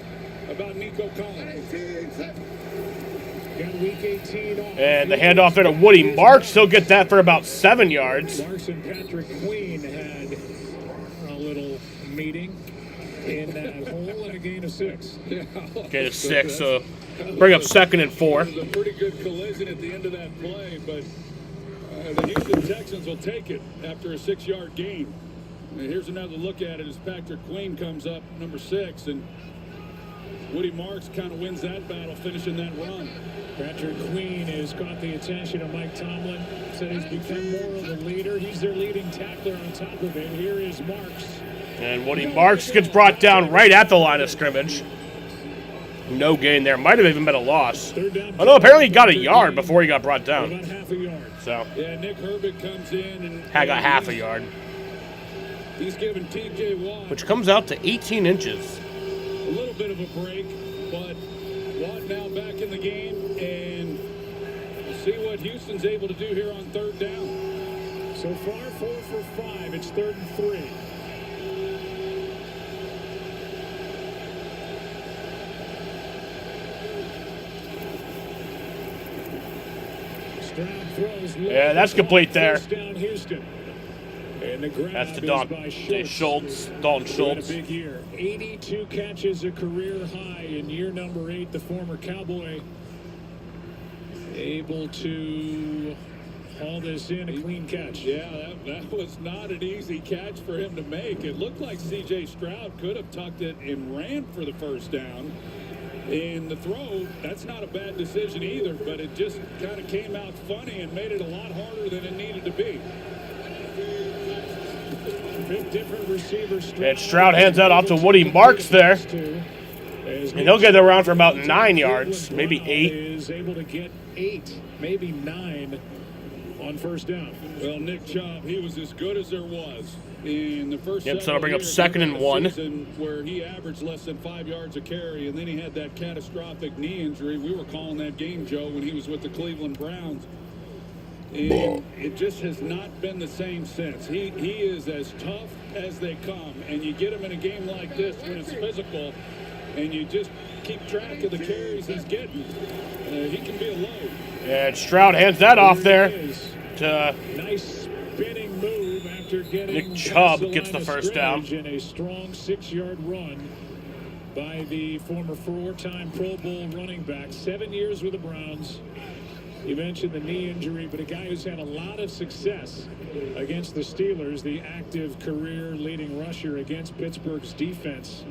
Speaker 16: about Nico Collins.
Speaker 7: Got week 18 off.
Speaker 5: And the handoff there to Woody Marks. He'll get that for about 7 yards.
Speaker 7: Marks and Patrick Queen had a little meeting in that hole and a gain of 6.
Speaker 5: Gain of 6, so bring up 2nd and 4.
Speaker 16: It was a pretty good collision at the end of that play, but the Houston Texans will take it after a 6-yard gain. And here's another look at it as Patrick Queen comes up, number 6, and Woody Marks kind of wins that battle, finishing that run.
Speaker 7: Patrick Queen has caught the attention of Mike Tomlin. Said he's become more of a leader. He's their leading tackler on top of it. Here is Marks.
Speaker 5: And Woody Marks gets brought down right at the line of scrimmage. No gain there. Might have even been a loss. Although apparently he got a yard before he got brought down.
Speaker 7: About half a yard.
Speaker 5: So
Speaker 16: yeah, Nick Herbig comes in and
Speaker 5: got half a yard.
Speaker 16: He's giving T.J. Watt,
Speaker 5: which comes out to 18 inches.
Speaker 16: A little bit of a break, but Watt now back in the game, and we'll see what Houston's able to do here on 3rd down.
Speaker 7: So far, 4 for 5. It's 3rd and 3. Stroud throws.
Speaker 5: Yeah, that's complete there.
Speaker 7: First down, Houston. And the grab
Speaker 5: That's to
Speaker 7: Dalton
Speaker 5: Schultz.
Speaker 7: A big year. 82 catches, a career high in year number 8. The former Cowboy able to haul this in, a clean catch.
Speaker 16: Yeah, that was not an easy catch for him to make. It looked like C.J. Stroud could have tucked it and ran for the first down. And the throw, that's not a bad decision either, but it just kind of came out funny and made it a lot harder than it needed to be.
Speaker 7: Different receivers.
Speaker 5: And Stroud hands that off to Woody Marks there. And he'll get it around for about 9 yards, maybe 8.
Speaker 7: Is able to get 8, maybe 9 on first down.
Speaker 16: Well, Nick Chubb, he was as good as there was in the first.
Speaker 5: Yep, so I'll bring up 2nd and 1.
Speaker 16: Where he averaged less than 5 yards a carry, and then he had that catastrophic knee injury. We were calling that game, Joe, when he was with the Cleveland Browns. And it just has not been the same since. He is as tough as they come, and you get him in a game like this when it's physical, and you just keep track of the carries he's getting. He can be a load.
Speaker 5: And Stroud hands that off there to
Speaker 7: nice spinning move after getting
Speaker 5: Nick Chubb gets the first down.
Speaker 7: In a strong 6-yard run by the former 4-time Pro Bowl running back. 7 years with the Browns. You mentioned the knee injury, but a guy who's had a lot of success against the Steelers, the active career leading rusher against Pittsburgh's defense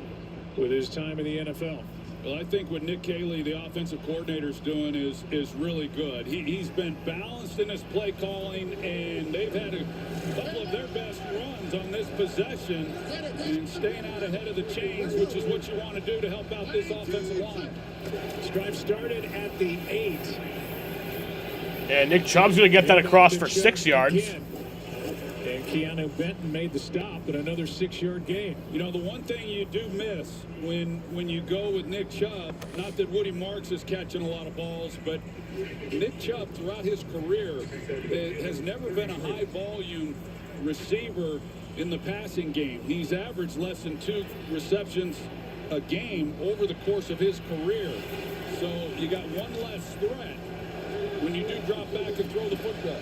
Speaker 7: with his time in the NFL.
Speaker 16: Well, I think what Nick Caley, the offensive coordinator, is doing is really good. He's been balanced in his play calling, and they've had a couple of their best runs on this possession and staying out ahead of the chains, which is what you want to do to help out this offensive line.
Speaker 7: This drive started at the 8.
Speaker 5: And Nick Chubb's going to get that across for 6 yards.
Speaker 7: And Keanu Benton made the stop, but another 6-yard gain.
Speaker 16: You know, the one thing you do miss when you go with Nick Chubb, not that Woody Marks is catching a lot of balls, but Nick Chubb throughout his career has never been a high-volume receiver in the passing game. He's averaged less than 2 receptions a game over the course of his career. So you got one less threat when you do drop back and throw the football.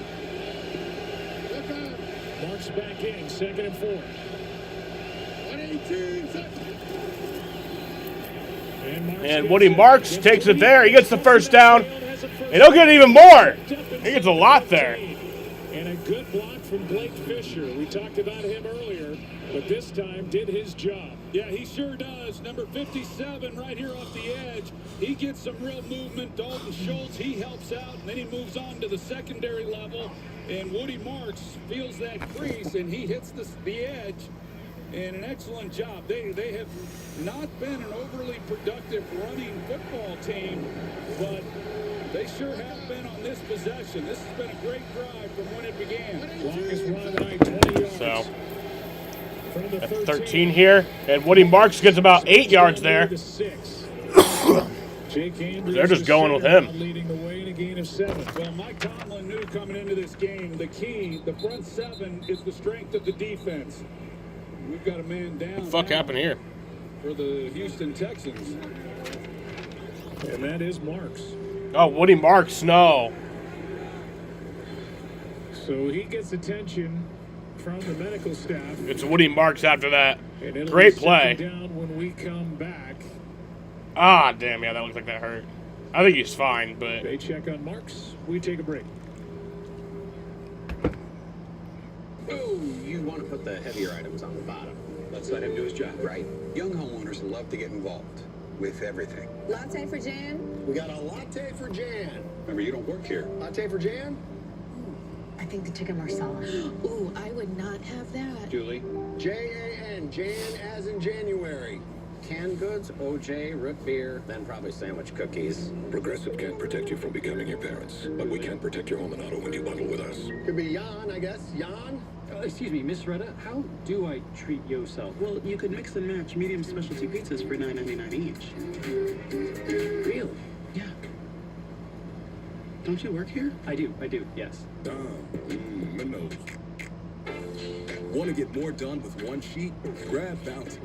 Speaker 7: Marks back in, 2nd and 4.
Speaker 5: And Woody Marks takes it there. He gets the first down. And he'll get even more. He gets a lot there.
Speaker 7: And a good block from Blake Fisher. We talked about him earlier, but this time did his job.
Speaker 9: Yeah, he sure does. Number 57 right here off the edge. He gets some real movement. Dalton Schultz, he helps out, and then he moves on to the secondary level. And Woody Marks feels that crease, and he hits the edge. And an excellent job. They have not been an overly productive running football team, but they sure have been on this possession. This has been a great drive from when it began.
Speaker 7: Longest run of the night, 20 yards.
Speaker 5: So, at 13 here, and Woody Marks gets about 8 yards there. They're just going with him.
Speaker 7: Leading the way in a gain of 7.
Speaker 9: Well, Mike Tomlin knew coming into this game, the key, the front 7 is the strength of the defense. We've got a man down.
Speaker 5: What the fuck happened here?
Speaker 9: For the Houston Texans.
Speaker 7: And that is Marks.
Speaker 5: Oh, Woody Marks, no.
Speaker 7: So he gets attention from the medical staff.
Speaker 5: It's Woody Marks after that.
Speaker 7: And it'll
Speaker 5: Great
Speaker 7: be
Speaker 5: play.
Speaker 7: down when we come back.
Speaker 5: Ah, damn, yeah, that looks like that hurt. I think he's fine, but...
Speaker 7: They check on Marks. We take a break.
Speaker 19: Oh, you want to put the heavier items on the bottom. Let's let him do his job. Right. Young homeowners love to get involved with everything.
Speaker 20: Latte for Jan?
Speaker 19: We got a latte for Jan. Remember, you don't work here. Latte for Jan?
Speaker 20: I think the chicken marsala.
Speaker 10: Ooh, I would not have that.
Speaker 19: Julie? Jan, Jan as in January. Canned goods, OJ, root beer, then probably sandwich cookies.
Speaker 17: Progressive can't protect you from becoming your parents, but we can protect your home and auto when you bundle with us.
Speaker 19: Could be Jan, I guess. Jan?
Speaker 21: Excuse me, Miss Retta, how do I treat yourself? Well, you could mix and match medium specialty pizzas for $9.99 each. Really? Yeah. Don't you work here? I do, yes.
Speaker 9: My nose. Want to get more done with one sheet? Grab Bounty.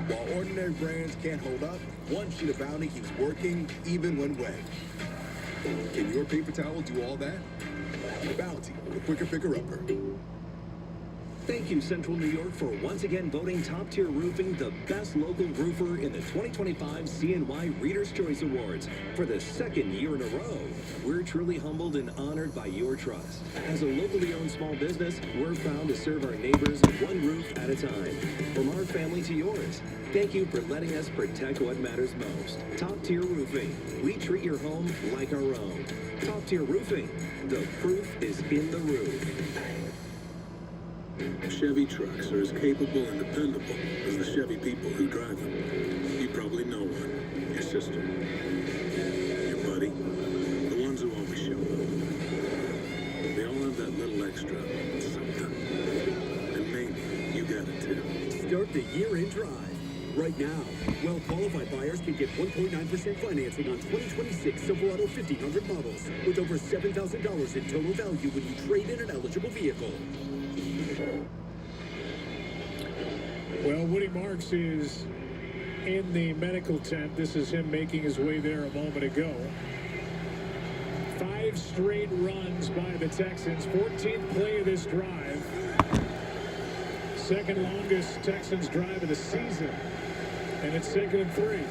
Speaker 9: While ordinary brands can't hold up, one sheet of Bounty keeps working even when wet. Can your paper towel do all that? Bounty, the quicker picker-upper.
Speaker 23: Thank you, Central New York, for once again voting Top Tier Roofing the best local roofer in the 2025 CNY Reader's Choice Awards for the second year in a row. We're truly humbled and honored by your trust. As a locally owned small business, we're proud to serve our neighbors one roof at a time. From our family to yours, thank you for letting us protect what matters most. Top Tier Roofing. We treat your home like our own. Top Tier Roofing. The proof is in the roof.
Speaker 9: Chevy trucks are as capable and dependable as the Chevy people who drive them. You probably know one. Your sister. Your buddy. The ones who always show up. They all have that little extra something. And maybe you got it too.
Speaker 25: Start the year-end drive. Right now, well-qualified buyers can get 1.9% financing on 2026 Silverado 1500 models with over $7,000 in total value when you trade in an eligible vehicle.
Speaker 7: Well, Woody Marks is in the medical tent. This is him making his way there a moment ago. 5 straight runs by the Texans. 14th play of this drive. Second longest Texans drive of the season. And it's 2nd and 3.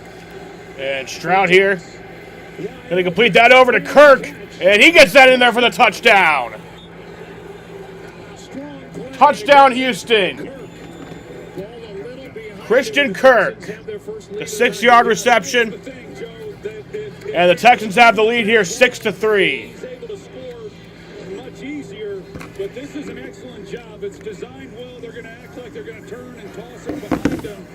Speaker 5: And Stroud here. Gonna complete that over to Kirk. And he gets that in there for the touchdown. Touchdown, Houston. Christian Kirk. The 6-yard reception. And the Texans have the lead here 6-3.
Speaker 9: Much easier, but this is an excellent job. It's designed well. They're going to act like they're going to turn and toss it behind them.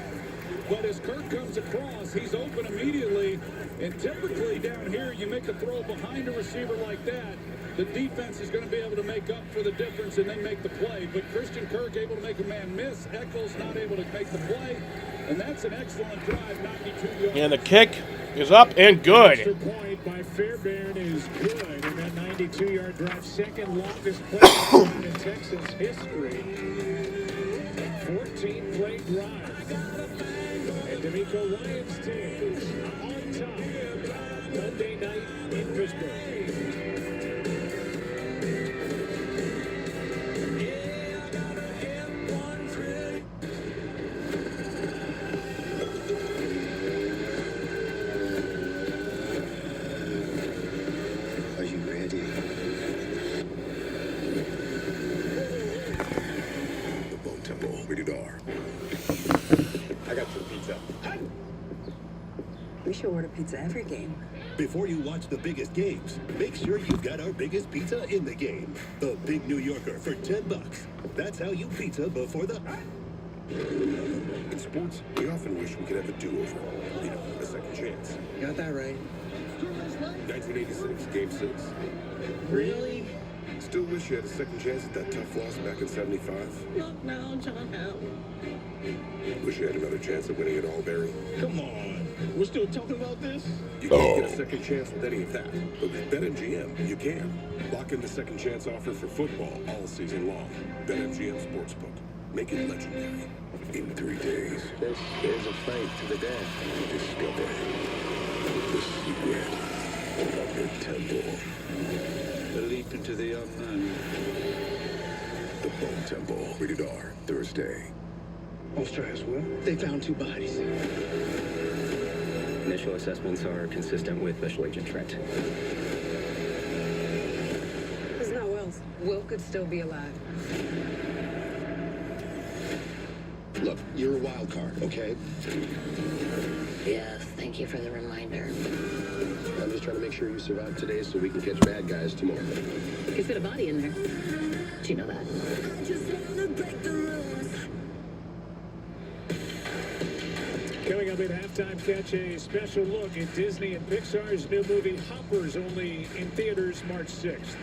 Speaker 9: But as Kirk comes across, he's open immediately. And typically down here, you make a throw behind a receiver like that, the defense is going to be able to make up for the difference and then make the play. But Christian Kirk able to make a man miss. Eccles not able to make the play. And that's an excellent drive, 92 yards.
Speaker 5: And the kick is up and good.
Speaker 7: Extra point by Fairbairn is good. And that 92-yard drive, second longest play in Texas history. 14-play drive. And D'Amico Ryan's team on top Monday night in Pittsburgh.
Speaker 17: Bone Temple. Rated R.
Speaker 6: I got some pizza.
Speaker 20: We should order pizza every game.
Speaker 25: Before you watch the biggest games, make sure you've got our biggest pizza in the game. The Big New Yorker for $10. That's how you pizza before the...
Speaker 6: In sports, we often wish we could have a do-over. You know, a second chance.
Speaker 14: Got that right.
Speaker 6: 1986, Game 6.
Speaker 14: Really?
Speaker 6: Still wish you had a second chance at that tough loss back in 75?
Speaker 14: Look now, John Howell.
Speaker 6: Wish you had another chance at winning it all, Barry?
Speaker 9: Come on. We're still talking about this?
Speaker 6: You can't get a second chance with any of that. But with BetMGM, you can. Lock in the second chance offer for football all season long. BetMGM Sportsbook. Make it legendary. In 3 days.
Speaker 14: This is a fight to the death.
Speaker 6: Discover the secret of the temple.
Speaker 14: The leap into the unknown.
Speaker 6: The Bone Temple. Rated R. Thursday.
Speaker 14: Let's try as well. They found 2 bodies.
Speaker 1: Initial assessments are consistent with Special Agent Trent.
Speaker 20: There's no Wills. Will could still be alive.
Speaker 14: Look, you're a wild card, okay?
Speaker 11: Yes, thank you for the reminder.
Speaker 14: I'm just trying to make sure you survive today so we can catch bad guys tomorrow.
Speaker 11: You could fit a body in there. Did you know that?
Speaker 7: Coming up at halftime, catch a special look at Disney and Pixar's new movie Hoppers, only in theaters March 6th.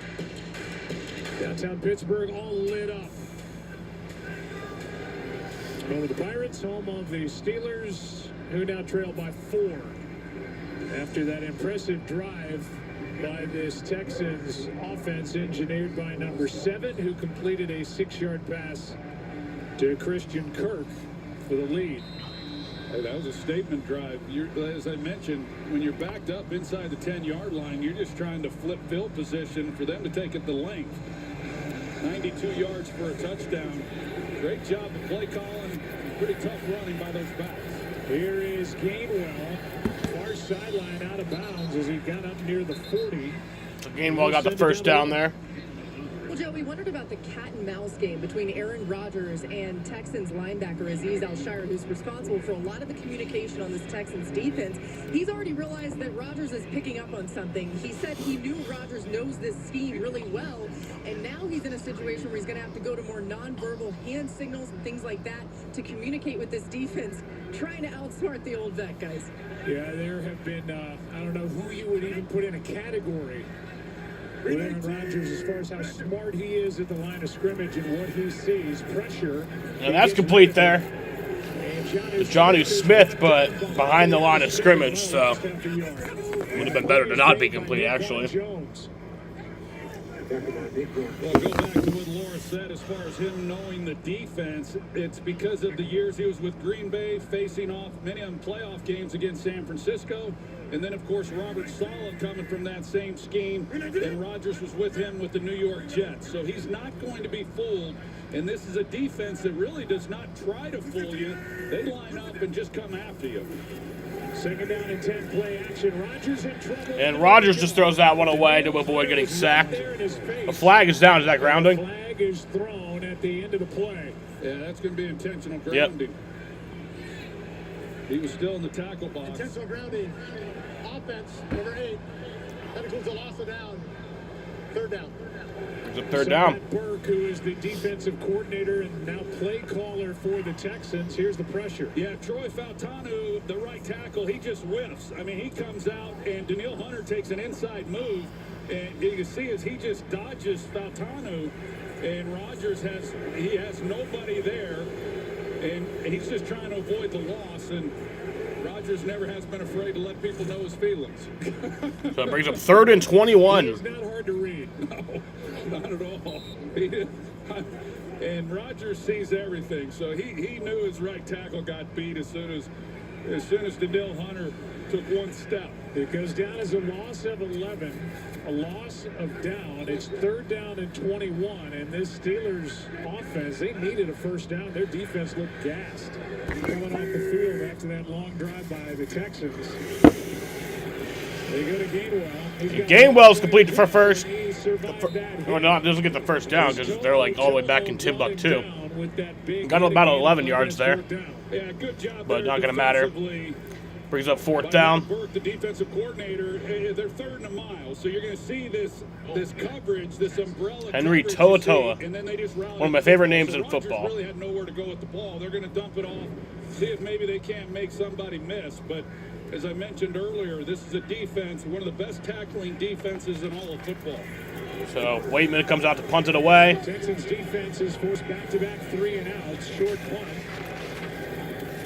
Speaker 7: Downtown Pittsburgh all lit up. Home of the Pirates, home of the Steelers, who now trail by 4 after that impressive drive by this Texans offense engineered by number 7, who completed a 6-yard pass to Christian Kirk for the lead.
Speaker 16: Hey, that was a statement drive. As I mentioned, when you're backed up inside the 10-yard line, you're just trying to flip field position for them to take it the length. 92 yards for a touchdown. Great job of play calling. Pretty tough running by those backs.
Speaker 7: Here is Gainwell, far sideline out of bounds as he got up near the 40.
Speaker 5: So Gainwell got the first down there.
Speaker 2: Well, Joe, we wondered about the cat and mouse game between Aaron Rodgers and Texans linebacker Azeez Al-Shire, who's responsible for a lot of the communication on this Texans defense. He's already realized that Rodgers is picking up on something. He said he knew Rodgers knows this scheme really well, and now he's in a situation where he's going to have to go to more nonverbal hand signals and things like that to communicate with this defense, trying to outsmart the old vet, guys.
Speaker 7: Yeah, there have been, I don't know who you would even put in a category with Aaron Rodgers as far as how smart he is at the line of scrimmage and what he sees. Pressure.
Speaker 5: And that's complete there. Johnny Smith, but behind the line of scrimmage, so would have been better to not be complete, actually.
Speaker 16: Well, go back to what Laura said as far as him knowing the defense. It's because of the years he was with Green Bay, facing off many of them playoff games against San Francisco. And then, of course, Robert Saleh coming from that same scheme. And Rodgers was with him with the New York Jets. So he's not going to be fooled. And this is a defense that really does not try to fool you. They line up and just come after you.
Speaker 7: Second down and 10, play action. Rodgers in trouble.
Speaker 5: And Rodgers just throws that one away to avoid getting sacked. A flag is down. Is that grounding?
Speaker 7: Flag is thrown at the end of the play.
Speaker 16: Yeah, that's going to be intentional grounding. Yep. He was still in the tackle box.
Speaker 8: Intentional grounding. Offense, number 8. That includes a loss of down. Third down.
Speaker 5: It's a third down.
Speaker 7: Matt Burke, who is the defensive coordinator and now play caller for the Texans. Here's the pressure.
Speaker 16: Yeah, Troy Fautanu, the right tackle, he just whiffs. I mean, he comes out, and Daniil Hunter takes an inside move. And you can see as he just dodges Fautanu, and Rodgers has nobody there, and he's just trying to avoid the loss. And Rodgers never has been afraid to let people know his feelings.
Speaker 5: So it brings up 3rd and 21.
Speaker 7: It's not hard to read.
Speaker 16: No, not at all. And Rodgers sees everything, so he knew his right tackle got beat as soon as Daniil Hunter took one step.
Speaker 7: It goes down as a loss of 11, a loss of down. It's 3rd down and 21, and this Steelers offense, they needed a first down. Their defense looked gassed coming off the field after that long drive by the Texans. They go to Gainwell.
Speaker 5: Gainwell's complete for first. Well, not doesn't get the first down because they're like all the way back in Timbuktu.
Speaker 7: out with that big.
Speaker 5: Got about 11 yards there.
Speaker 7: Yeah, good job.
Speaker 5: But not going to matter. Brings up 4th down.
Speaker 16: Burke, the defensive coordinator, they're 3rd and a mile, so you're going to see this coverage, this umbrella.
Speaker 5: Henry
Speaker 16: coverage,
Speaker 5: Toa.
Speaker 16: and then they just
Speaker 5: One of my favorite names in football.
Speaker 16: Really had nowhere to go with the ball. They're going to dump it off, see if maybe they can't make somebody miss. But as I mentioned earlier, this is a defense, one of the best tackling defenses in all of football.
Speaker 5: So Waitman comes out to punt it away.
Speaker 7: Texans defense is forced back-to-back 3-and-outs, short punt.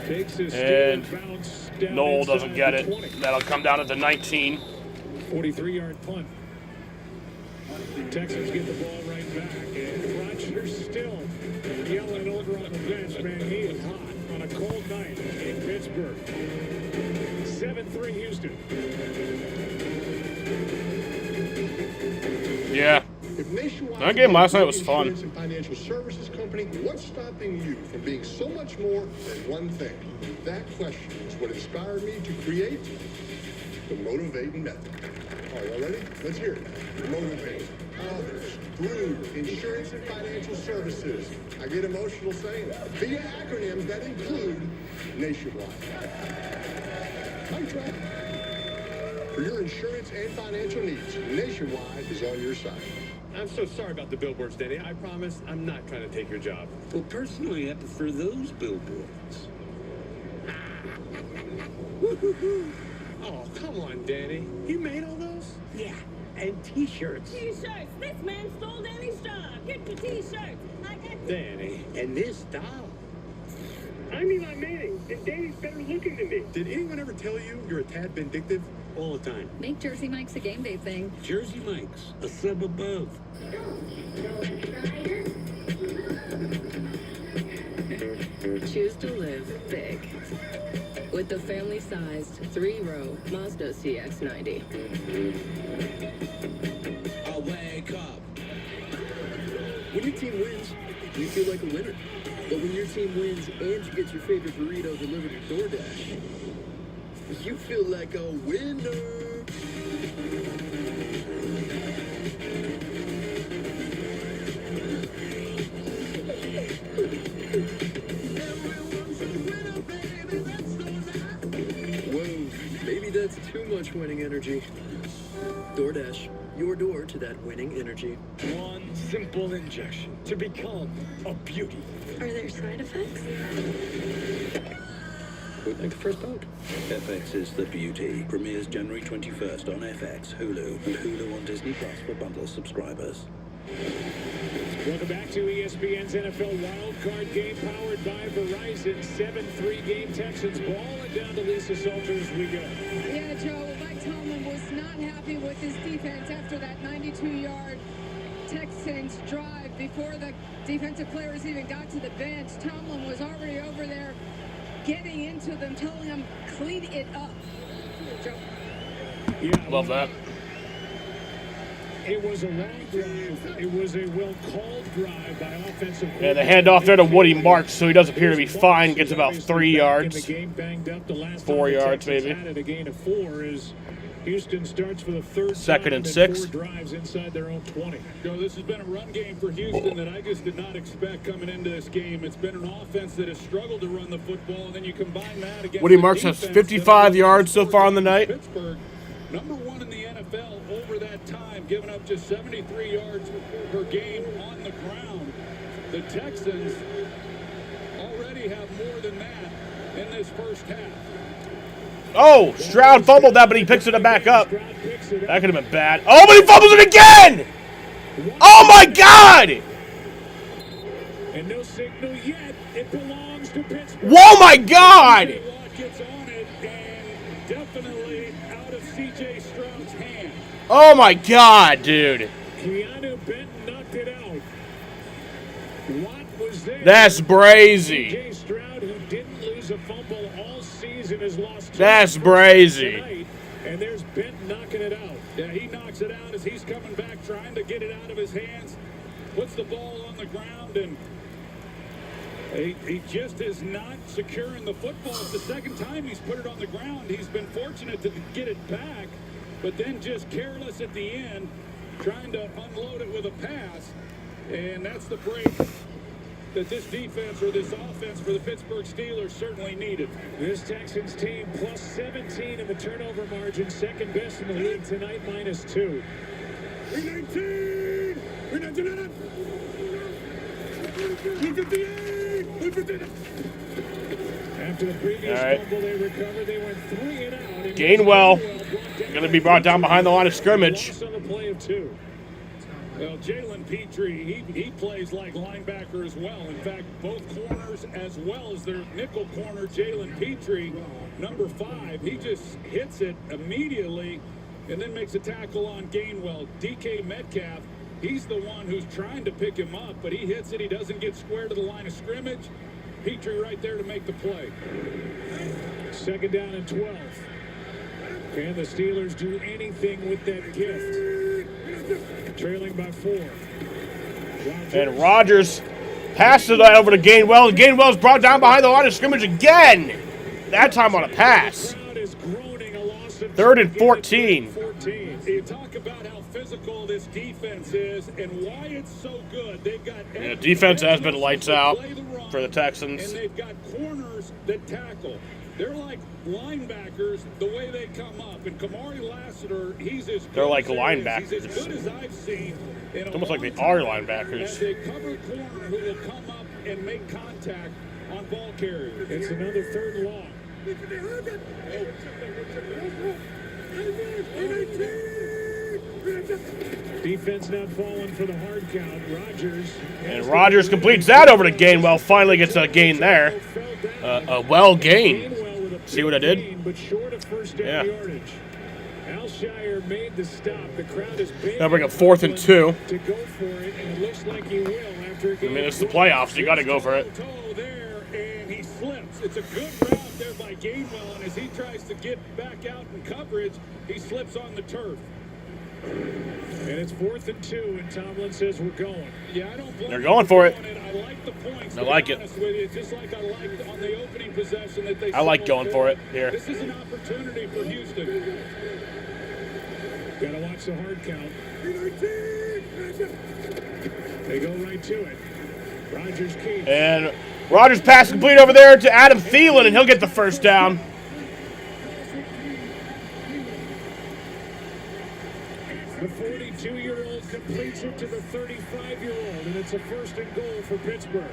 Speaker 7: Takes his
Speaker 5: And
Speaker 7: bounce down
Speaker 5: Knoll doesn't
Speaker 7: inside
Speaker 5: get
Speaker 7: the
Speaker 5: it.
Speaker 7: 20.
Speaker 5: That'll come down at the 19.
Speaker 7: 43-yard punt. Texans get the ball right back, and Rodgers still yelling over on the bench, man. He is hot on a cold night in Pittsburgh. 7-3 Houston.
Speaker 5: Yeah.
Speaker 8: If Nationwide
Speaker 5: That game last night was fun.
Speaker 8: Insurance and Financial Services Company, what's stopping you from being so much more than one thing? That question is what inspired me to create the Motivating Method. Are you ready? Let's hear it. Motivate others through insurance and financial services. I get emotional saying that. Via acronyms that include Nationwide. Thanks, man. For your insurance and financial needs, Nationwide is on your side.
Speaker 4: I'm so sorry about the billboards, Danny. I promise I'm not trying to take your job.
Speaker 14: Well, personally, I prefer those billboards.
Speaker 4: Oh, come on, Danny. You made all those?
Speaker 14: Yeah.
Speaker 4: And T-shirts.
Speaker 12: T-shirts. This man stole Danny's job. Get your T-shirts.
Speaker 4: Danny.
Speaker 14: And this style.
Speaker 4: I mean, I made it. And Danny's better looking than me. Did anyone ever tell you you're a tad vindictive?
Speaker 14: All the time.
Speaker 11: Make Jersey Mike's a game day thing.
Speaker 14: Jersey Mike's, a sub above.
Speaker 20: Choose to live big with the family-sized 3-row Mazda CX-90.
Speaker 14: I wake up.
Speaker 25: When your team wins, you feel like a winner. But when your team wins and you get your favorite burrito delivered to DoorDash, you feel like a winner. Whoa, maybe that's too much winning energy. DoorDash, your door to that winning energy.
Speaker 4: One simple injection to become a beauty.
Speaker 3: Are there side effects?
Speaker 1: Who'd make the first boat?
Speaker 6: FX is the Beauty. Premieres January 21st on FX, Hulu, and Hulu on Disney Plus for bundle subscribers.
Speaker 7: Welcome back to ESPN's NFL Wildcard Game, powered by Verizon. 7-3 game Texans ball, and down to Lisa Salter as we go.
Speaker 2: Yeah, Joe, Mike Tomlin was not happy with his defense after that 92-yard Texans drive. Before the defensive players even got to the bench, Tomlin was already over there getting into them, telling them, clean it up. Joe.
Speaker 7: Yeah,
Speaker 5: Love that.
Speaker 7: It was a long drive. It was a well-called drive by offensive.
Speaker 5: And the handoff there to Woody Marks, so he does appear to be fine. Gets about 3 yards. 4 yards, maybe.
Speaker 7: At a gain of 4 is Houston starts for the third
Speaker 5: 2nd and
Speaker 7: time
Speaker 5: 6.
Speaker 7: 4 drives inside their own 20.
Speaker 16: Joe, this has been a run game for Houston that I just did not expect coming into this game. It's been an offense that has struggled to run the football, and then you combine that against
Speaker 5: Woody Marks has 55 yards so far on the night.
Speaker 16: Pittsburgh, number 1 in the NFL over that time, giving up just 73 yards per game on the ground. The Texans already have more than that in this first half.
Speaker 5: Oh, Stroud fumbled that, but he picks it back up. That could have been bad. Oh, but he fumbles it again! Oh, my God!
Speaker 7: And no signal yet. It belongs to Pittsburgh.
Speaker 5: Whoa, my God!
Speaker 7: Gets on it and definitely out of C.J. Stroud's hand.
Speaker 5: Oh, my God, dude.
Speaker 7: Keanu Benton knocked it out. Watt was there.
Speaker 5: That's brazy.
Speaker 7: C.J. Stroud, who didn't lose a fumble all season, has lost 2
Speaker 5: That's brazy.
Speaker 7: tonight, and there's Benton knocking it out.
Speaker 16: Yeah, he knocks it out as he's coming back, trying to get it out of his hands. Puts the ball on the ground, and he just is not securing the football. It's the second time he's put it on the ground. He's been fortunate to get it back, but then just careless at the end, trying to unload it with a pass. And that's the break that this defense or this offense for the Pittsburgh Steelers certainly needed.
Speaker 7: This Texans team plus 17 in the turnover margin, second best in the league tonight, minus 2.
Speaker 9: 319! 319! 158! 158!
Speaker 7: After the previous fumble they recovered, they went 3 and out.
Speaker 5: Gainwell going to be brought down behind the line of scrimmage.
Speaker 7: On the play of 2.
Speaker 16: Well, Jalen Petrie, he plays like linebacker as well. In fact, both corners as well as their nickel corner, Jalen Petrie, number 5, he just hits it immediately and then makes a tackle on Gainwell. DK Metcalf, he's the one who's trying to pick him up, but he hits it. He doesn't get square to the line of scrimmage. Petrie right there to make the play.
Speaker 7: Second down and 12. Can the Steelers do anything with that gift? Trailing by 4.
Speaker 5: And Rodgers passes it over to Gainwell, and Gainwell's brought down behind the line of scrimmage again. That time on a pass. 3rd and 14.
Speaker 16: You talk about how physical this defense is and why it's so good. They've got
Speaker 5: Defense has been lights out for the Texans.
Speaker 16: And they've got corners that tackle. They're like linebackers the way they come up. And Kamari Lassiter, he's as good.
Speaker 5: They're like
Speaker 16: He's
Speaker 5: linebackers.
Speaker 16: as good as I've seen.
Speaker 5: It's almost like they are linebackers.
Speaker 16: As a cover corner who will come up and make contact on ball carriers.
Speaker 7: It's another 3rd and long. Defense not falling for the hard count. Rodgers.
Speaker 5: And Rodgers completes that over to Gainwell. Finally gets a gain there. A well gain. See what I did?
Speaker 7: But short of first down yardage. Alshire made the stop. The crowd is big.
Speaker 5: Now bring up 4th and 2.
Speaker 7: To go for it, and it looks like he will after a game.
Speaker 5: I mean, it's the playoffs. You got to go for it.
Speaker 16: There, and he slips. It's a good route there by Gainwell, and as he tries to get back out in coverage, he slips on the turf.
Speaker 7: And it's 4th and 2, and Tomlin says we're going.
Speaker 16: Yeah, I don't blame
Speaker 5: They're going for it.
Speaker 16: I like the points.
Speaker 5: I like it.
Speaker 16: With you. Just like I liked on the opening possession that they.
Speaker 5: I like going for it here.
Speaker 16: This is an opportunity for Houston.
Speaker 7: Got to watch the hard count. They go right to it. Rodgers keeps.
Speaker 5: And Rodgers pass complete over there to Adam Thielen, and he'll get the first down.
Speaker 7: The 42-year-old completes it to the 35-year-old, and it's a 1st and goal for Pittsburgh.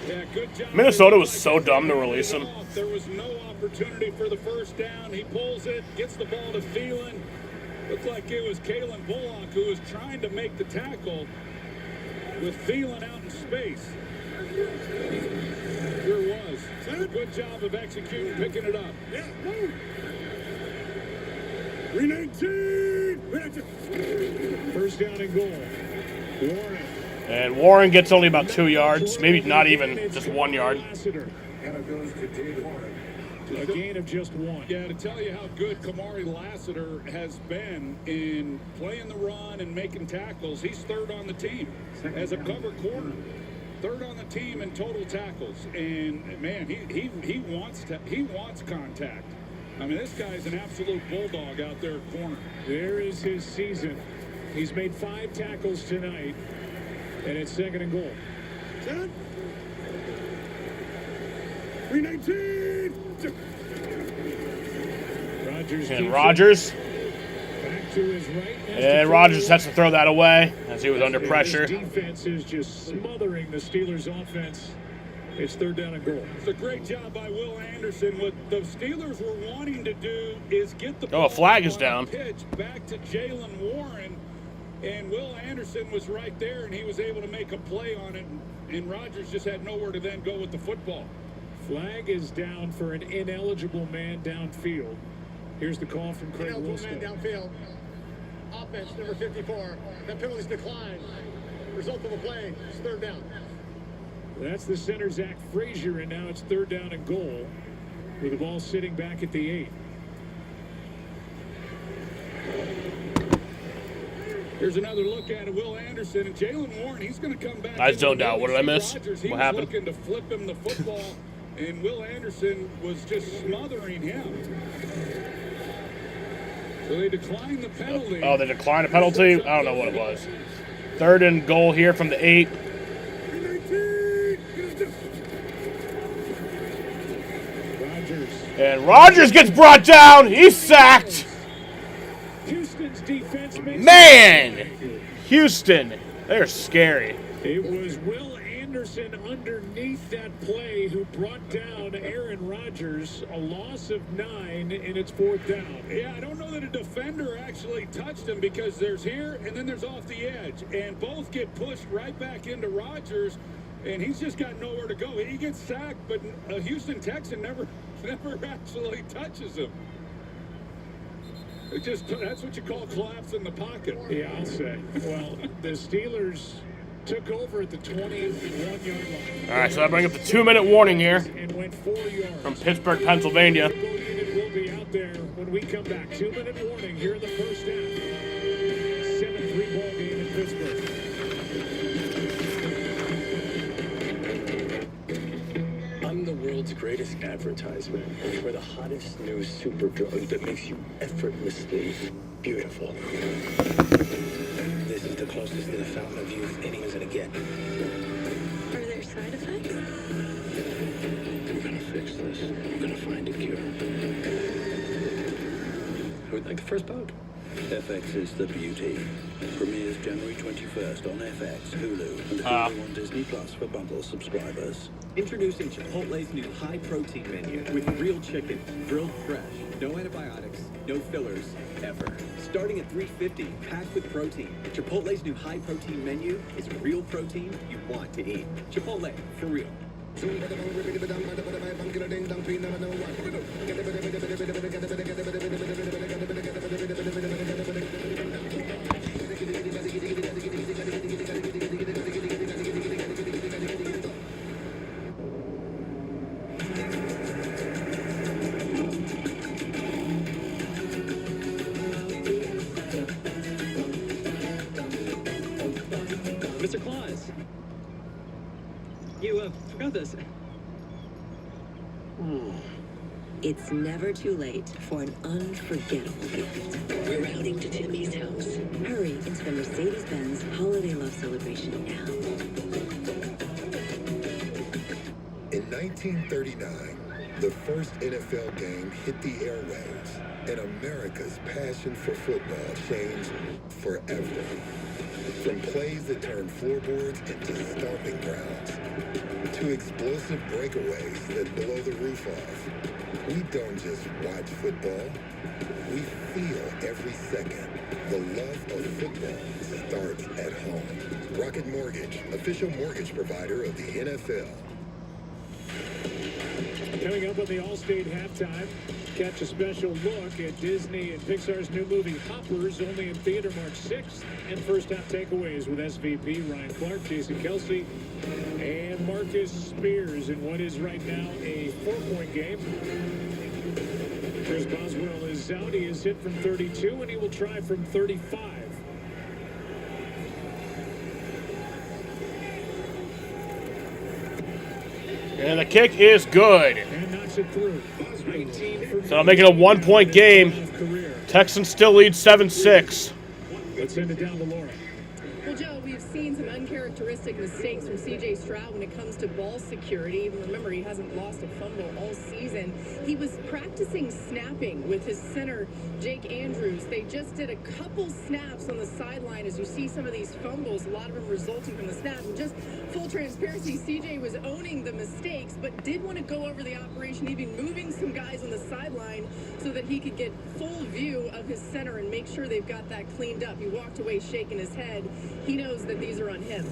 Speaker 16: Yeah, good job.
Speaker 5: Minnesota was so dumb to release him.
Speaker 16: There was no opportunity for the first down. He pulls it, gets the ball to Thielen. Looked like it was Kalen Bullock who was trying to make the tackle with Thielen out in space. Sure was. Did a good job of executing, picking it up.
Speaker 9: Yeah, move. 319!
Speaker 7: First down and goal. Warren.
Speaker 5: And Warren gets only about 2 yards, maybe not even, just 1 yard.
Speaker 7: A gain of just 1.
Speaker 16: Yeah, to tell you how good Kamari Lassiter has been in playing the run and making tackles, he's 3rd on the team as a cover corner. 3rd on the team in total tackles. And man, he wants contact. I mean, this guy's an absolute bulldog out there at corner.
Speaker 7: There is his season. He's made 5 tackles tonight, and it's 2nd and goal.
Speaker 9: 319!
Speaker 7: Rodgers.
Speaker 5: And Rodgers.
Speaker 7: Back to his right.
Speaker 5: And Rodgers has to throw that away as he was under pressure.
Speaker 7: His defense is just smothering the Steelers' offense. It's 3rd down and goal.
Speaker 16: It's a great job by Will Anderson. What the Steelers were wanting to do is get the
Speaker 5: a flag is down.
Speaker 16: Pitch back to Jalen Warren, and Will Anderson was right there, and he was able to make a play on it, and Rodgers just had nowhere to then go with the football.
Speaker 7: Flag is down for an ineligible man downfield. Here's the call from Craig Wilson.
Speaker 4: Man downfield. Offense, number 54. That penalty's declined. Result of the play is 3rd down.
Speaker 7: That's the center, Zach Frazier, and now it's 3rd down and goal with the ball sitting back at the 8.
Speaker 16: Here's another look at it. Will Anderson and Jalen Warren, he's going to come back.
Speaker 5: I zoned out. What did I miss? What happened?
Speaker 16: He was looking to flip him the football, and Will Anderson was just smothering him. So they declined the penalty.
Speaker 5: Oh, they declined a penalty? I don't know what it was. 3rd and goal here from the 8. And Rodgers gets brought down. He's sacked.
Speaker 7: Houston's defense makes
Speaker 5: Man, Houston, they're scary.
Speaker 7: It was Will Anderson underneath that play who brought down Aaron Rodgers. A loss of 9, and it's 4th down.
Speaker 16: Yeah, I don't know that a defender actually touched him because there's here and then there's off the edge. And both get pushed right back into Rodgers, and he's just got nowhere to go. He gets sacked, but a Houston Texan never actually touches him. That's what you call collapse in the pocket.
Speaker 7: Yeah, I'll say. Well, the Steelers took over at the 21-yard line.
Speaker 5: All right, so I bring up the 2-minute warning here
Speaker 7: And went 4 yards.
Speaker 5: from Pittsburgh, Pennsylvania.
Speaker 7: It will be out there when we come back. 2-minute warning here in the first half. 7-3 ball game in Pittsburgh.
Speaker 1: I'm the world's greatest advertisement for the hottest new superdrug that makes you effortlessly beautiful. This is the closest to the fountain of youth anyone's gonna get.
Speaker 3: Are there side effects?
Speaker 1: We're gonna fix this. We're gonna find a cure. Who'd like the first boat?
Speaker 14: FX is the beauty. Premieres January 21st on FX, Hulu, and Hulu on Disney Plus for bundle subscribers.
Speaker 23: Introducing Chipotle's new high-protein menu with real chicken, grilled fresh, no antibiotics, no fillers, ever. Starting at $3.50, packed with protein. Chipotle's new high-protein menu is real protein you want to eat. Chipotle, for real.
Speaker 21: Mr. Claus, you forgot this.
Speaker 13: It's never too late for an unforgettable gift. We're routing to Timmy's house. Hurry into the Mercedes-Benz Holiday Love Celebration now.
Speaker 6: In 1939, the first NFL game hit the airwaves, and America's passion for football changed forever. From plays that turned floorboards into stomping grounds, to explosive breakaways that blow the roof off. We don't just watch football, we feel every second. The love of football starts at home. Rocket Mortgage, official mortgage provider of the NFL.
Speaker 7: Coming up on the Allstate halftime, catch a special look at Disney and Pixar's new movie Hoppers, only in theater March 6th, and first half takeaways with SVP Ryan Clark, Jason Kelsey, and Marcus Spears in what is right now a 4-point game. Chris Boswell is out. He is hit from 32, and he will try from 35.
Speaker 5: And the kick is good.
Speaker 7: And knocks it through. 19 for
Speaker 5: So I'm making a 1-point game. Texans still lead 7-6.
Speaker 7: Let's send it down to Laura.
Speaker 2: Well, Joe, we've seen some uncharacteristic mistakes from C.J. Stroud when it comes to ball security. Remember, he hasn't lost a fumble all season. He was practicing snapping with his center, Jake Andrews. They just did a couple snaps on the sideline as you see some of these fumbles, a lot of them resulting from the snap. And just full transparency, C.J. was owning the mistakes, but did want to go over the operation, even moving some guys on the sideline so that he could get full view of his center and make sure they've got that cleaned up. He walked away shaking his head. He knows that these are on him.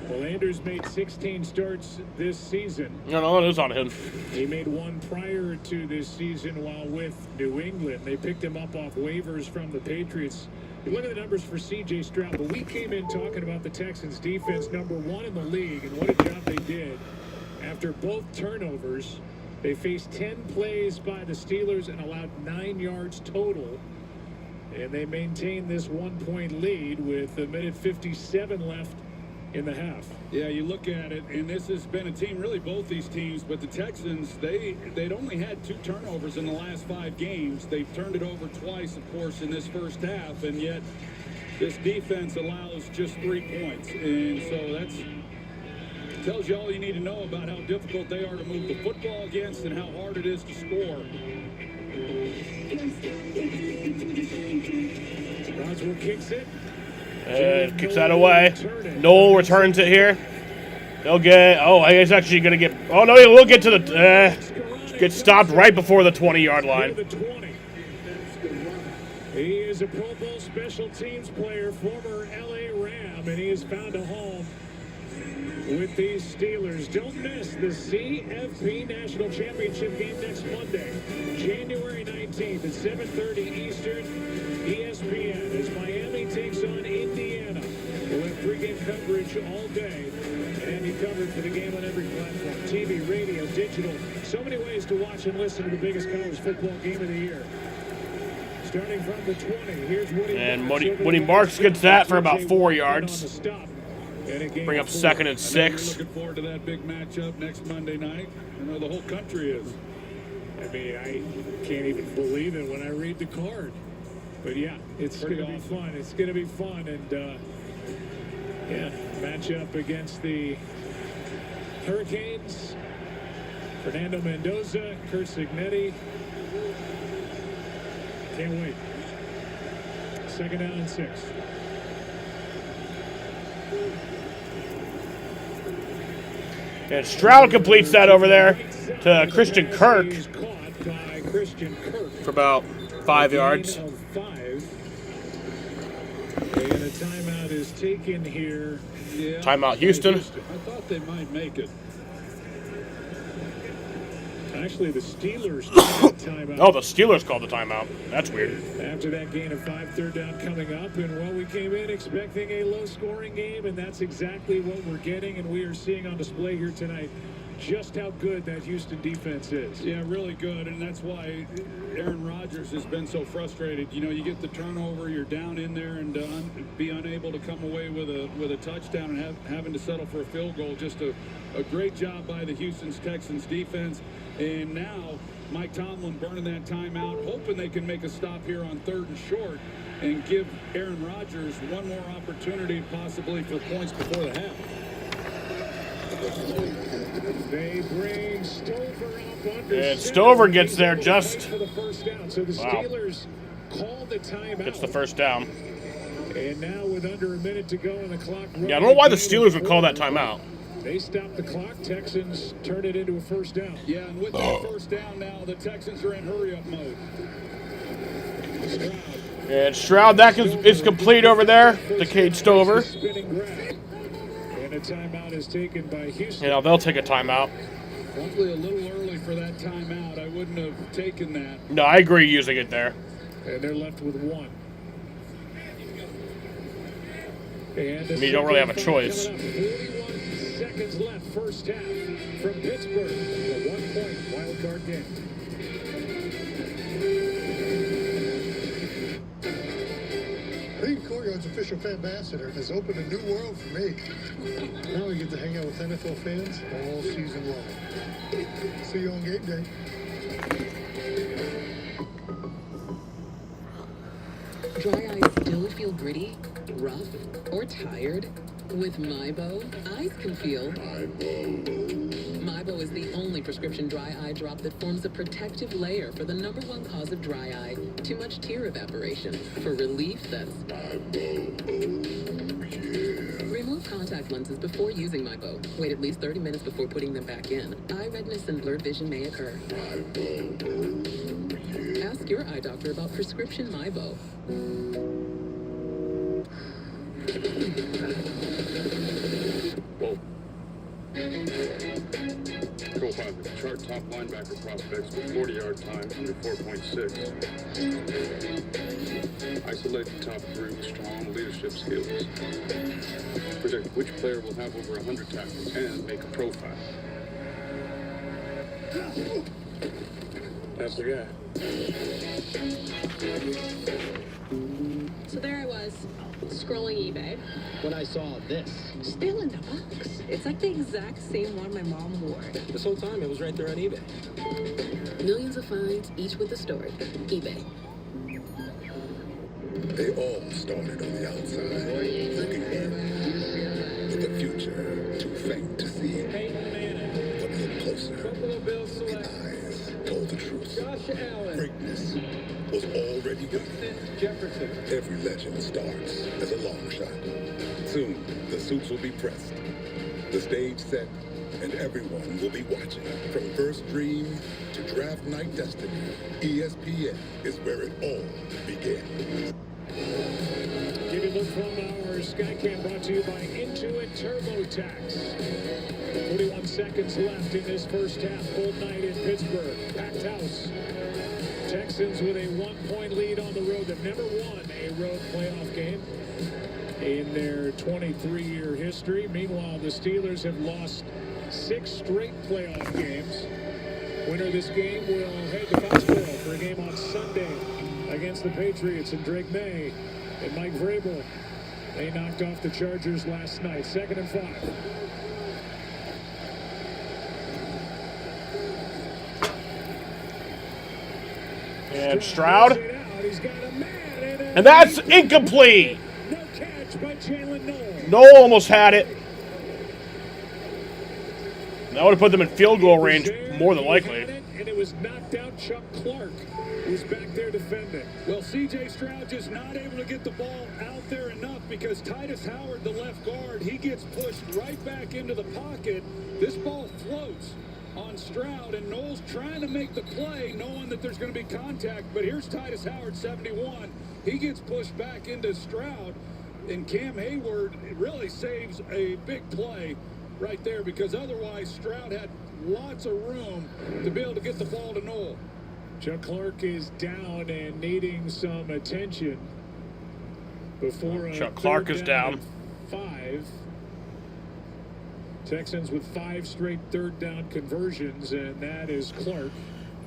Speaker 7: Well, Andrews made 16 starts this season.
Speaker 5: No, it is on him.
Speaker 7: He made one prior to this season while with New England. They picked him up off waivers from the Patriots. You look at the numbers for C.J. Stroud, but we came in talking about the Texans' defense, #1 in the league, and what a job they did. After both turnovers, they faced 10 plays by the Steelers and allowed 9 yards total. And they maintained this 1-point lead with a minute 57 left in the half.
Speaker 16: Yeah, you look at it, and this has been a team, really both these teams, but the Texans, they'd only had 2 turnovers in the last 5 games. They've turned it over twice, of course, in this first half, and yet this defense allows just 3 points. And so that's Tells you all you need to know about how difficult they are to move the football against and how hard it is to score.
Speaker 7: Roswell kicks it.
Speaker 5: And kicks that away. Noel returns it here. He'll get. Oh, he's actually going to get. Oh, no, he will get to the. Get stopped right before the 20-yard line.
Speaker 7: He is a Pro Bowl special teams player, former LA Ram, and he has found a home with these Steelers. Don't miss the CFP National Championship game next Monday, January 19th at 7:30 Eastern, ESPN, as Miami takes on Indiana. We'll have pregame coverage all day, and you covered for the game on every platform, TV, radio, digital. So many ways to watch and listen to the biggest college football game of the year. Starting from the 20, here's Woody.
Speaker 5: And Woody Marks gets that for about 4 yards. Bring up 2nd and 6.
Speaker 16: Looking forward to that big matchup next Monday night. I know the whole country is.
Speaker 7: I mean, I can't even believe it when I read the card. But yeah, it's going to be fun. It's going to be fun. And yeah, match up against the Hurricanes. Fernando Mendoza, Kurt Signetti. Can't wait. 2nd down and 6.
Speaker 5: And Stroud completes that over there to Christian Kirk for about 5 yards.
Speaker 7: And a timeout is taken here.
Speaker 16: Yeah,
Speaker 5: Timeout, Houston.
Speaker 16: I thought they might make it.
Speaker 7: Actually, the Steelers called the timeout.
Speaker 5: Oh, the Steelers called the timeout. That's weird.
Speaker 7: After that gain of 5, 3rd down coming up, and well, we came in expecting a low-scoring game, and that's exactly what we're getting, and we are seeing on display here tonight just how good that Houston defense is.
Speaker 16: Yeah, really good, and that's why Aaron Rodgers has been so frustrated. You know, you get the turnover, you're down in there, and be unable to come away with a touchdown and having to settle for a field goal. Just a great job by the Houston Texans defense. And now Mike Tomlin burning that timeout, hoping they can make a stop here on 3rd and short and give Aaron Rodgers one more opportunity possibly for points before the half.
Speaker 7: They bring Stover up under.
Speaker 5: And Stover gets there just.
Speaker 7: For the first down. So the Steelers call the timeout.
Speaker 5: Gets the first down.
Speaker 7: And now with under a minute to go on the clock.
Speaker 5: Yeah, I don't know why the Steelers would call that timeout.
Speaker 7: They stop the clock. Texans turn it into a first down.
Speaker 16: Yeah, and with that first down now, the Texans are in hurry-up mode.
Speaker 5: And Stroud, that is complete over there to Cade Stover.
Speaker 7: And a timeout is taken by Houston.
Speaker 5: You know, they'll take a timeout.
Speaker 16: Probably a little early for that timeout. I wouldn't have taken that.
Speaker 5: No, I agree using it there.
Speaker 7: And they're left with 1. And
Speaker 5: you don't really have a choice.
Speaker 7: 41 seconds left, first half from Pittsburgh. A 1-point wild card game.
Speaker 8: Being Courtyard's official fan ambassador has opened a new world for me. Now I get to hang out with NFL fans all season long. See you on game day.
Speaker 10: Dry eyes still feel gritty, rough, or tired? With MyBo, eyes can feel. MyBo is the only prescription dry eye drop that forms a protective layer for the #1 cause of dry eye, too much tear evaporation. For relief, that's Remove contact lenses before using MyBo. Wait at least 30 minutes before putting them back in. Eye redness and blurred vision may occur. Ask your eye doctor about prescription MyBo.
Speaker 15: Whoa. Profile the chart top linebacker prospects with 40-yard time under 4.6. Isolate the top 3 with strong leadership skills. Project which player will have over 100 tackles and make a profile. That's the guy.
Speaker 3: So there I was, scrolling eBay,
Speaker 14: when I saw this.
Speaker 3: still in the box. It's like the exact same one my mom wore.
Speaker 1: This whole time, it was right there on eBay.
Speaker 10: Millions of finds, each with a story. eBay.
Speaker 6: They all started on the outside, looking in, but the future too faint to see.
Speaker 9: Peyton Manning.
Speaker 6: But look closer.
Speaker 9: Buffalo Bills select.
Speaker 6: Eyes told the truth.
Speaker 9: Josh Allen.
Speaker 6: Greatness was already done.
Speaker 9: Jefferson.
Speaker 6: Every legend starts as a long shot. Soon, the suits will be pressed, the stage set, and everyone will be watching. From first dream to draft night destiny, ESPN is where it all begins.
Speaker 7: Give you a look from our Skycam, brought to you by Intuit TurboTax. 41 seconds left in this first half. Cold night in Pittsburgh. Packed house. Texans with a 1-point lead on the road. They've never won a road playoff game in their 23-year history. Meanwhile, the Steelers have lost 6 straight playoff games. Winner of this game will head to Foxborough for a game on Sunday against the Patriots, and Drake May and Mike Vrabel. They knocked off the Chargers last night. 2nd and 5.
Speaker 5: And Stroud. And that's incomplete.
Speaker 7: No catch by Jalen Noel.
Speaker 5: Noel almost had it. That would have put them in field goal range more than likely.
Speaker 7: And it was knocked out. Chuck Clark was back there defending.
Speaker 16: Well, C.J. Stroud just not able to get the ball out there enough because Titus Howard, the left guard, he gets pushed right back into the pocket. This ball floats on Stroud, and Knowles trying to make the play, knowing that there's going to be contact. But here's Titus Howard, 71. He gets pushed back into Stroud, and Cam Hayward really saves a big play right there because otherwise Stroud had lots of room to be able to get the ball to Noel.
Speaker 7: Chuck Clark is down and needing some attention before
Speaker 5: Chuck Clark is down.
Speaker 7: 5. Texans with 5 straight third down conversions, and that is Clark.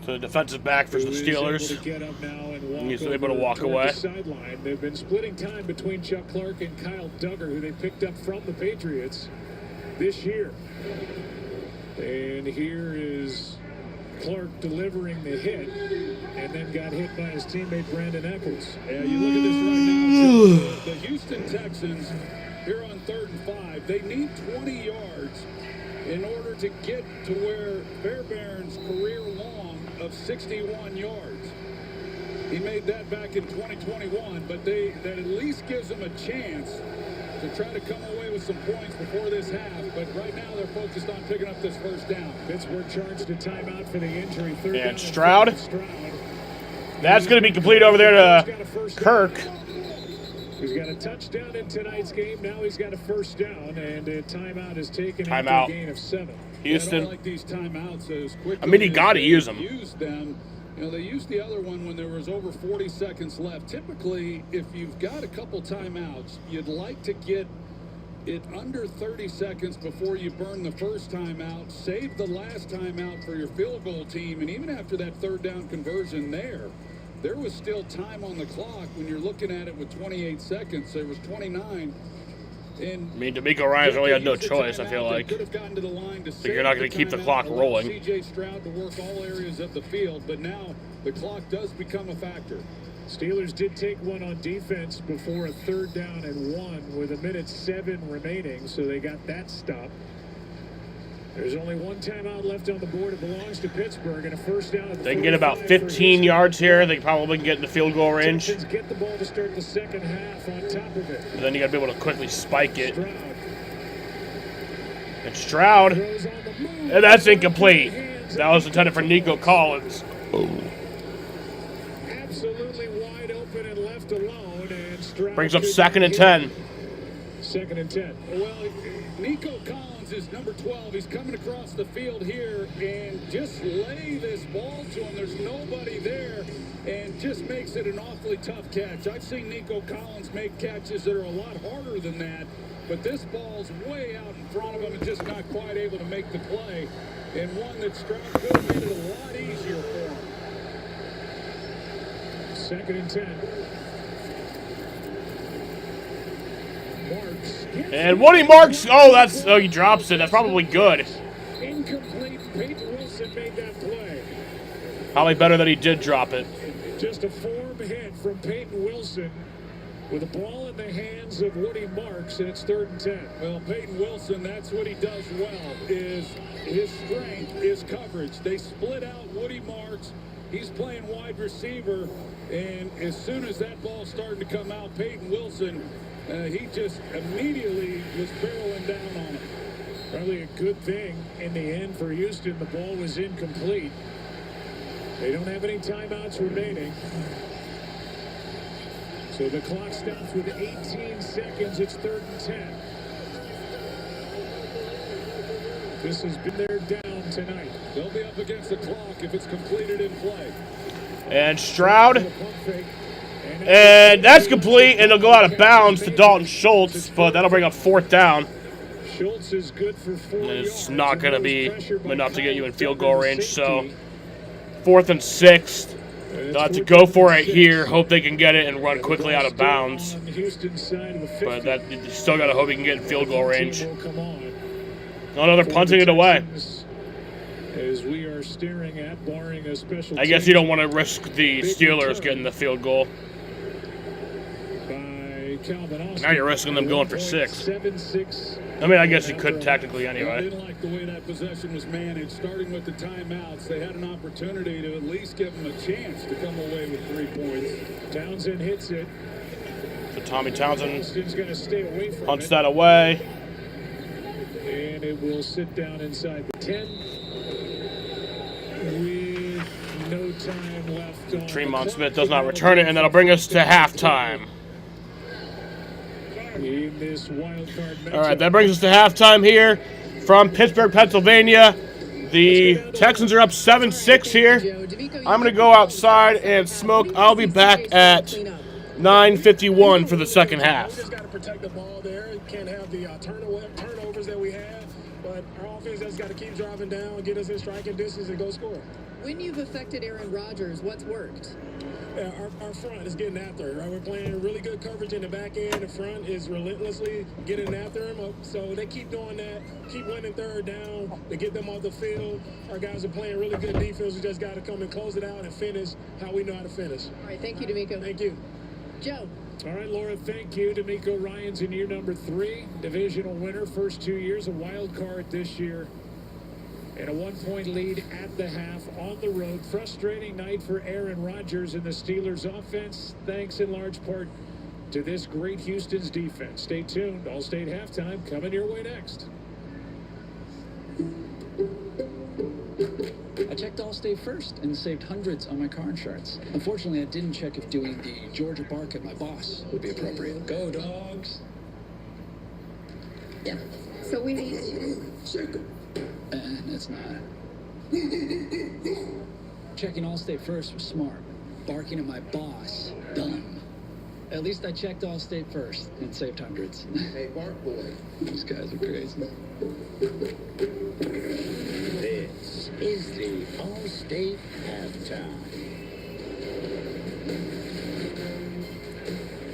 Speaker 5: So the defensive back for the Steelers.
Speaker 7: Able to get up now and walk
Speaker 5: He's able to
Speaker 7: over
Speaker 5: walk
Speaker 7: toward
Speaker 5: away.
Speaker 7: the sideline. They've been splitting time between Chuck Clark and Kyle Duggar, who they picked up from the Patriots this year. And here is Clark delivering the hit, and then got hit by his teammate Brandon Eccles.
Speaker 16: Yeah, you look at this right now. The Houston Texans here on 3rd and 5. They need 20 yards in order to get to where Fairbairn's career long of 61 yards. He made that back in 2021, but that at least gives them a chance to try to come away with some points before this half. But right now they're focused on picking up this first down.
Speaker 7: Pittsburgh charged a timeout for the injury.
Speaker 5: And Stroud. That's going to be complete over there to Kirk.
Speaker 7: He's got a touchdown in tonight's game. Now he's got a first down, and a timeout is taken
Speaker 5: Timeout.
Speaker 7: after a gain of 7.
Speaker 5: Houston.
Speaker 16: I don't like these timeouts as quickly.
Speaker 5: I mean, you got to use them.
Speaker 16: Use them. You know, they used the other one when there was over 40 seconds left. Typically, if you've got a couple timeouts, you'd like to get it under 30 seconds before you burn the first timeout. Save the last timeout for your field goal team. And even after that third down conversion there was still time on the clock when you're looking at it with 28 seconds. There was 29. And
Speaker 5: I mean, D'Amico Ryans really had no choice, I feel like.
Speaker 16: Could have gotten to the line to
Speaker 5: So you're not going to keep the clock rolling.
Speaker 16: C.J. Stroud to work all areas of the field, but now the clock does become a factor.
Speaker 7: Steelers did take one on defense before a 3rd down and 1 with 1:07 remaining, so they got that stop. There's only one timeout left on the board. It belongs to Pittsburgh, and a first down.
Speaker 5: They can get about 15 yards here. They probably can get in the field goal range.
Speaker 7: Texans get the ball to start the second half on top of it.
Speaker 5: And then you got to be able to quickly spike it. And Stroud. And that's incomplete. That was intended for Nico Collins.
Speaker 7: Absolutely wide open and left alone. And Stroud
Speaker 5: brings up 2nd and 10.
Speaker 7: 2nd and 10.
Speaker 16: Well, Nico Collins is number 12. He's coming across the field here and just lay this ball to him. There's nobody there and just makes it an awfully tough catch. I've seen Nico Collins make catches that are a lot harder than that, but this ball's way out in front of him and just not quite able to make the play, and one that Stroud could have made it a lot easier for him.
Speaker 7: 2nd and 10.
Speaker 5: And Woody Marks, he drops it. That's probably good.
Speaker 7: Incomplete. Peyton Wilson made that play.
Speaker 5: Probably better that he did drop it.
Speaker 7: Just a form hit from Peyton Wilson. with the ball in the hands of Woody Marks, and it's 3rd and 10.
Speaker 16: Well, Peyton Wilson, that's what he does well, is his strength is coverage. They split out Woody Marks. He's playing wide receiver, and as soon as that ball's starting to come out, Peyton Wilson, he just immediately was barreling down on him.
Speaker 7: Probably a good thing in the end for Houston. The ball was incomplete. They don't have any timeouts remaining. So the clock stops with 18 seconds. It's 3rd and 10. This has been their down tonight.
Speaker 16: They'll be up against the clock if it's completed in play.
Speaker 5: And Stroud. And that's complete, and it'll go out of bounds to Dalton Schultz, but that'll bring up 4th down.
Speaker 7: Schultz is good for 4 yards.
Speaker 5: It's not going to be enough to get you in field goal range, so 4th and 6. They'll have to go for it here, hope they can get it and run quickly out of bounds. But you still got to hope you can get in field goal range. Oh, no, they're punting it away.
Speaker 7: As we are staring at, barring a special
Speaker 5: I guess you don't want to risk the Steelers getting the field goal. Now you're risking them going for 6. I mean, I guess you could technically
Speaker 16: I
Speaker 5: anyway.
Speaker 16: didn't like the way that possession was managed. Starting with the timeouts, they had an opportunity to at least give them a chance to come away with 3 points.
Speaker 7: Townsend hits it.
Speaker 5: So Tommy Townsend
Speaker 7: Gonna stay away from
Speaker 5: punts
Speaker 7: it.
Speaker 5: that away.
Speaker 7: And it will sit down inside the 10 with no time left on
Speaker 5: Tremont Smith does not return it, and that'll bring us to halftime.
Speaker 7: in this wild card matchup.
Speaker 5: All right, that brings us to halftime here from Pittsburgh, Pennsylvania. The Texans are up 7-6 here. I'm going to go outside and smoke. I'll be back at 9:51 for the second half.
Speaker 4: We just got to protect the ball there. Can't have the turnovers that we have. But our offense has got to keep driving down, get us in striking distance, and go score.
Speaker 2: When you've affected Aaron Rodgers, what's worked?
Speaker 4: Yeah, our front is getting after it, right? We're playing really good coverage in the back end. The front is relentlessly getting after him. So they keep doing that, keep winning 3rd down to get them off the field. Our guys are playing really good defense. We just got to come and close it out and finish how we know how to finish.
Speaker 2: All right, thank you, D'Amico.
Speaker 4: Thank you.
Speaker 2: Joe.
Speaker 7: All right, Laura, thank you. D'Amico Ryans in year number 3, divisional winner, first 2 years, a wild card this year. And a 1-point lead at the half on the road. Frustrating night for Aaron Rodgers and the Steelers offense, thanks in large part to this great Houston's defense. Stay tuned. All-State halftime coming your way next.
Speaker 17: I checked Allstate first and saved hundreds on my car insurance. Unfortunately, I didn't check if doing the Georgia bark at my boss would be appropriate. Go, dogs!
Speaker 2: Yeah. So we need
Speaker 17: It's not. Checking Allstate first was smart. Barking at my boss, dumb. At least I checked Allstate first and saved hundreds.
Speaker 8: Hey, Bark Boy.
Speaker 17: These guys are crazy.
Speaker 14: This is the All-State halftime.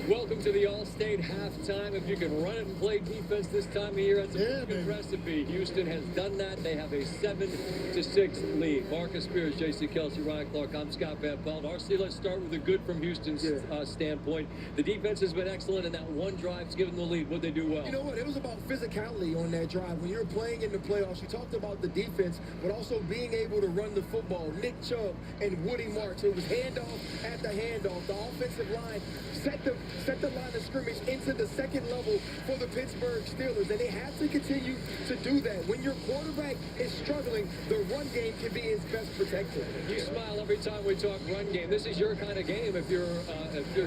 Speaker 18: Welcome to the All-State halftime. If you can run it and play defense this time of year, that's a good recipe. Houston has done that. They have a 7-6 lead. Marcus Spears, J.C. Kelsey, Ryan Clark. I'm Scott Van Pelt. RC, let's start with the good from Houston's standpoint. The defense has been excellent, and that one drive's given the lead. What'd they do well?
Speaker 19: You know what? It was about physicality on that drive. When you're playing in the playoffs, you talked about the defense, but also being able to run the football. Nick Chubb and Woody Marks. It was handoff after handoff. The offensive line set the line of scrimmage into the second level for the Pittsburgh Steelers, and they have to continue to do that. When your quarterback is struggling, the run game can be his best protector.
Speaker 18: You smile every time we talk run game. This is your kind of game if you're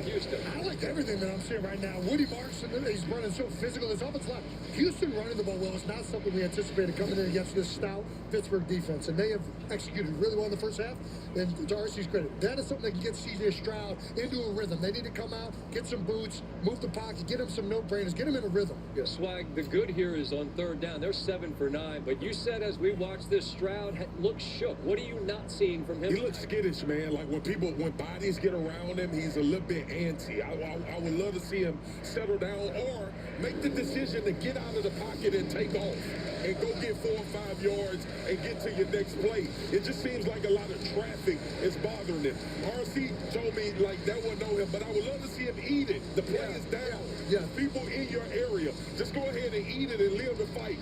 Speaker 18: Houston.
Speaker 8: I like everything that I'm seeing right now. Woody Marks, he's running so physical. His offensive line. Houston running the ball well. It's not something we anticipated coming in against this stout Pittsburgh defense, and they have executed really well in the first half. And to RC's credit, that is something that can get C.J. Stroud into a rhythm. They need to come out, get some boots, move the pocket, get him some no-brainers, get him in a rhythm.
Speaker 18: Swag, the good here is on 3rd down. They're 7 for 9, but you said as we watched this, Stroud looks shook. What are you not seeing from him?
Speaker 9: He looks skittish, man. Like when bodies get around him, he's a little bit antsy. I would love to see him settle down or make the decision to get out of the pocket and take off. and go get 4 or 5 yards and get to your next play. It just seems like a lot of traffic is bothering him. RC told me, like, that would know him, but I would love to see him eat it. The play is down. Yeah, people in your area, just go ahead and eat it and live the fight.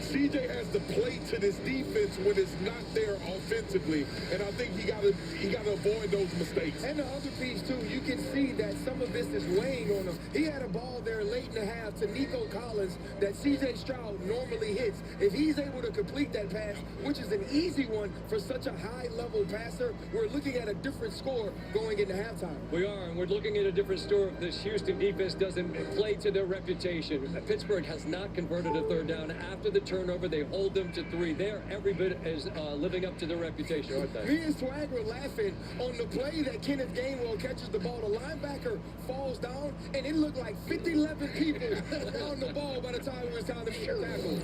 Speaker 9: CJ has to play to this defense when it's not there offensively, and I think he got to avoid those mistakes.
Speaker 19: And the other piece too, you can see that some of this is weighing on him. He had a ball there late in the half to Nico Collins that CJ Stroud normally hits. If he's able to complete that pass, which is an easy one for such a high-level passer, we're looking at a different score going into halftime.
Speaker 18: We are, and we're looking at a different story if this Houston defense doesn't play to their reputation. Pittsburgh has not converted a third down after the turnover. They hold them to 3. They're every bit as living up to their reputation, aren't they?
Speaker 19: Me and Swag were laughing on the play that Kenneth Gainwell catches the ball. The linebacker falls down, and it looked like 11 people on the ball by the time it was time to tackle.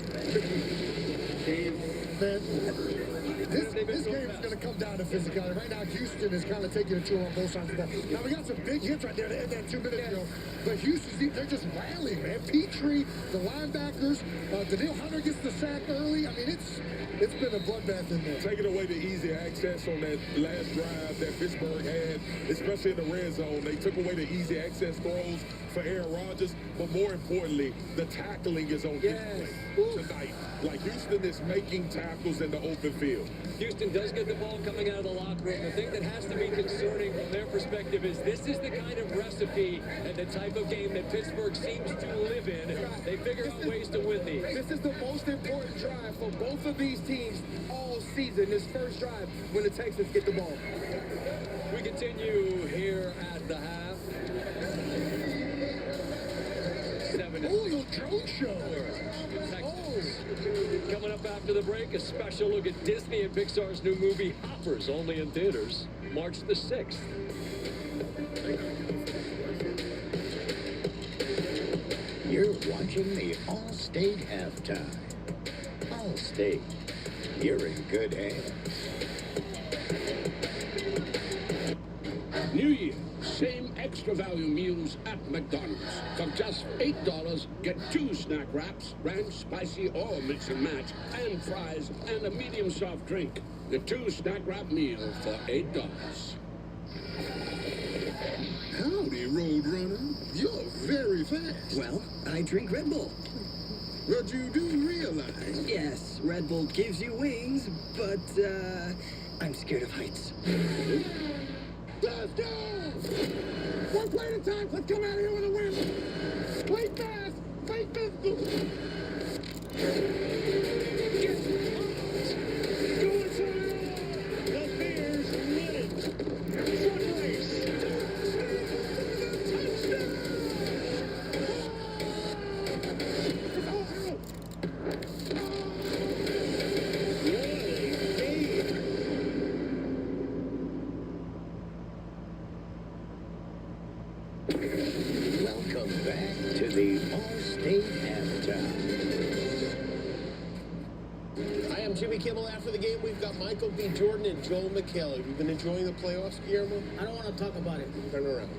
Speaker 8: This game is going to come down to physicality. Right now, Houston is kind of taking a tour on both sides of the ball. Now, we got some big hits right there to end that 2 minutes ago. But Houston, they're just rallying, man. Petrie, the linebackers, Daniil Hunter gets the sack early. I mean, it's been a bloodbath in there.
Speaker 9: Taking away the easy access on that last drive that Pittsburgh had, especially in the red zone. They took away the easy access throws for Aaron Rodgers, but more importantly, the tackling is on display tonight. Like, Houston is making tackles in the open field.
Speaker 18: Houston does get the ball coming out of the locker room. The thing that has to be concerning from their perspective is this is the kind of recipe and the type of game that Pittsburgh seems to live in. They figure out ways to win these.
Speaker 19: This is the most important drive for both of these teams all season, this first drive when the Texans get the ball.
Speaker 18: We continue here at the half. 7
Speaker 8: Oh, the drone show.
Speaker 18: Coming up after the break, a special look at Disney and Pixar's new movie Hoppers, only in theaters March the 6th.
Speaker 11: You're watching the All-State Halftime. All-State, you're in good hands.
Speaker 12: New Year, same extra value meals at McDonald's. For just $8, get 2 snack wraps, ranch, spicy, or mix and match, and fries, and a medium soft drink. The 2 snack wrap meal for $8.
Speaker 8: Howdy, Roadrunner. You're very fast.
Speaker 14: Well, I drink Red Bull.
Speaker 8: But you do realize...
Speaker 14: Yes, Red Bull gives you wings, but, I'm scared of heights.
Speaker 8: Let's go! 1 play at a time. Let's come out of here with a win. Play fast. Play physical. The Bears win it. Foot race.
Speaker 11: Welcome back to the All-State Halftime.
Speaker 20: Hi, I'm Jimmy Kimmel. After the game, we've got Michael B. Jordan and Joel McHale. Have you been enjoying the playoffs, Guillermo?
Speaker 21: I don't want to talk about it.
Speaker 20: Turn around.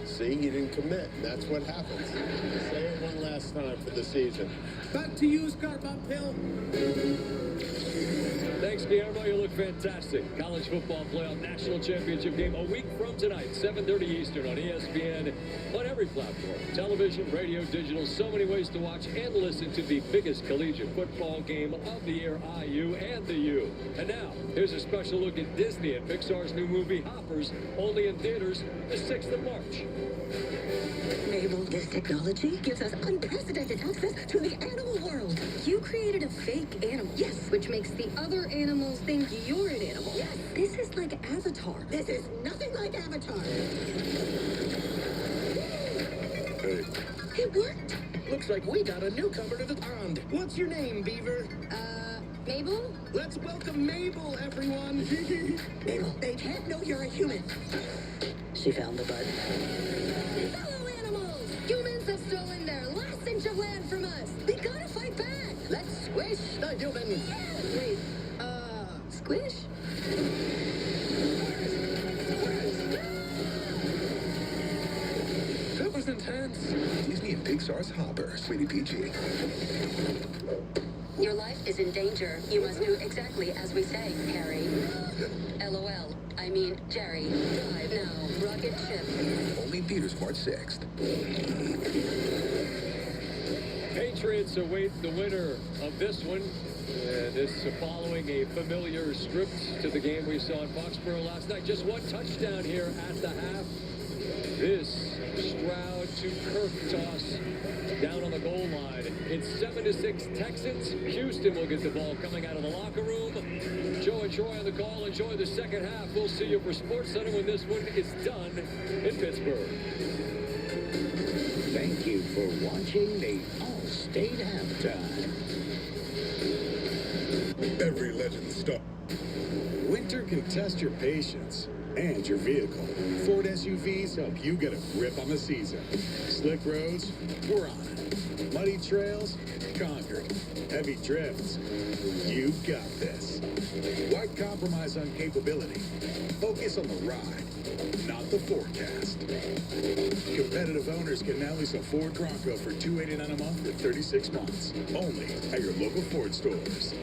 Speaker 20: See, you didn't commit. That's what happens. Say it one last time for the season.
Speaker 21: Back to you, Scar Bob Pill.
Speaker 18: Thanks, Guillermo. You look fantastic. College football playoff national championship game a week from tonight, 7:30 Eastern on ESPN, on every platform. Television, radio, digital, so many ways to watch and listen to the biggest collegiate football game of the year, IU and the U. And now, here's a special look at Disney and Pixar's new movie, Hoppers, only in theaters the 6th of March.
Speaker 13: Mabel, this technology gives us unprecedented access to the animal world. You created a fake animal. Yes. Which makes the other animals think you're an animal. Yes. This is like Avatar. This is nothing like Avatar.
Speaker 8: Hey.
Speaker 13: It worked.
Speaker 14: Looks like we got a newcomer to the pond. What's your name, Beaver?
Speaker 13: Mabel?
Speaker 14: Let's welcome Mabel, everyone.
Speaker 13: Mabel, they can't know you're a human. She found the bud. Fellow animals! Humans have stolen their last inch of land from us. We gotta fight back. Let's squish the humans. Wait, squish?
Speaker 6: That was intense. Disney and Pixar's Hoppers, rated PG.
Speaker 13: Your life is in danger. You must do exactly as we say, Harry. LOL. I mean, Jerry. Drive now. Rocket ship.
Speaker 6: Only Peter's March 6th.
Speaker 18: Patriots await the winner of this one. This following a familiar script to the game we saw in Foxborough last night. Just one touchdown here at the half. This Stroud to Kirk toss down on the goal line. It's 7-6 Texans. Houston will get the ball coming out of the locker room. Joe and Troy on the call. Enjoy the second half. We'll see you for SportsCenter when this one is done in Pittsburgh.
Speaker 11: Thank you for watching the All-State Halftime.
Speaker 9: Every legend stop.
Speaker 15: Winter can test your patience and your vehicle. Ford SUVs help you get a grip on the season. Slick roads, we're on it. Muddy trails, conquered. Heavy drifts, you got this. Why compromise on capability? Focus on the ride, not the forecast. Competitive owners can now lease a Ford Bronco for $289 a month for 36 months. Only at your local Ford stores.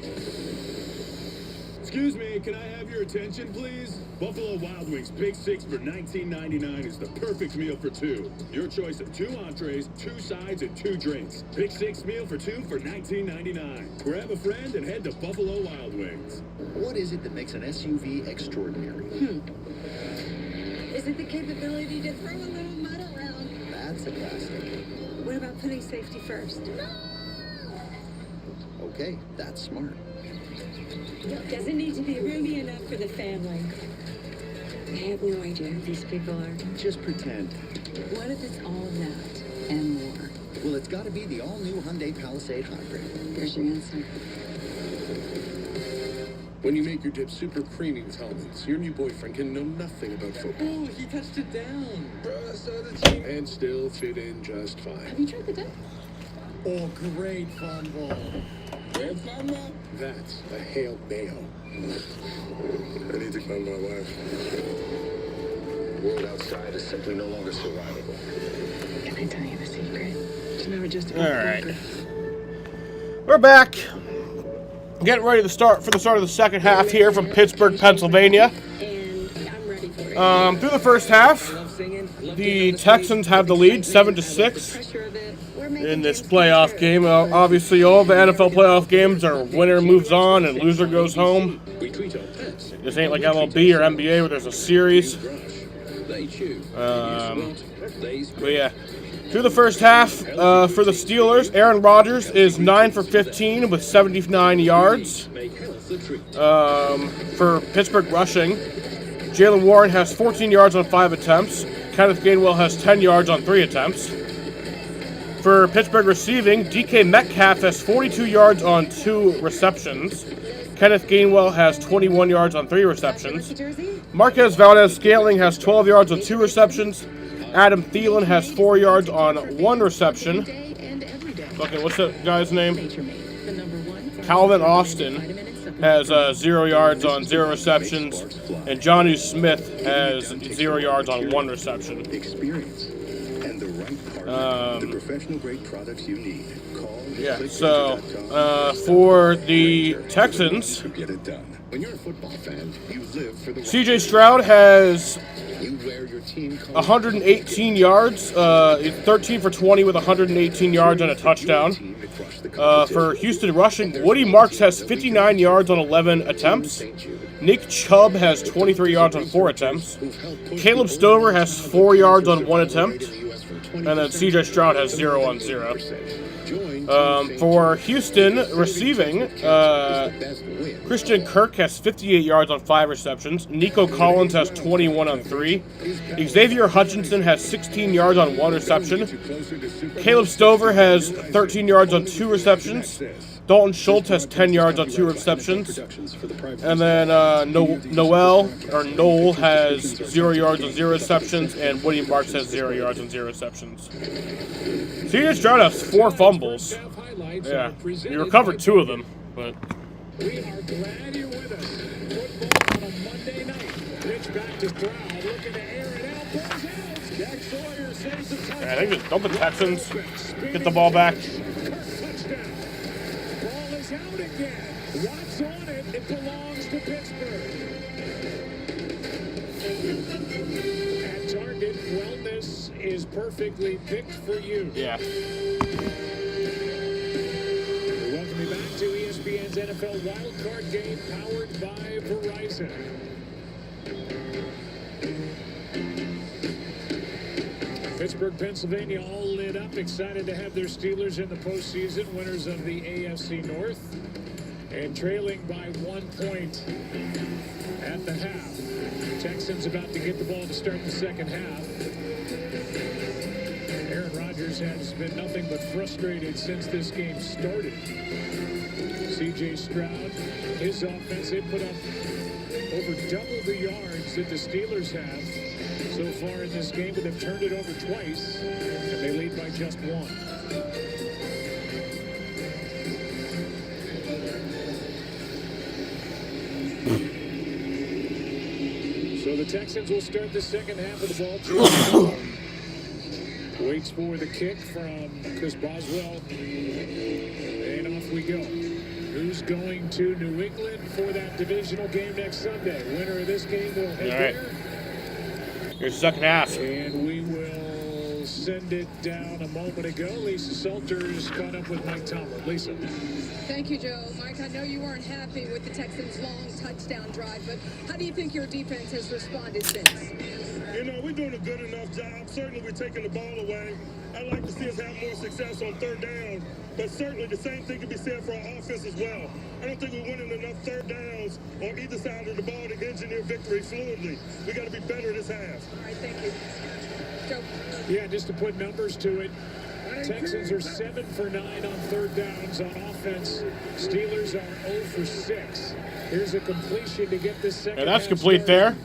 Speaker 4: Excuse me, can I have your attention, please? Buffalo Wild Wings Big Six for $19.99 is the perfect meal for two. Your choice of 2 entrees, 2 sides, and 2 drinks. Big Six meal for 2 for $19.99. Grab a friend and head to Buffalo Wild Wings.
Speaker 14: What is it that makes an SUV extraordinary?
Speaker 22: Is it the capability to throw a little mud around?
Speaker 14: That's a classic.
Speaker 22: What about putting safety first?
Speaker 14: Okay, that's smart.
Speaker 22: Doesn't need to be roomy enough for the family. I have no idea who these people are.
Speaker 14: Just pretend.
Speaker 22: What if it's all that and more?
Speaker 14: Well, it's got to be the all-new Hyundai Palisade Hybrid.
Speaker 22: There's your answer.
Speaker 1: When you make your dip super creamy with almonds, your new boyfriend can know nothing about football.
Speaker 14: Oh, he touched it down.
Speaker 1: Bro, I saw the team. And still fit in just fine.
Speaker 22: Have you tried the dip?
Speaker 14: Oh, great fumble.
Speaker 1: Great fumble? That's a Hail Mayo. I need to find my wife. The world outside is simply no longer survivable.
Speaker 22: Can I tell you the secret? It's never just a
Speaker 5: All right. We're back. Getting ready to start for the start of the second half here from Pittsburgh, Pennsylvania. Through the first half, the Texans have the lead, 7-6, in this playoff game. Obviously, all the NFL playoff games are winner moves on and loser goes home. This ain't like MLB or NBA where there's a series. But yeah. Through the first half, for the Steelers, Aaron Rodgers is 9 for 15 with 79 yards. For Pittsburgh rushing, Jalen Warren has 14 yards on 5 attempts. Kenneth Gainwell has 10 yards on 3 attempts. For Pittsburgh receiving, DK Metcalf has 42 yards on 2 receptions. Kenneth Gainwell has 21 yards on 3 receptions. Marquez Valdez-Scantling has 12 yards on 2 receptions. Adam Thielen has 4 yards on 1 reception. Okay, what's that guy's name? Calvin Austin has 0 yards on 0 receptions. And Jonnu Smith has 0 yards on 1 reception.
Speaker 6: Experience and the right partner. The professional grade products you need. Call
Speaker 5: yeah, so for the Texans,
Speaker 6: get it done. When you're a football fan, you live for the
Speaker 5: CJ Stroud has 118 yards, 13 for 20 with 118 yards and a touchdown. For Houston rushing, Woody Marks has 59 yards on 11 attempts. Nick Chubb has 23 yards on 4 attempts. Caleb Stover has 4 yards on 1 attempt. And then CJ Stroud has 0 on 0. For Houston receiving, Christian Kirk has 58 yards on 5 receptions. Nico Collins has 21 on 3. Xavier Hutchinson has 16 yards on 1 reception. Caleb Stover has 13 yards on 2 receptions. Dalton Schultz has 10 yards on 2 receptions. And then Noel has 0 yards on 0 receptions. And Woody Marks has 0 yards on 0 receptions. CJ Stroud has 4 fumbles. Yeah, he recovered 2 of them. But
Speaker 7: we are glad you're with us. Football on a Monday night. Pitch back to Stroud. Looking to air it out. Pulls out. Jack Sawyer saves the touchdown.
Speaker 5: I think don't the Texans get the ball back?
Speaker 7: Touchdown. Ball is out. out again. Watt's on it. It belongs to Pittsburgh. At Target, wellness is perfectly picked for you.
Speaker 5: Yeah.
Speaker 7: We welcome you back to ESPN's NFL Wildcard Game, powered by Verizon. Pittsburgh, Pennsylvania, all lit up, excited to have their Steelers in the postseason, winners of the AFC North, and trailing by 1 point at the half. Texans about to get the ball to start the second half. Aaron Rodgers has been nothing but frustrated since this game started. C.J. Stroud, his offense, they put up over double the yards that the Steelers have so far in this game, but they've turned it over twice, and they lead by just 1. So the Texans will start the second half of the ball. Waits for the kick from Chris Boswell, and off we go. Who's going to New England for that divisional game next Sunday? Winner of this game will head there.
Speaker 5: Here's the second half.
Speaker 7: And we will send it down a moment ago. Lisa Salters caught up with Mike Tomlin. Lisa.
Speaker 2: Thank you, Joe. Mike, I know you weren't happy with the Texans' long touchdown drive, but how do you think your defense has responded since?
Speaker 9: You know, we're doing a good enough job. Certainly, we're taking the ball away. I'd like to see us have more success on third down, but certainly the same thing can be said for our offense as well. I don't think we're winning enough third downs on either side of the ball to engineer victory fluidly. We got to be better this half.
Speaker 2: All right, thank you. Joe.
Speaker 7: Yeah, just to put numbers to it, Texans are 7 for 9 on third downs on offense. Steelers are 0 for 6. Here's a completion to get this second.
Speaker 5: And that's complete there.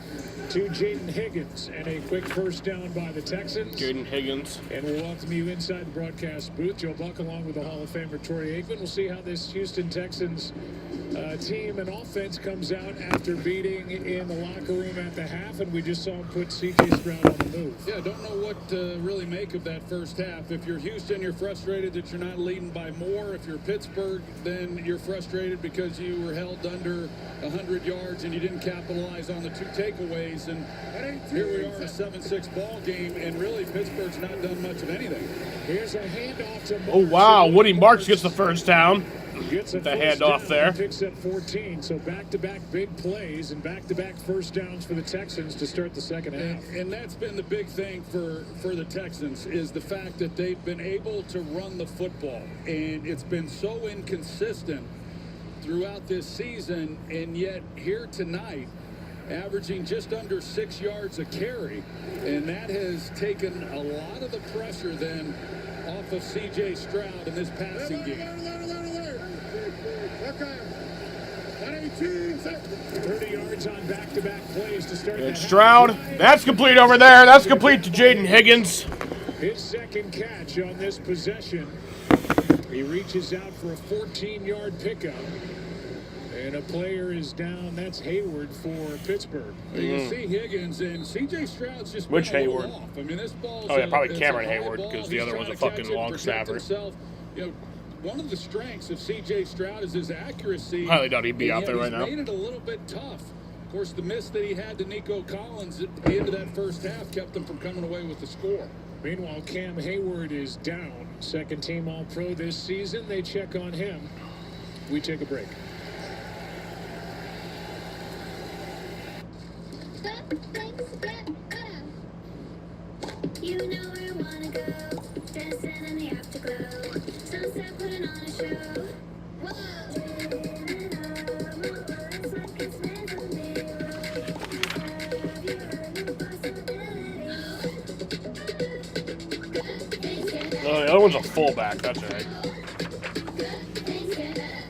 Speaker 7: To Jaden Higgins, and a quick first down by the Texans.
Speaker 5: Jaden Higgins.
Speaker 7: And we'll welcome you inside the broadcast booth. Joe Buck along with the Hall of Famer Troy Aikman. We'll see how this Houston Texans team and offense comes out after beating in the locker room at the half, and we just saw him put C.J. Stroud on the move.
Speaker 16: Yeah, don't know what to really make of that first half. If you're Houston, you're frustrated that you're not leading by more. If you're Pittsburgh, then you're frustrated because you were held under 100 yards and you didn't capitalize on the 2 takeaways. And here we are in a 7-6 ball game, and really Pittsburgh's not done much of anything.
Speaker 7: Here's a handoff to Marks.
Speaker 5: Oh, wow. Woody Marks gets the first down.
Speaker 7: Gets
Speaker 5: the handoff there.
Speaker 7: Picks up 14, so back-to-back big plays and back-to-back first downs for the Texans to start the second half.
Speaker 16: And that's been the big thing for the Texans, is the fact that they've been able to run the football. And it's been so inconsistent throughout this season, and yet here tonight, averaging just under 6 yards a carry. And that has taken a lot of the pressure then off of C.J. Stroud in this passing game.
Speaker 7: 30 yards on back-to-back plays to start.
Speaker 5: And Stroud, that's complete over there. That's complete to Jaden Higgins.
Speaker 7: His second catch on this possession. He reaches out for a 14-yard pickup. And a player is down. That's Hayward for Pittsburgh.
Speaker 16: You see Higgins, and C.J. Stroud's just
Speaker 5: Which
Speaker 16: been a
Speaker 5: Hayward?
Speaker 16: little off. I mean, this ball's
Speaker 5: Probably
Speaker 16: it's
Speaker 5: Cameron
Speaker 16: a high
Speaker 5: Hayward,
Speaker 16: ball.
Speaker 5: because the
Speaker 16: He's
Speaker 5: other one's a
Speaker 16: trying to
Speaker 5: fucking
Speaker 16: catch it,
Speaker 5: long
Speaker 16: protect
Speaker 5: snapper.
Speaker 16: himself. You know, one of the strengths of C.J. Stroud is his accuracy.
Speaker 5: Highly doubt he'd be out there right now.
Speaker 16: He's made it a little bit tough. Of course, the miss that he had to Nico Collins at the end of that first half kept them from coming away with the score.
Speaker 7: Meanwhile, Cam Hayward is down. Second team All-Pro this season. They check on him. We take a break.
Speaker 3: You know where I wanna go, dancing in the afterglow, sunset putting on a show. Whoa.
Speaker 5: Oh, the other one's a fullback. That's right.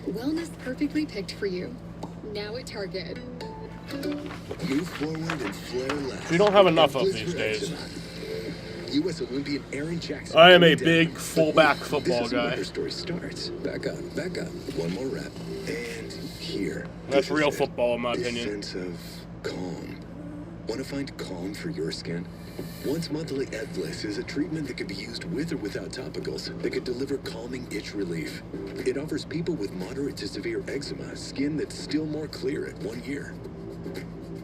Speaker 10: Wellness perfectly picked for you. Now at Target.
Speaker 6: Move forward and flare left.
Speaker 5: We don't have enough of these days.
Speaker 6: U.S. Olympian Aaron Jackson.
Speaker 5: I am a big fullback football
Speaker 6: This is where
Speaker 5: guy.
Speaker 6: their story starts. Back up. One more rep. And here.
Speaker 5: That's real football, in my opinion.
Speaker 6: Sense of calm. Want to find calm for your skin? Once monthly Eblis is a treatment that can be used with or without topicals that could deliver calming itch relief. It offers people with moderate to severe eczema skin that's still more clear at 1 year.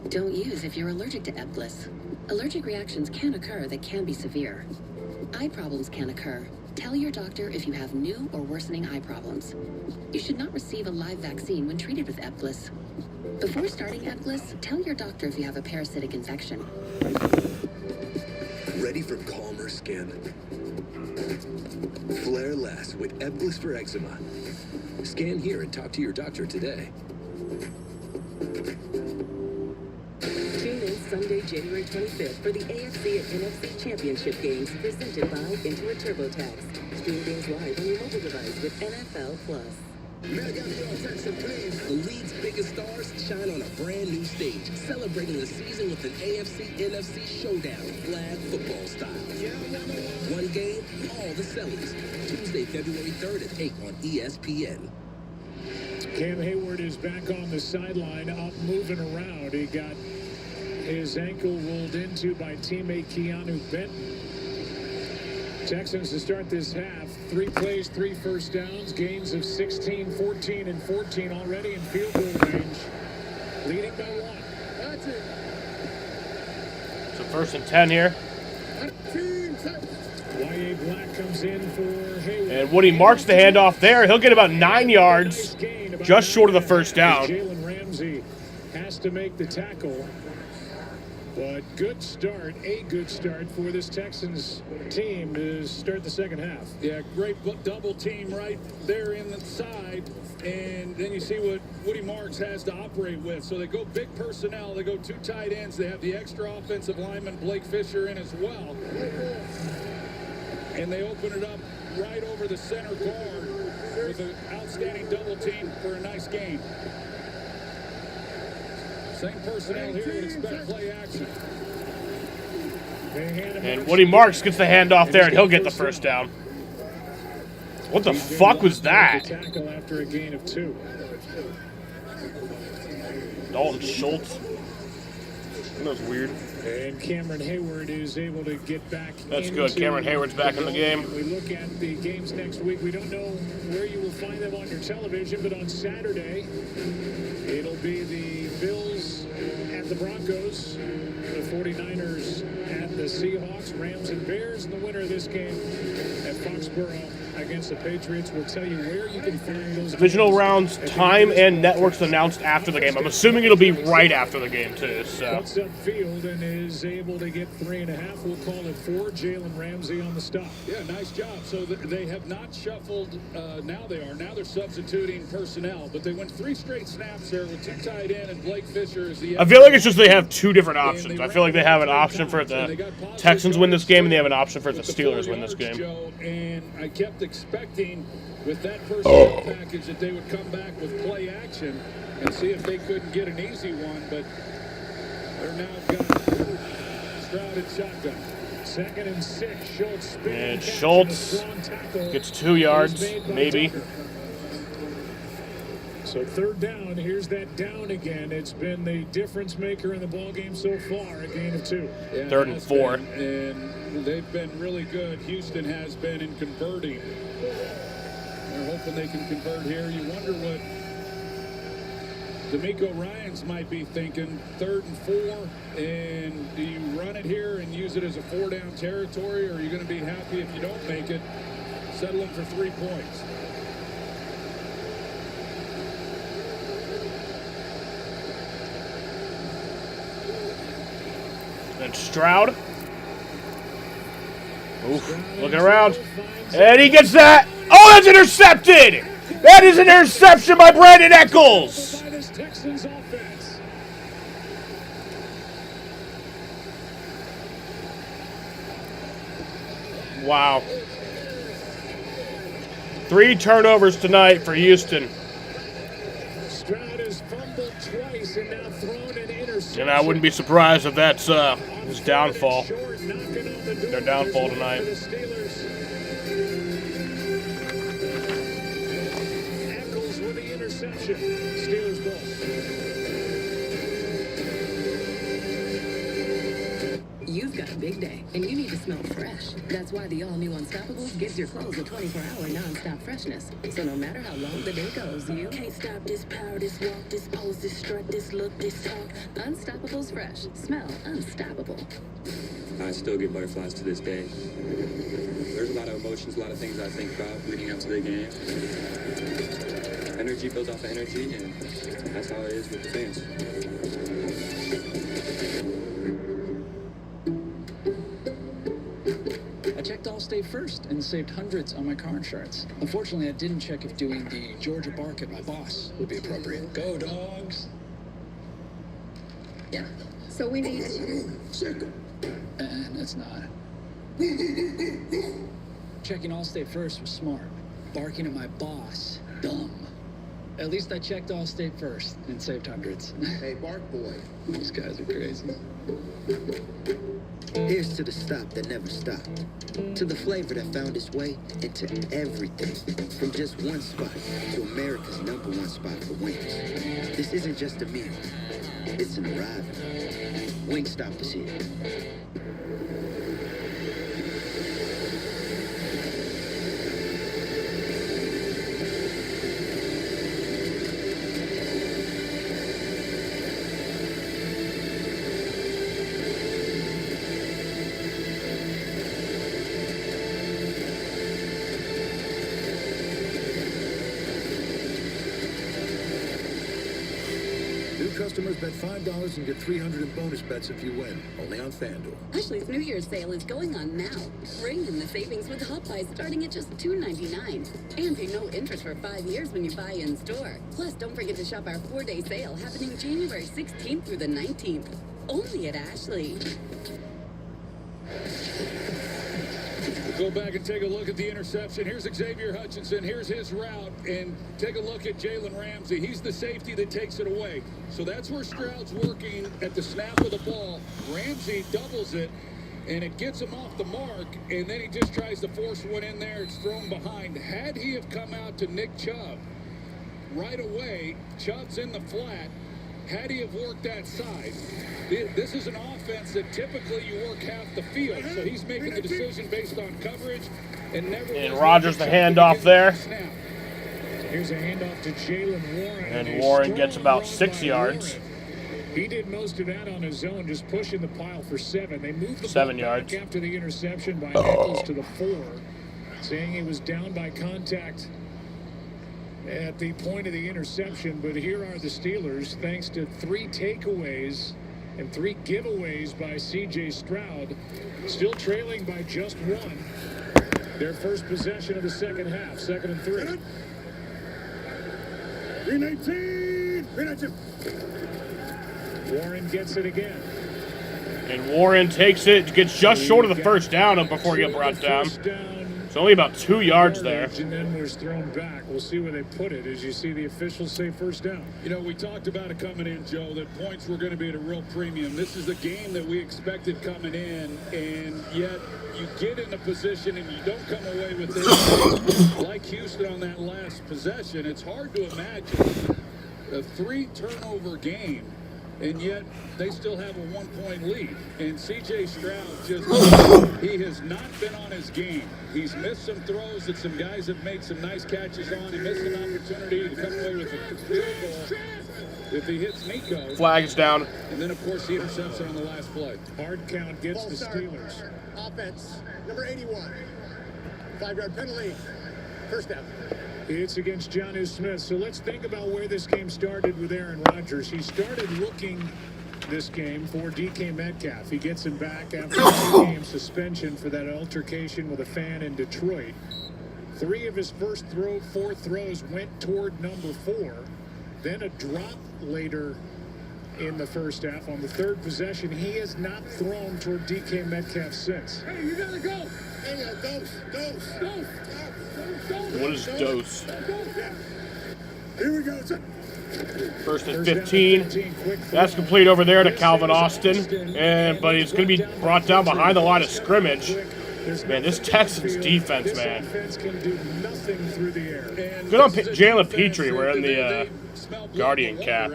Speaker 17: Don't use if you're allergic to Eblis. Allergic reactions can occur that can be severe. Eye problems can occur. Tell your doctor if you have new or worsening eye problems. You should not receive a live vaccine when treated with Eblis. Before starting Eblis, tell your doctor if you have a parasitic infection.
Speaker 6: Ready for calmer skin? Flare less with Eblis for eczema. Scan here and talk to your doctor today.
Speaker 19: Tune in Sunday, January 25th for the AFC and NFC Championship games presented by Intuit TurboTax. Stream games live on your mobile device with NFL Plus.
Speaker 23: May I get your attention, please? The league's biggest stars shine on a brand new stage, celebrating the season with an AFC-NFC showdown, flag football style. One game, all the Sellies. Tuesday, February 3rd at 8 on ESPN.
Speaker 7: Cam Hayward is back on the sideline, up moving around. He got his ankle rolled into by teammate Keanu Benton. Texans to start this half. 3 plays, 3 first downs, gains of 16, 14, and 14 already in field goal range. Leading by 1. That's it.
Speaker 5: So 1st and 10 here.
Speaker 7: Y.A. Black comes in for Hayward.
Speaker 5: And Woody marks the handoff there. He'll get about 9 yards, just short of the first down.
Speaker 7: Jalen Ramsey has to make the tackle. But good start, a good start for this Texans team to start the second half.
Speaker 16: Yeah, great double team right there in the side. And then you see what Woody Marks has to operate with. So they go big personnel. They go 2 tight ends. They have the extra offensive lineman, Blake Fisher, in as well. And they open it up right over the center guard with an outstanding double team for a nice gain. Same personnel here would expect play action.
Speaker 5: And Woody Marks gets the handoff there, and he'll get the first down. What the fuck was that?
Speaker 7: Tackle after a gain of 2.
Speaker 5: Dalton Schultz. That was weird.
Speaker 7: And Cameron Hayward is able to get back.
Speaker 5: That's good. Cameron Hayward's back in the game.
Speaker 7: We look at the games next week. We don't know where you will find them on your television, but on Saturday, it'll be the Bills at the Broncos, the 49ers at the Seahawks, Rams and Bears, and the winner of this game at Foxborough against the Patriots. We'll tell you where you can find those
Speaker 5: divisional rounds, time, and networks announced after the game. I'm assuming it'll be right after the game, too. So.
Speaker 7: Cuts up field and is able to get 3.5. We'll call it 4. Jalen Ramsey on the stop.
Speaker 16: Yeah, nice job. So they have not shuffled. Now they are. Now they're substituting personnel. But they went 3 straight snaps there with 2 tight end and Blake Fisher is the.
Speaker 5: I feel like it's just they have 2 different options. I feel like they have an option for the Texans win this game, and they have an option for the Steelers win this game.
Speaker 16: And I kept expecting with that personnel package that they would come back with play action and see if they couldn't get an easy one, but they're now got Stroud at shotgun.
Speaker 7: 2nd and 6. Schultz
Speaker 5: and Schultz gets 2 yards, maybe.
Speaker 7: So 3rd down. Here's that down again. It's been the difference maker in the ball game so far. A gain of 2.
Speaker 16: Yeah,
Speaker 5: 3rd and 4.
Speaker 16: And they've been really good. Houston has been in converting. They're hoping they can convert here. You wonder what D'Amico Ryans might be thinking. 3rd and 4, and do you run it here and use it as a 4-down territory, or are you going to be happy if you don't make it, settling for 3 points?
Speaker 5: And Stroud. Oof, looking around. And he gets that. Oh, that's intercepted! That is an interception by Brandon Eccles. Wow. 3 turnovers tonight for Houston.
Speaker 7: Stroud has fumbled twice and now thrown an interception.
Speaker 5: And I wouldn't be surprised if that's his downfall. Their downfall tonight.
Speaker 7: Eccles with the interception. Steelers ball.
Speaker 19: big day, and you need to smell fresh. That's why the all-new Unstoppables gives your clothes a 24-hour non-stop freshness. So no matter how long the day goes, you can't stop this power, this walk, this pose, this strut, this look, this talk. Unstoppables fresh. Smell unstoppable.
Speaker 12: I still get butterflies to this day. There's a lot of emotions, a lot of things I think about leading up to the game. Energy builds off of energy, and that's how it is with the fans.
Speaker 20: I checked Allstate first and saved hundreds on my car insurance. Unfortunately, I didn't check if doing the Georgia bark at my boss would be appropriate. Go, dogs!
Speaker 10: Yeah. So we need...
Speaker 20: And it's not. Checking Allstate first was smart. Barking at my boss, dumb. At least I checked Allstate first and saved hundreds.
Speaker 21: Hey, Bark Boy.
Speaker 20: These guys are crazy.
Speaker 21: Here's to the stop that never stopped. To the flavor that found its way into everything. From just one spot to America's #1 spot for wings. This isn't just a meal. It's an arrival. Wingstop is here.
Speaker 1: Customers bet $5 and get $300 in bonus bets if you win. Only on FanDuel.
Speaker 24: Ashley's New Year's sale is going on now. Bring in the savings with Help Buy starting at just $2.99. And pay no interest for 5 years when you buy in store. Plus, don't forget to shop our 4-day sale happening January 16th through the 19th. Only at Ashley.
Speaker 16: Go back and take a look at the interception. Here's Xavier Hutchinson. Here's his route. And take a look at Jalen Ramsey. He's the safety that takes it away. So that's where Stroud's working at the snap of the ball. Ramsey doubles it, and it gets him off the mark. And then he just tries to force one in there. It's thrown behind. Had he have come out to Nick Chubb right away, Chubb's in the flat. Had he have worked that side, this is an offense that typically you work half the field. So he's making the decision based on coverage and never.
Speaker 5: And Rodgers the handoff there.
Speaker 7: Here's a handoff to Jalen Warren.
Speaker 5: And Warren gets about 6 yards.
Speaker 7: Warren. He did most of that on his own, just pushing the pile for 7. They moved the
Speaker 5: 7
Speaker 7: ball
Speaker 5: yards
Speaker 7: back after the interception by Nichols to the 4, saying he was down by contact at the point of the interception. But here are the Steelers, thanks to 3 takeaways and 3 giveaways by C.J. Stroud, still trailing by just 1. Their first possession of the second half, 2nd and 3. 319. Warren gets it again.
Speaker 5: And Warren takes it, gets just short of the first down before he got brought down. It's only about 2 yards there.
Speaker 7: And then was thrown back. We'll see where they put it as you see the officials say first down.
Speaker 16: You know, we talked about it coming in, Joe, that points were going to be at a real premium. This is the game that we expected coming in, and yet you get in a position and you don't come away with this like Houston on that last possession. It's hard to imagine a 3-turnover game, and yet they still have a 1-point lead. And C.J. Stroud he has not been on his game. He's missed some throws that some guys have made some nice catches on. He missed an opportunity to come away with a field goal if he hits Nico.
Speaker 5: Flags down.
Speaker 16: And then, of course, the interception on the last play.
Speaker 7: Hard count gets the Steelers.
Speaker 8: Offense, number 81. 5-yard penalty. First down.
Speaker 7: It's against Jonnu Smith. So let's think about where this game started with Aaron Rodgers. He started looking this game for DK Metcalf. He gets him back after a 2-game suspension for that altercation with a fan in Detroit. 3 of his first 4 throws went toward number 4. Then a drop later in the first half. On the 3rd possession, he has not thrown toward DK Metcalf since.
Speaker 8: Hey, you gotta go. Hey, dose.
Speaker 5: What is dose?
Speaker 8: Here we go.
Speaker 5: First and 15. That's complete over there to Calvin Austin. But he's going to be brought down behind the line of scrimmage. Man, this Texans defense, man. Good on Jalen Petrie wearing the Guardian cap.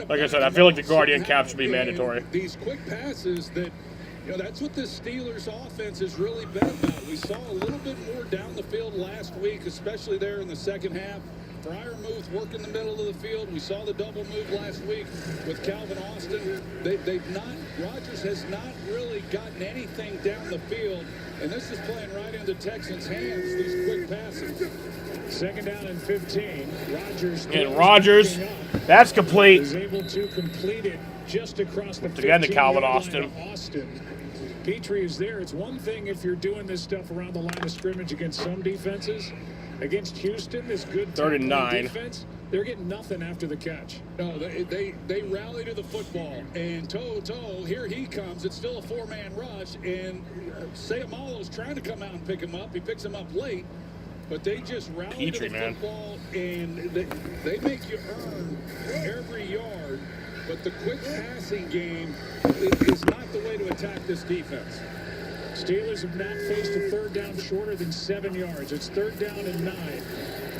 Speaker 5: Like I said, I feel like the Guardian cap should be mandatory.
Speaker 16: These quick passes that You know, that's what this Steelers offense has really been about. We saw a little bit more down the field last week, especially there in the second half. Freiermuth working the middle of the field. We saw the double move last week with Calvin Austin. Rodgers has not really gotten anything down the field, and this is playing right into Texans' hands, these quick passes.
Speaker 7: Second down and 15.
Speaker 5: Rodgers, that's complete.
Speaker 7: Is able to complete it just across the
Speaker 5: Again to Calvin
Speaker 7: 15-yard
Speaker 5: Austin.
Speaker 7: line to Austin. Petrie is there. It's one thing if you're doing this stuff around the line of scrimmage against some defenses. Against Houston, this good
Speaker 5: 39
Speaker 7: defense, they're getting nothing after the catch.
Speaker 16: No, they rally to the football, and toe, here he comes. It's still a four-man rush, and Sayamalo's trying to come out and pick him up. He picks him up late, but they just rally to the football, and they make you earn every yard. But the quick passing game is not the way to attack this defense.
Speaker 7: Steelers have not faced a third down shorter than 7 yards. It's third down and 9.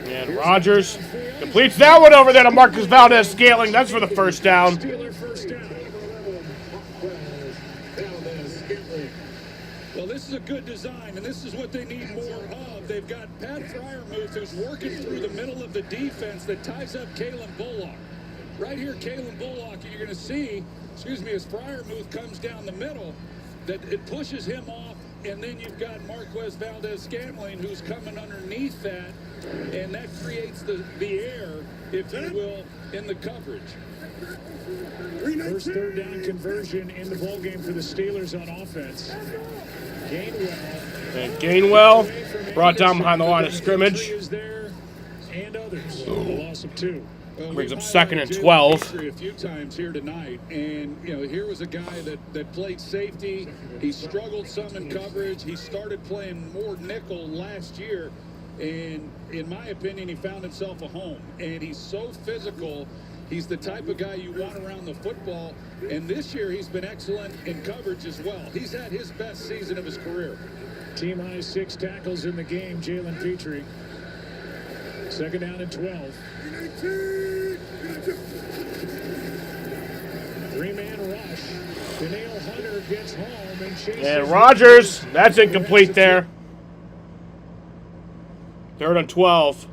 Speaker 5: And Rodgers completes that one over there to Marcus Valdez-Scantling. That's for the first down.
Speaker 7: Steeler first down.
Speaker 16: Well, this is a good design, and this is what they need more of. They've got Pat Freiermuth, who's working through the middle of the defense that ties up Kalen Bullock. Right here, Kalen Bullock, and you're going to see, as Freiermuth comes down the middle, that it pushes him off, and then you've got Marquez Valdez-Scantling who's coming underneath that, and that creates the air, if you will, in the coverage.
Speaker 7: First third down conversion in the ballgame for the Steelers on offense.
Speaker 5: Gainwell brought down behind the line of scrimmage.
Speaker 7: Is there, and others. A loss of 2.
Speaker 5: Brings up second and 12.
Speaker 16: A few times here tonight, and here was a guy that played safety. He struggled some in coverage. He started playing more nickel last year, and in my opinion, he found himself a home. And he's so physical. He's the type of guy you want around the football. And this year, he's been excellent in coverage as well. He's had his best season of his career.
Speaker 7: Team high 6 tackles in the game. Jalen Petrie. Second down and 12. 3-man rush. Danielle Hunter gets home and chases.
Speaker 5: And Rodgers, that's incomplete there. Third and 12.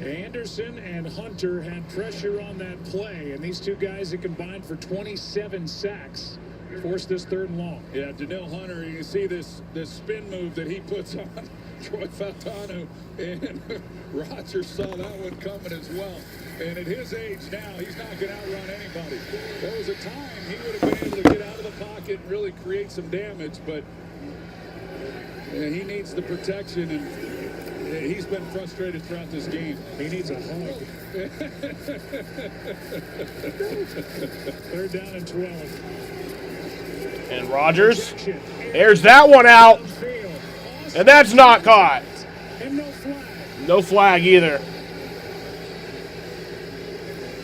Speaker 7: Anderson and Hunter had pressure on that play, and these two guys that combined for 27 sacks forced this third and long.
Speaker 16: Yeah, Danielle Hunter, you can see this spin move that he puts on Troy Fautanu, and Rodgers saw that one coming as well. And at his age now, he's not going to outrun anybody. There was a time he would have been able to get out of the pocket and really create some damage, but he needs the protection, and he's been frustrated throughout this game.
Speaker 7: He needs a hug. Third down and 12.
Speaker 5: And Rodgers, there's that one out. And that's not caught.
Speaker 7: And no flag.
Speaker 5: No flag either.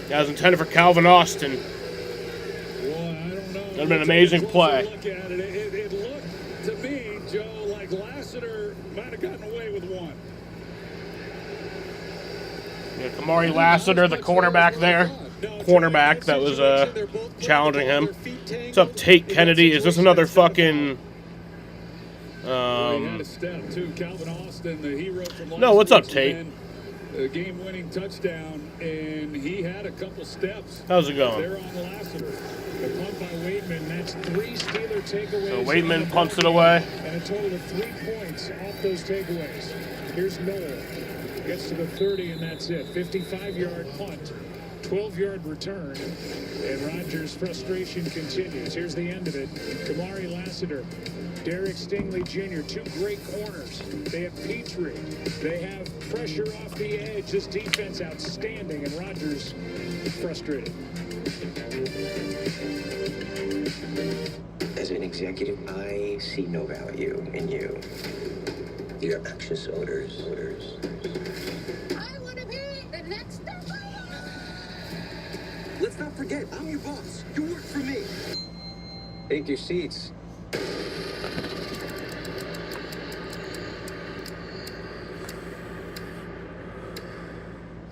Speaker 5: That was intended for Calvin Austin.
Speaker 16: Boy, I don't know.
Speaker 5: That would have been an amazing play.
Speaker 16: Look at it. It looked to me, Joe, like Lassiter might have gotten away with one.
Speaker 5: Yeah, Kamari Lassiter, the cornerback there. Cornerback that was challenging him. What's up, Tate Kennedy? Is this another fucking... No, what's up, Tate?
Speaker 16: A game-winning touchdown, and he had a couple steps.
Speaker 5: How's it going?
Speaker 7: They're on Lassiter. The punt by Waitman. That's 3 Steeler takeaways.
Speaker 5: So Waitman punts it away.
Speaker 7: And a total of 3 points off those takeaways. Here's Noel. Gets to the 30, and that's it. 55-yard punt. 12-yard return, and Rodgers' frustration continues. Here's the end of it. Kamari Lassiter, Derek Stingley Jr., 2 great corners. They have Petrie. They have pressure off the edge. This defense outstanding, and Rodgers is frustrated.
Speaker 11: As an executive, I see no value in you. Your anxious odors.
Speaker 3: I want to be the next step.
Speaker 11: Let's not forget, I'm your boss. You work for me. Take your seats.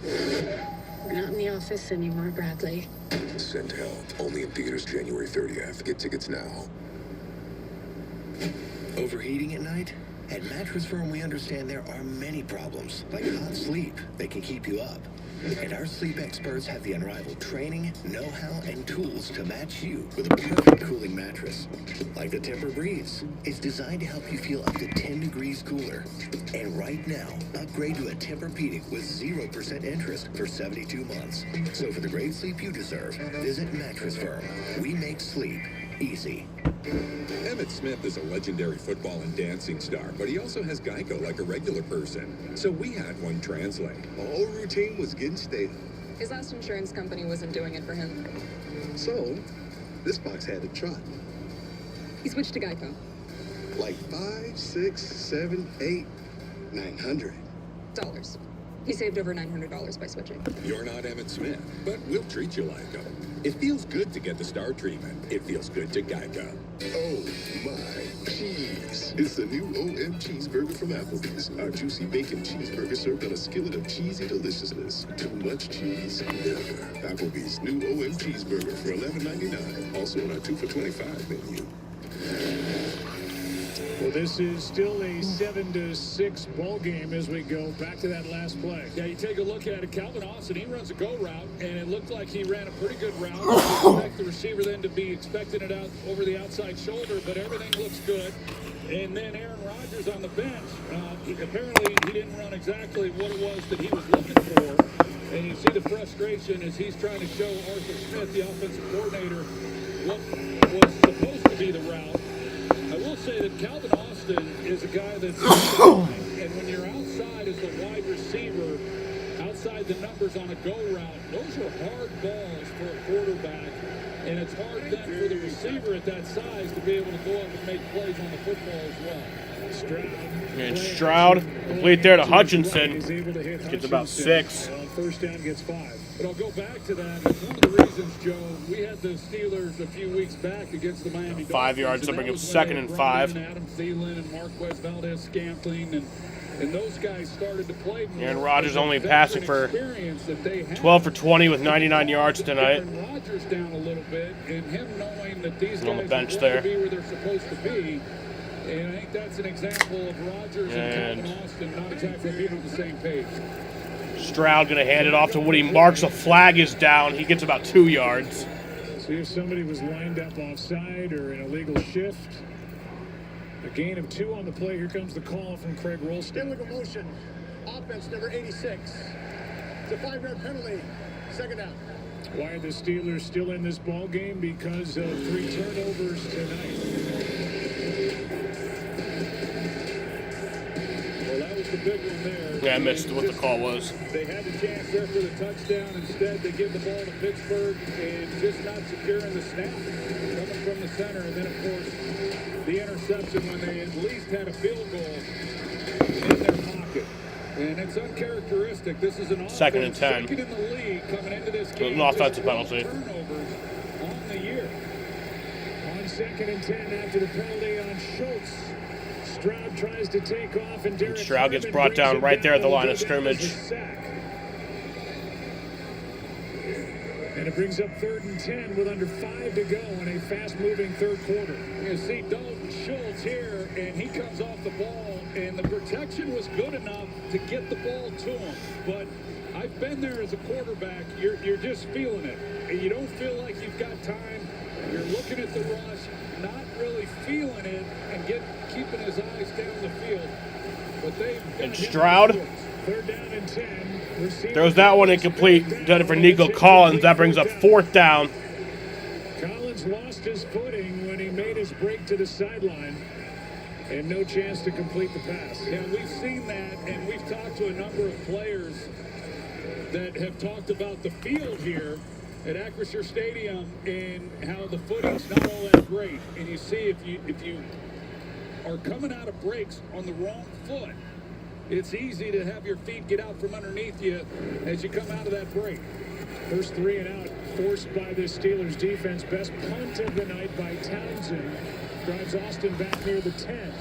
Speaker 10: We're not in the office anymore, Bradley.
Speaker 6: Send Hell. Only in theaters January 30th. Get tickets now. Overheating at night? At Mattress Firm, we understand there are many problems, like hot sleep that can keep you up. And our sleep experts have the unrivaled training, know-how, and tools to match you with a perfect cooling mattress. Like the Tempur Breeze. It's designed to help you feel up to 10 degrees cooler. And right now, upgrade to a Tempur-Pedic with 0% interest for 72 months. So for the great sleep you deserve, visit Mattress Firm. We make sleep easy.
Speaker 4: Emmitt Smith is a legendary football and dancing star, but he also has Geico like a regular person. So we had one translate.
Speaker 1: The whole routine was getting stale.
Speaker 10: His last insurance company wasn't doing it for him.
Speaker 1: So, this box had to trot.
Speaker 10: He switched to Geico.
Speaker 1: Like 5, 6, 7, 8, 900.
Speaker 10: Dollars. He saved over $900 by switching.
Speaker 4: You're not Emmitt Smith, but we'll treat you like him. It feels good to get the star treatment. It feels good to Geico.
Speaker 1: Oh my cheese. It's the new OM cheeseburger from Applebee's. Our juicy bacon cheeseburger served on a skillet of cheesy deliciousness. Too much cheese? Never. Applebee's new OM cheeseburger for $11.99. Also on our 2 for $25 menu.
Speaker 7: Well, this is still a 7-6 ball game as we go back to that last play.
Speaker 16: Yeah, you take a look at it. Calvin Austin, he runs a go route, and it looked like he ran a pretty good route. You expect the receiver then to be expecting it out over the outside shoulder, but everything looks good. And then Aaron Rodgers on the bench, apparently he didn't run exactly what it was that he was looking for. And you see the frustration as he's trying to show Arthur Smith, the offensive coordinator, what was supposed to be the route. I will say that Calvin Austin is a guy that's and when you're outside as the wide receiver, outside the numbers on a go route, those are hard balls for a quarterback, and it's hard then for the receiver at that size to be able to go up and make plays on the football as well.
Speaker 5: And Stroud, complete there to Hutchinson. Gets about 6.
Speaker 7: First down gets 5.
Speaker 16: But I'll go back to that. That's one of the reasons, Joe, we had the Steelers a few weeks back against the Miami Dolphins.
Speaker 5: 5 yards, so bring him 2nd and 5.
Speaker 16: Adam Thielen and Marquez Valdez-Scantling, and those guys started to play more.
Speaker 5: Aaron Rodgers only passing for 12 for 20 with 99 yards tonight.
Speaker 16: Aaron Rodgers down a little bit, and him knowing that these
Speaker 5: on the
Speaker 16: guys
Speaker 5: bench
Speaker 16: want
Speaker 5: there.
Speaker 16: to be where they're supposed to be. And I think that's an example of Rodgers and Calvin Austin not exactly being on the same page.
Speaker 5: Stroud going to hand it off to Woody Marks. A flag is down. He gets about 2 yards.
Speaker 7: See if somebody was lined up offside or an illegal shift. A gain of 2 on the play. Here comes the call from Craig Rolston.
Speaker 8: Illegal motion. Offense number 86. It's a 5-yard penalty. 2nd down.
Speaker 7: Why are the Steelers still in this ball game? Because of 3 turnovers tonight.
Speaker 16: Well, that was the big one there.
Speaker 5: Yeah, I missed what the call was.
Speaker 16: They had the chance there for the touchdown. Instead, they give the ball to Pittsburgh and just not securing the snap. Coming from the center. And then, of course, the interception when they at least had a field goal in their pocket. And it's uncharacteristic. This is an offense,
Speaker 5: 2nd and 10.
Speaker 16: second in the league coming into this game.
Speaker 5: An offensive penalty.
Speaker 16: Turnovers on the year.
Speaker 7: On 2nd and 10 after the penalty on Schultz. Stroud tries to take off, and Derek
Speaker 5: Stroud gets brought down right there at the line of scrimmage.
Speaker 7: And it brings up 3rd and 10 with under 5 to go in a fast-moving 3rd quarter.
Speaker 16: You see Dalton Schultz here, and he comes off the ball, and the protection was good enough to get the ball to him. But I've been there as a quarterback. You're just feeling it. And you don't feel like you've got time. You're looking at the rush, not really feeling it, and keeping his eyes down the field. But
Speaker 5: And Stroud
Speaker 7: 3rd down and 10.
Speaker 5: throws that one incomplete. Done it for Nico Collins. That brings up 4th down.
Speaker 7: Collins lost his footing when he made his break to the sideline. And no chance to complete the pass.
Speaker 16: Yeah, we've seen that, and we've talked to a number of players that have talked about the field here at Acrisure Stadium and how the footing's not all that great. And you see if you are coming out of breaks on the wrong foot, it's easy to have your feet get out from underneath you as you come out of that break.
Speaker 7: First 3 and out forced by the Steelers defense. Best punt of the night by Townsend. Drives Austin back near the 10.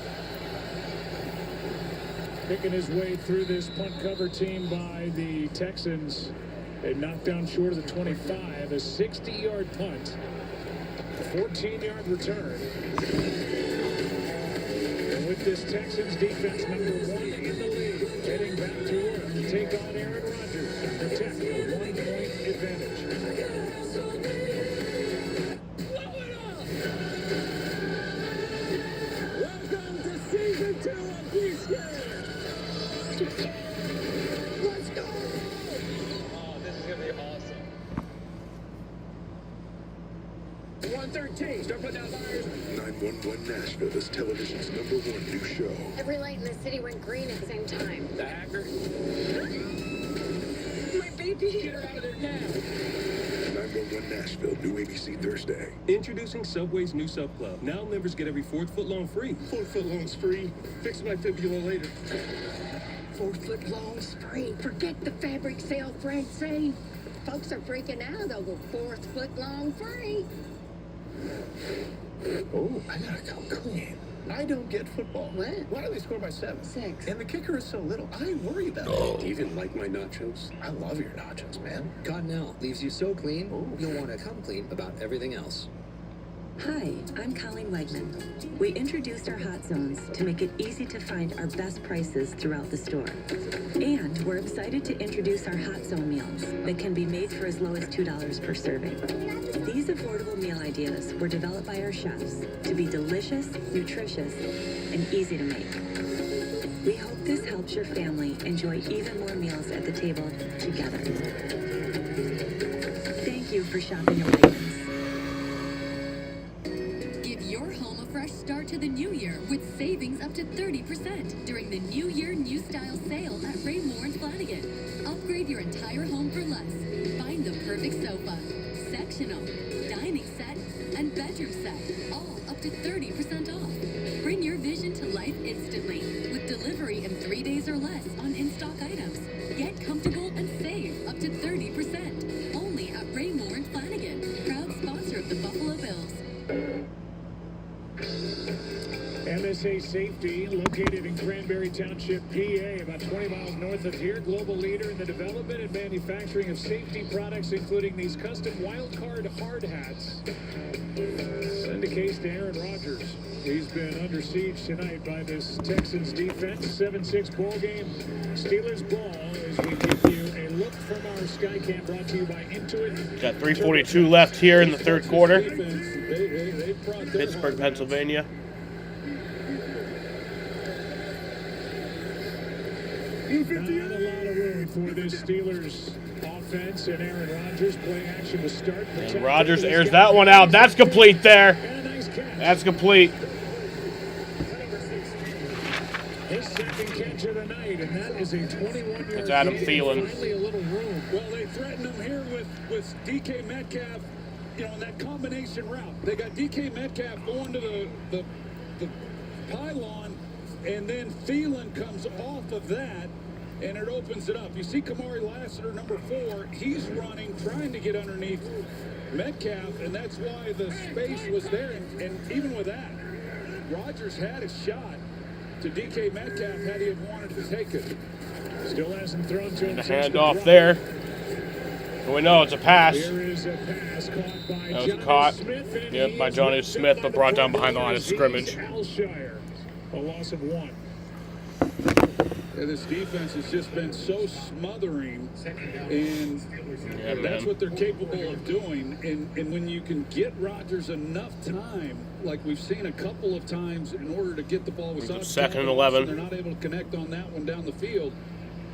Speaker 7: Picking his way through this punt cover team by the Texans. They knocked down short of the 25. A 60-yard punt. A 14-yard return. with this Texans defense, #1 in the league, heading back to work to take on Aaron Rodgers and protect a 1-point advantage.
Speaker 23: Welcome to season 2 of Beachcast. Let's go.
Speaker 13: Oh, this is going to be awesome.
Speaker 8: 113. Start putting out fires. 911 Nashville is television's #1 new show.
Speaker 10: Every light in the city went green at the same time.
Speaker 13: The hacker.
Speaker 23: My baby. Get her out of there now.
Speaker 8: 911 Nashville, new ABC Thursday.
Speaker 14: Introducing Subway's new Sub Club. Now members get every 4th foot loan free.
Speaker 8: 4-foot loans free. Fix my fibula later.
Speaker 22: 4-foot loans free. Forget the fabric sale, Francine. Folks are freaking out over 4-foot loan free.
Speaker 8: Oh, I gotta come clean. I don't get football.
Speaker 22: What?
Speaker 8: Why do they score by 7?
Speaker 22: 6.
Speaker 8: And the kicker is so little. I worry about it.
Speaker 11: Do you even like my nachos?
Speaker 8: I love your nachos, man.
Speaker 11: Cottonelle leaves you so clean, you'll want to come clean about everything else.
Speaker 15: Hi, I'm Colleen Wegman. We introduced our hot zones to make it easy to find our best prices throughout the store. And we're excited to introduce our hot zone meals that can be made for as low as $2 per serving. These affordable meal ideas were developed by our chefs to be delicious, nutritious, and easy to make. We hope this helps your family enjoy even more meals at the table together. Thank you for shopping at Wegmans.
Speaker 18: Give your home a fresh start to the new year with savings up to 30% during the New Year New Style sale at Ray Moore Flanagan. Upgrade your entire home for less. Find the perfect sofa, sectional, dining set, and bedroom set, all up to 30% off. Bring your vision to life instantly with delivery in 3 days or less on in-stock items. Get comfortable and save up to 30%. Only at Ray Moore Flanagan, proud sponsor of the Buffalo Bills.
Speaker 7: MSA Safety, located in Cranberry Township, PA, about 20 miles north of here. Global leader in the development and manufacturing of safety products, including these custom wildcard hard hats. Send a case to Aaron Rodgers. He's been under siege tonight by this Texans defense. 7-6 ball game. Steelers ball as we give you a look from our Skycam brought to you by Intuit.
Speaker 5: Got 3:42 left here in the third quarter. Pittsburgh, Pennsylvania.
Speaker 7: Not a lot of room for this Steelers offense, and Aaron Rodgers playing action to start.
Speaker 5: And Rodgers airs that one out. That's complete there. That's complete.
Speaker 7: His second catch of the night, and that is a 21-yard.
Speaker 5: It's Adam Thielen.
Speaker 7: Finally a little room.
Speaker 16: Well, they threatened him here with DK Metcalf, in that combination route. They got DK Metcalf going to the pylon, and then Thielen comes off of that, and it opens it up. You see Kamari Lassiter, number 4, he's running, trying to get underneath Metcalf, and that's why the space was there. And even with that, Rodgers had a shot to DK Metcalf had he have wanted to take it.
Speaker 7: Still hasn't thrown to him.
Speaker 5: The handoff there. But we know it's a pass.
Speaker 7: Here is a pass caught by
Speaker 5: That was caught. Yep, by Johnny Smith, but brought down behind the line of scrimmage.
Speaker 7: Alshire, a loss of 1.
Speaker 16: And this defense has just been so smothering, and that's what they're capable of doing. And when you can get Rodgers enough time, like we've seen a couple of times, in order to get the ball with
Speaker 5: second and 11.
Speaker 16: they're not able to connect on that one down the field.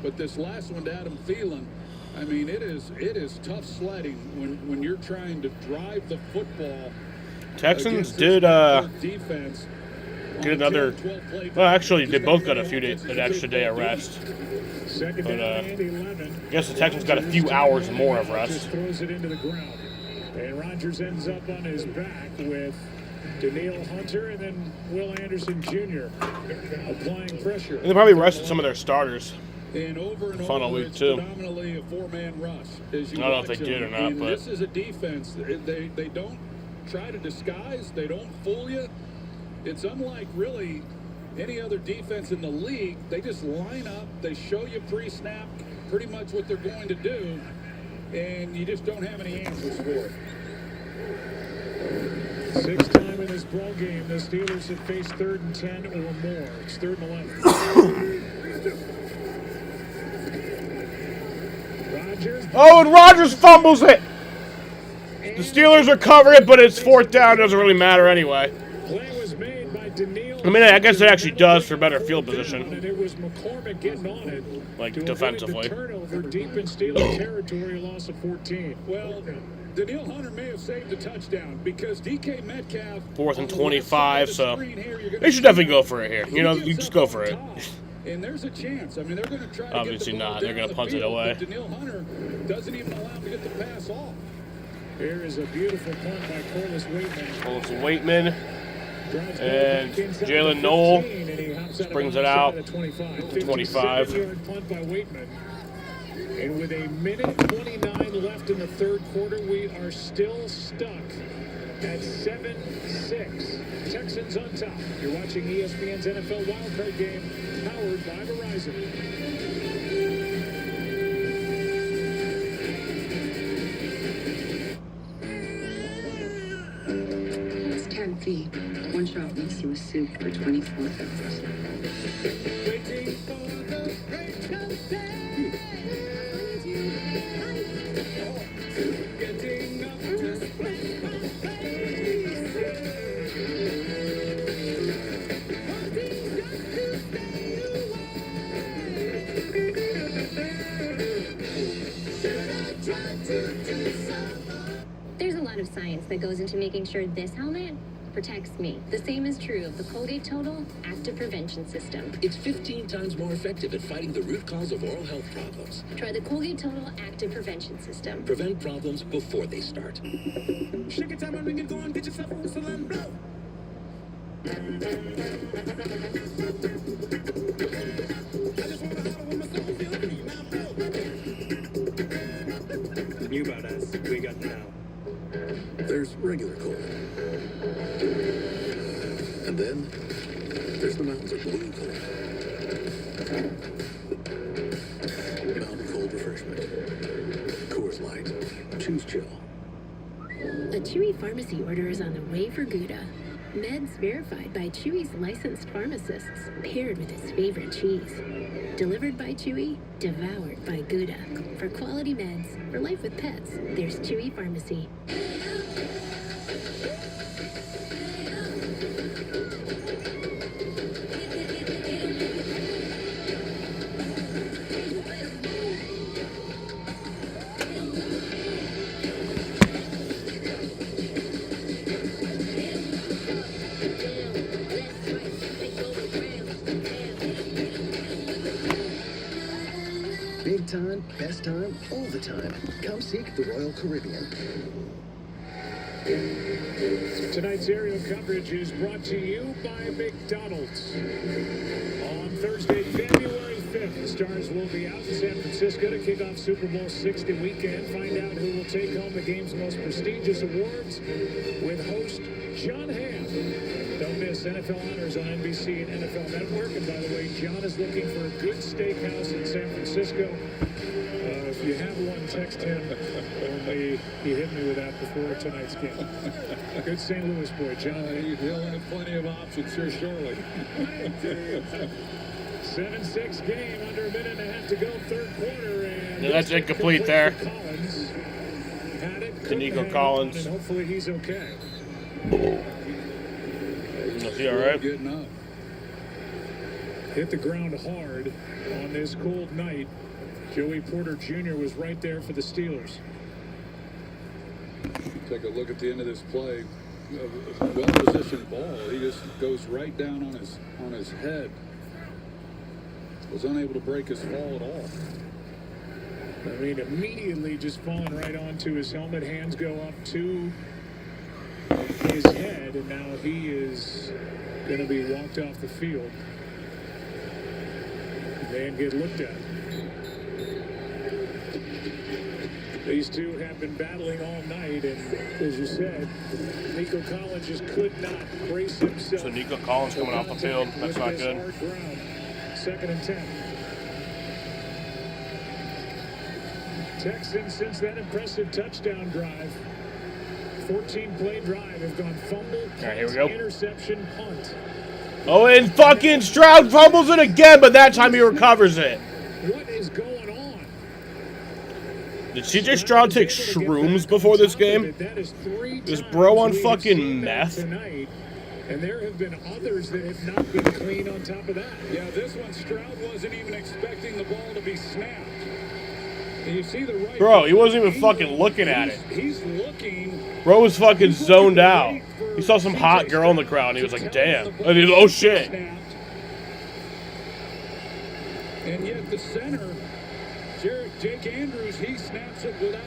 Speaker 16: But this last one to Adam Thielen, I mean, it is tough sledding when you're trying to drive the football.
Speaker 5: Texans did
Speaker 16: defense.
Speaker 5: get another. Well, actually, they both got an extra day of rest. But I guess the Texans got a few hours more of rest.
Speaker 7: Throws it into the ground, and Rodgers ends up on his back with Danielle Hunter and then Will Anderson Jr. applying pressure.
Speaker 5: And they probably rested some of their starters.
Speaker 16: And over
Speaker 5: Final week too.
Speaker 16: Predominantly a 4-man rush.
Speaker 5: I don't know if they did or not, but
Speaker 16: this is a defense. They don't try to disguise. They don't fool you. It's unlike really any other defense in the league. They just line up. They show you pre-snap pretty much what they're going to do, and you just don't have any answers for it.
Speaker 7: 6th time in this ball game, the Steelers have faced 3rd and 10 or more. It's 3rd and 11. Rodgers.
Speaker 5: Oh, and Rodgers fumbles it. The Steelers are covering it, but it's 4th down. Doesn't really matter anyway.
Speaker 7: Play was made by Daniil.
Speaker 5: I mean, I guess it actually does for better field position.
Speaker 7: And it was McCormick getting on it.
Speaker 5: Like,
Speaker 7: to
Speaker 5: defensively.
Speaker 7: avoid the turnover deep in Steelers territory, a loss of 14.
Speaker 16: Well, Daniil Hunter may have saved the touchdown because DK Metcalf.
Speaker 5: 4th and 25, so they should definitely go for it here. You know, you just go for it.
Speaker 16: And there's a chance. I mean, they're going to try to
Speaker 5: Obviously
Speaker 16: get the ball
Speaker 5: not. They're
Speaker 16: down
Speaker 5: going to
Speaker 16: the
Speaker 5: punt it
Speaker 16: field,
Speaker 5: away.
Speaker 16: but Daniil Hunter doesn't even allow him to get the pass off.
Speaker 7: Here is a beautiful punt by Corliss Waitman.
Speaker 5: Corliss Waitman. And Jalen Knoll brings it out. 25.
Speaker 7: 57-yard punt by Waitman. And with a minute 29 left in the 3rd quarter, we are still stuck at 7-6. Texans on top. You're watching ESPN's NFL Wildcard Game, powered by Verizon.
Speaker 15: It's 10 feet. One shot makes you a soup for 24 hours.
Speaker 7: Waiting for the break of day. Getting up to play my
Speaker 3: There's a lot of science that goes into making sure this helmet protects me. The same is true of the Colgate Total Active Prevention System.
Speaker 23: It's 15 times more effective at fighting the root cause of oral health problems.
Speaker 3: Try the Colgate Total Active Prevention System.
Speaker 23: Prevent problems before they start.
Speaker 13: Shake it time and ring it, go on, get yourself a whistle and blow. I just wanna holler when my soul feels free. Now blow.
Speaker 12: You about us. We got now.
Speaker 6: There's regular cold. And then there's the mountains of blue cold. Mountain cold refreshment. Coors Light. Choose chill.
Speaker 18: A Chewy pharmacy order is on the way for Gouda. Meds verified by Chewy's licensed pharmacists, paired with his favorite cheese. Delivered by Chewy, devoured by Gouda. For quality meds, for life with pets, there's Chewy Pharmacy.
Speaker 21: Big time, best time, all the time. Come seek the Royal Caribbean.
Speaker 7: Tonight's aerial coverage is brought to you by McDonald's. On Thursday, February 5th, the Stars will be out in San Francisco to kick off Super Bowl 60 weekend. Find out who will take home the game's most prestigious awards with host John Hamm. Don't miss NFL Honors on NBC and NFL Network. And by the way, John is looking for a good steakhouse in San Francisco. If you have one, text him. Only he hit me with that before tonight's game. Good St. Louis boy, John.
Speaker 16: He'll have plenty of options here shortly.
Speaker 7: 7-6 game, under a minute and a half to go, 3rd quarter. And
Speaker 5: Yeah, that's incomplete there.
Speaker 7: Collins.
Speaker 5: To Nico Collins.
Speaker 7: And hopefully he's okay.
Speaker 5: Is he all right?
Speaker 16: Getting up.
Speaker 7: Hit the ground hard on this cold night. Joey Porter Jr. was right there for the Steelers.
Speaker 16: Take a look at the end of this play. Well-positioned ball. He just goes right down on his head. Was unable to break his fall at all.
Speaker 7: I mean, immediately just falling right onto his helmet. Hands go up to his head, and now he is going to be walked off the field and get looked at. These two have been battling all night, and as you said, Nico Collins just could not brace himself.
Speaker 5: So Nico Collins coming off the field. That's not good.
Speaker 7: 2nd and 10. Texans, since that impressive touchdown drive, 14-play drive, have gone fumble,
Speaker 5: right, here we go.
Speaker 7: Interception punt.
Speaker 5: Oh, and fucking Stroud fumbles it again, but that time he recovers it.
Speaker 7: What is going on?
Speaker 5: Did CJ Stroud take shrooms before this game? Is bro on fucking meth?
Speaker 7: Tonight, and there have been others that have not been clean on top of that.
Speaker 16: Yeah, this one, Stroud wasn't even expecting the ball to be snapped. And you see the right.
Speaker 5: Bro, he wasn't even fucking looking at it.
Speaker 16: He's looking.
Speaker 5: Bro was fucking zoned out. He saw some hot girl in the crowd and he was like, damn. And he was, oh shit.
Speaker 16: And yet the center, Jake Andrews, he snaps it without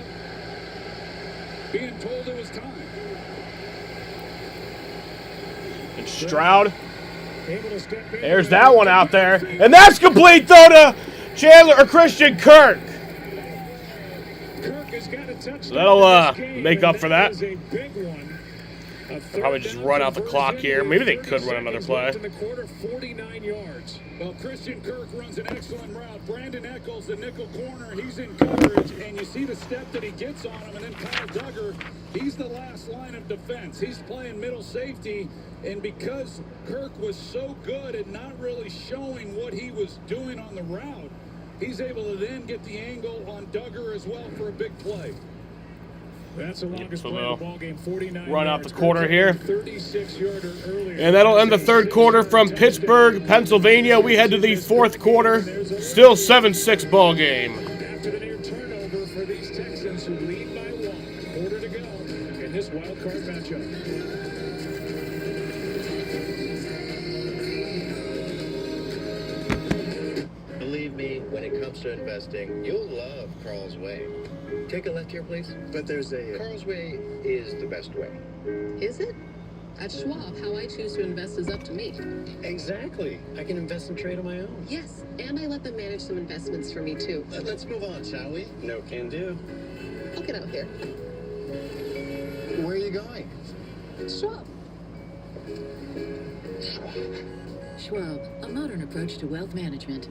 Speaker 16: being told it was time.
Speaker 5: And Stroud, there's that one out there. And that's complete throw to Chandler or Christian Kirk. So that'll make up for that. They'll probably just run out the clock here. Maybe they could run another play.
Speaker 16: In the quarter, 49 yards. Well, Christian Kirk runs an excellent route. Brandon Eccles, the nickel corner, he's in coverage, and you see the step that he gets on him. And then Kyle Duggar, he's the last line of defense. He's playing middle safety, and because Kirk was so good at not really showing what he was doing on the route, he's able to then get the angle on Duggar as well for a big play.
Speaker 7: That's the longest play of the ball game, 49
Speaker 5: run out
Speaker 7: yards.
Speaker 5: the quarter here.
Speaker 7: 36-yarder earlier.
Speaker 5: And that'll end the third quarter from Pittsburgh, Pennsylvania. We head to the fourth quarter. Still 7-6 ball game.
Speaker 7: After the near turnover for these Texans who lead by 1. Quarter to go in this wild card matchup.
Speaker 2: Believe me, when it comes to investing, you'll love Carl's Way. Take a left here, please. But there's a... Carl's Way is the best way.
Speaker 10: Is it? At Schwab, how I choose to invest is up to me.
Speaker 2: Exactly. I can invest and trade on my own.
Speaker 10: Yes, and I let them manage some investments for me, too.
Speaker 2: Let's move on, shall we? No can do.
Speaker 10: I'll get out here.
Speaker 2: Where are you going?
Speaker 10: Schwab.
Speaker 15: Schwab, a modern approach to wealth management.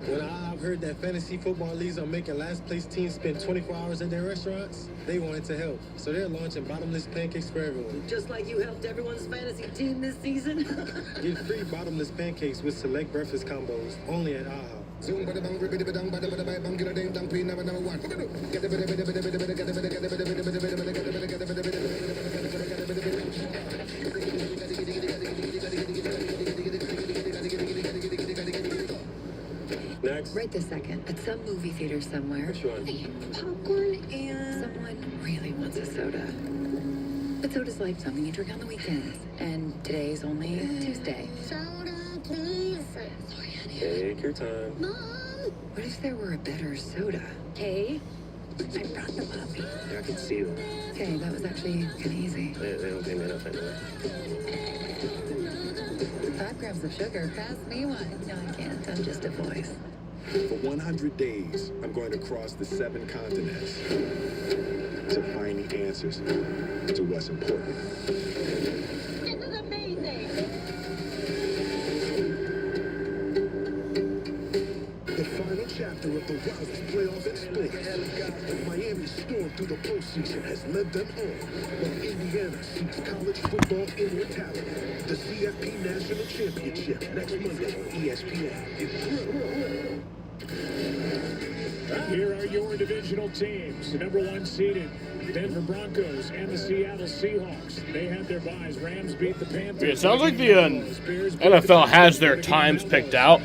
Speaker 9: When I've heard that fantasy football leagues are making last place teams spend 24 hours at their restaurants, they wanted to help. So they're launching bottomless pancakes for everyone.
Speaker 17: Just like you helped everyone's fantasy team this season?
Speaker 9: Get free bottomless pancakes with select breakfast combos only at AHA.
Speaker 15: Next. Right this second, at some movie theater somewhere.
Speaker 9: Which one?
Speaker 15: Popcorn and someone really wants a soda. But soda's like something you drink on the weekends. And today's only Tuesday.
Speaker 3: Soda, please.
Speaker 15: Sorry, honey.
Speaker 9: Take your time.
Speaker 3: Mom!
Speaker 15: What if there were a better soda? Hey, I brought the puppy.
Speaker 9: I can see them.
Speaker 15: Okay, that was actually kind of easy.
Speaker 9: They don't pay me enough anyway.
Speaker 15: 5 grams of sugar. Pass me one. No, I can't. I'm just a voice.
Speaker 6: For 100 days, I'm going to cross the 7 continents to find the answers to what's important.
Speaker 3: This is amazing!
Speaker 1: The final chapter of the wildest playoff in sports. Miami stormed through the postseason has led them on, while Indiana seeks college football immortality. The CFP National Championship next Monday on ESPN.
Speaker 7: Here are your divisional teams. The number 1 seeded Denver Broncos and the Seattle Seahawks. They had their byes. Rams beat the Panthers.
Speaker 5: It sounds like the NFL has their times picked out.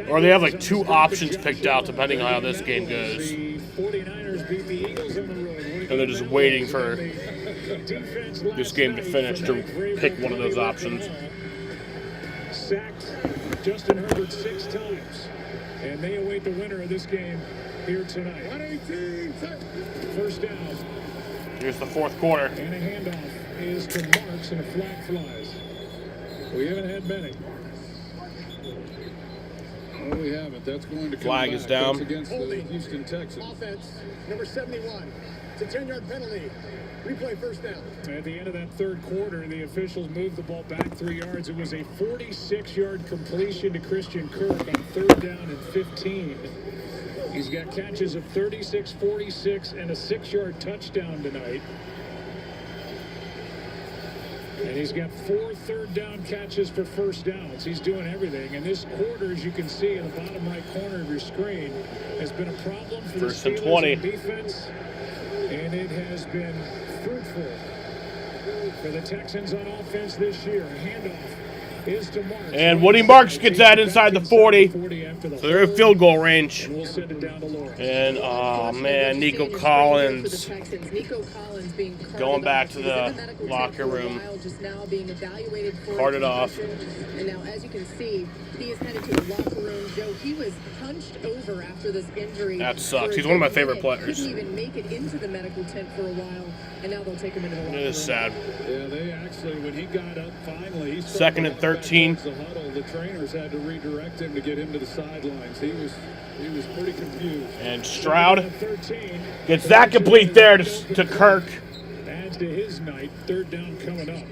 Speaker 5: Or they have like 2 options picked out depending on how this game goes.
Speaker 7: The 49ers beat the Eagles on the road.
Speaker 5: And they're just waiting for this game to finish to pick one of those options.
Speaker 7: Sacked Justin Herbert 6 times. And they await the winner of this game here tonight. 118. First down.
Speaker 5: Here's the fourth quarter.
Speaker 7: And a handoff is to Marks and a flag flies. We haven't had many.
Speaker 16: No, we haven't. That's going to come
Speaker 5: Flag
Speaker 16: back.
Speaker 5: is down.
Speaker 16: That's against the Houston Texans.
Speaker 8: Offense, number 71. It's a 10-yard penalty. Replay first down.
Speaker 7: At the end of that third quarter, the officials moved the ball back 3 yards. It was a 46-yard completion to Christian Kirk on 3rd down and 15. He's got catches of 36, 46, and a 6-yard touchdown tonight. And he's got 4 third-down catches for first downs. He's doing everything. And this quarter, as you can see in the bottom right corner of your screen, has been a problem for
Speaker 5: First
Speaker 7: the
Speaker 5: and
Speaker 7: Steelers
Speaker 5: 20.
Speaker 7: on defense. And it has been fruitful for the Texans on offense this year. Handoff is to Marks.
Speaker 5: And Woody Marks gets that inside the 40. So they're in field goal range.
Speaker 7: And we'll send it down to Lawrence.
Speaker 5: And, oh, man, Nico Collins going back to the locker room. Carted off.
Speaker 4: And now, as you can see, he is headed to the locker room. Joe, he was hunched over after this injury.
Speaker 5: That sucks. He's one of my favorite players.
Speaker 4: Couldn't even make it into the medical tent for a while, and now they'll take him into the locker room.
Speaker 5: It is sad.
Speaker 16: Yeah, they actually, when he got up finally, he
Speaker 5: Second and 13.
Speaker 16: The huddle, the trainers had to redirect him to get him to the sidelines. He was pretty confused.
Speaker 5: And Stroud gets that complete there to Kirk.
Speaker 7: Adds to his night. Third down coming up.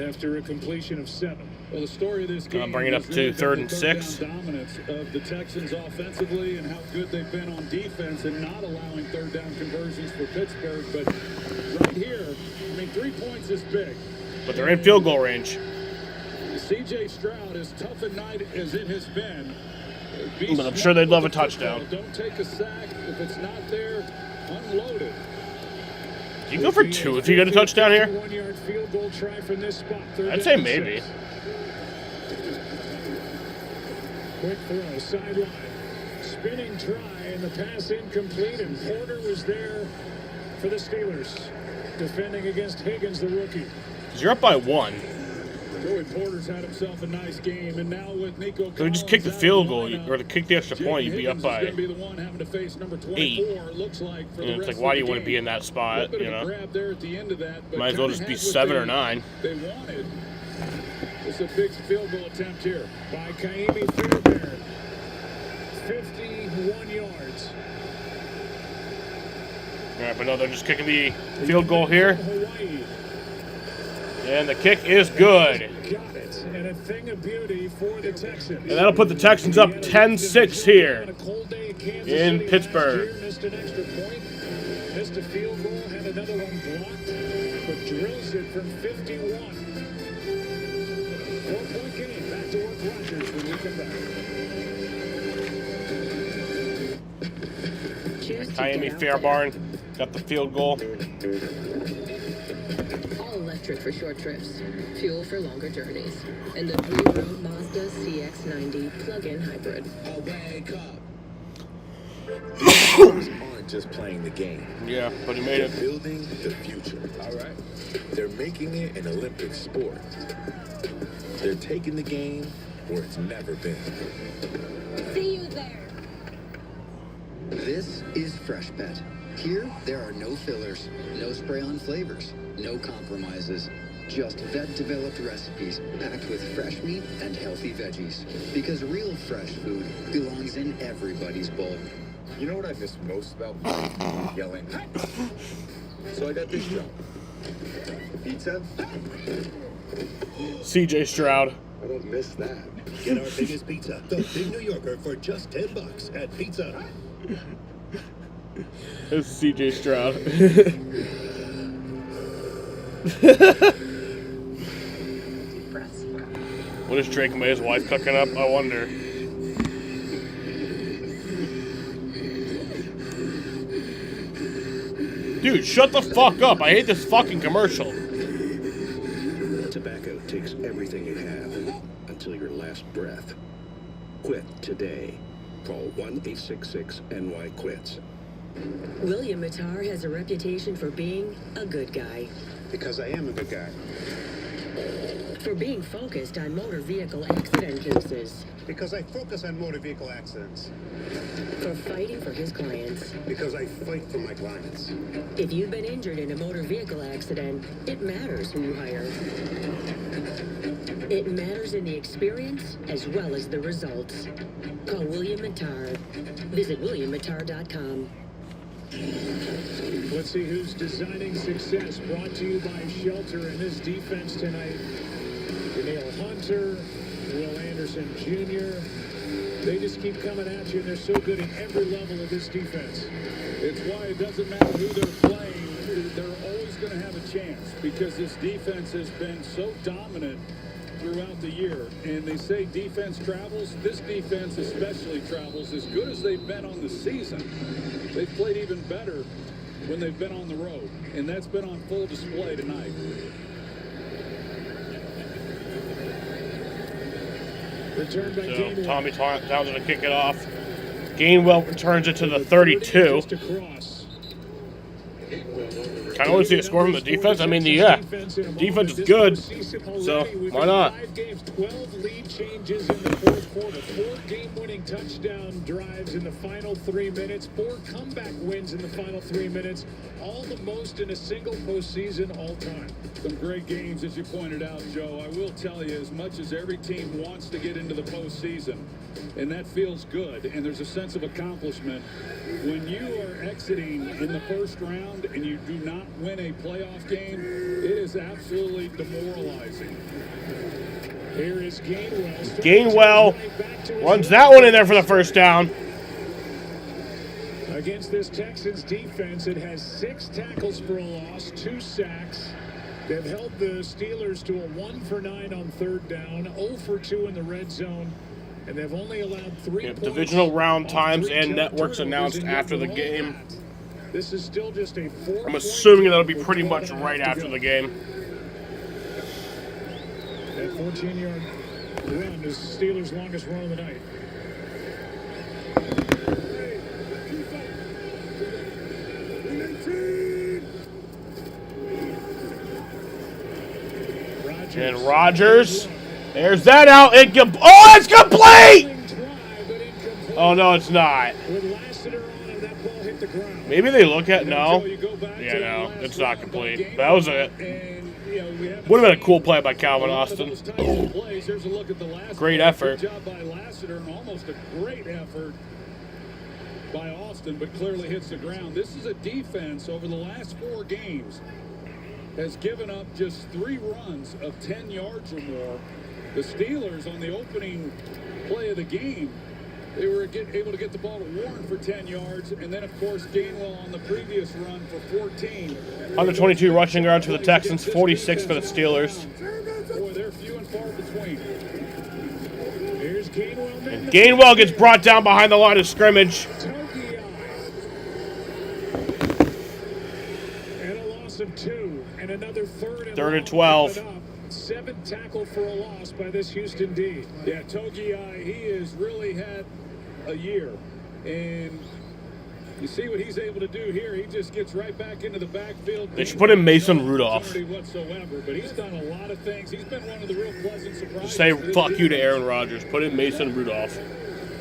Speaker 7: After a completion of 7.
Speaker 16: Well, the story of this game
Speaker 5: bring it up to third and 6.
Speaker 16: Dominance of the Texans offensively and how good they've been on defense and not allowing third down conversions for Pittsburgh. But right here, I mean, 3 points is big.
Speaker 5: But they're in field goal range.
Speaker 16: C.J. Stroud, as tough a night as it has been.
Speaker 5: But I'm sure they'd love a touchdown.
Speaker 16: Don't take a sack. If it's not there, unload it.
Speaker 5: You go for 2 if you get a touchdown here?
Speaker 7: 1-yard field goal try from this spot.
Speaker 5: I'd say maybe.
Speaker 7: Quick throw, sideline. Spinning try, and the pass incomplete, and Porter was there for the Steelers. Defending against Higgins, the rookie.
Speaker 5: You're up by 1.
Speaker 16: Joey Porter's had himself a nice game, and now with Nico
Speaker 5: So we just kick the field goal, or to kick the extra point, you'd be up by 8.
Speaker 16: Looks like for
Speaker 5: And it's like, why do you want to be in that spot, you know? Might as well just be 7 or 9.
Speaker 16: They wanted. It's a big field goal attempt here
Speaker 7: by Kaimi Fairbairn. 51 yards.
Speaker 5: All right, but no, they're just kicking the field goal here. And the kick is good.
Speaker 7: Got it. And a thing of beauty for the Texans.
Speaker 5: And that'll put the Texans up 10-6 here in Pittsburgh.
Speaker 7: Missed an extra point. Missed a field goal. Had another one blocked. But drills it from 51. 4-point game. Back to work, Rodgers, when we come back.
Speaker 5: Kaimi Fairbairn got the field goal.
Speaker 19: All electric for short trips, fuel for longer journeys, and the 3-row Mazda CX-90 plug-in hybrid.
Speaker 6: Wake up. Steelers aren't just playing the game.
Speaker 5: Yeah, but he made it.
Speaker 6: They're building the future. All right. They're making it an Olympic sport. They're taking the game where it's never been.
Speaker 22: See you there. This is Fresh Pet. Here, there are no fillers, no spray-on flavors, no compromises. Just vet-developed recipes packed with fresh meat and healthy veggies. Because real fresh food belongs in everybody's bowl.
Speaker 20: You know what I miss most about yelling? So I got this job. Pizza?
Speaker 5: C.J. Stroud.
Speaker 20: I don't miss that.
Speaker 6: Get our biggest pizza, the Big New Yorker, for just $10 at Pizza Hut.
Speaker 5: This is C.J. Stroud. What is Drake May's wife cooking up? I wonder. Dude, shut the fuck up. I hate this fucking commercial.
Speaker 6: Tobacco takes everything you have until your last breath. Quit today. Call 1-866-NY-QUITS.
Speaker 15: William Mattar has a reputation for being a good guy.
Speaker 20: Because I am a good guy.
Speaker 15: For being focused on motor vehicle accident cases.
Speaker 20: Because I focus on motor vehicle accidents.
Speaker 15: For fighting for his clients.
Speaker 20: Because I fight for my clients.
Speaker 15: If you've been injured in a motor vehicle accident, it matters who you hire. It matters in the experience as well as the results. Call William Mattar. Visit WilliamMattar.com.
Speaker 7: Let's see who's designing success. Brought to you by Shelter and this defense tonight. Danielle Hunter, Will Anderson Jr. They just keep coming at you, and they're so good at every level of this defense.
Speaker 16: It's why it doesn't matter who they're playing. They're always going to have a chance because this defense has been so dominant throughout the year. And they say defense travels. This defense especially travels. As good as they've been on the season, they've played even better when they've been on the road. And that's been on full display tonight.
Speaker 7: Returned by
Speaker 5: So
Speaker 7: Gainwell.
Speaker 5: Tommy Townsend to kick it off. Gainwell returns it to the 32.
Speaker 7: Just across.
Speaker 5: Kind of want to see a score from the defense. I mean, yeah, defense is good, so why not?
Speaker 7: 5 games, 12 lead changes in the fourth quarter, 4 game-winning touchdown drives in the final 3 minutes, 4 comeback wins in the final 3 minutes, all the most in a single postseason all time.
Speaker 16: Some great games, as you pointed out, Joe. I will tell you, as much as every team wants to get into the postseason, and that feels good, and there's a sense of accomplishment, when you are exiting in the first round and you do not win a playoff game, it is absolutely demoralizing.
Speaker 7: Here is Gainwell.
Speaker 5: Gainwell runs that one in there for the first down.
Speaker 7: Against this Texans defense, it has 6 tackles for a loss, 2 sacks. They've held the Steelers to a 1 for 9 on 3rd down, 0 for 2 in the red zone, and they've only allowed 3 points.
Speaker 5: Divisional round times and networks announced after the game.
Speaker 7: This is still just a 4.
Speaker 5: I'm assuming that'll be pretty much right after the game.
Speaker 7: That 14-yard run is the Steelers' longest run of the night.
Speaker 5: And Rodgers, there's that out. Oh, it's complete! Oh, no, it's not. Maybe they look at no. Yeah, no, it's not complete. That was it. Would have been a cool play by Calvin Austin. Great effort.
Speaker 16: Good job by Lassiter and almost a great effort by Austin, but clearly hits the ground. This is a defense over the last 4 games has given up just 3 runs of 10 yards or more. The Steelers on the opening play of the game, they were able to get the ball to Warren for 10 yards, and then, of course, Gainwell on the previous run for 14.
Speaker 5: 122 rushing yards for the Texans, 46 for the Steelers.
Speaker 16: Boy, they're few and far between.
Speaker 7: Here's Gainwell.
Speaker 5: And Gainwell gets brought down behind the line of scrimmage.
Speaker 7: And a loss of 2, and another 3rd
Speaker 5: and 12.
Speaker 7: 7th tackle for a loss by this Houston D.
Speaker 16: Yeah, Togiai, he has really had a year, and you see what he's able to do here. He just gets right back into the backfield.
Speaker 5: They should put in Mason Rudolph.
Speaker 16: Whatsoever, but he's done a lot of things. He's been one of the real pleasant surprises.
Speaker 5: Just say fuck you to Aaron Rodgers. Put in Mason Rudolph.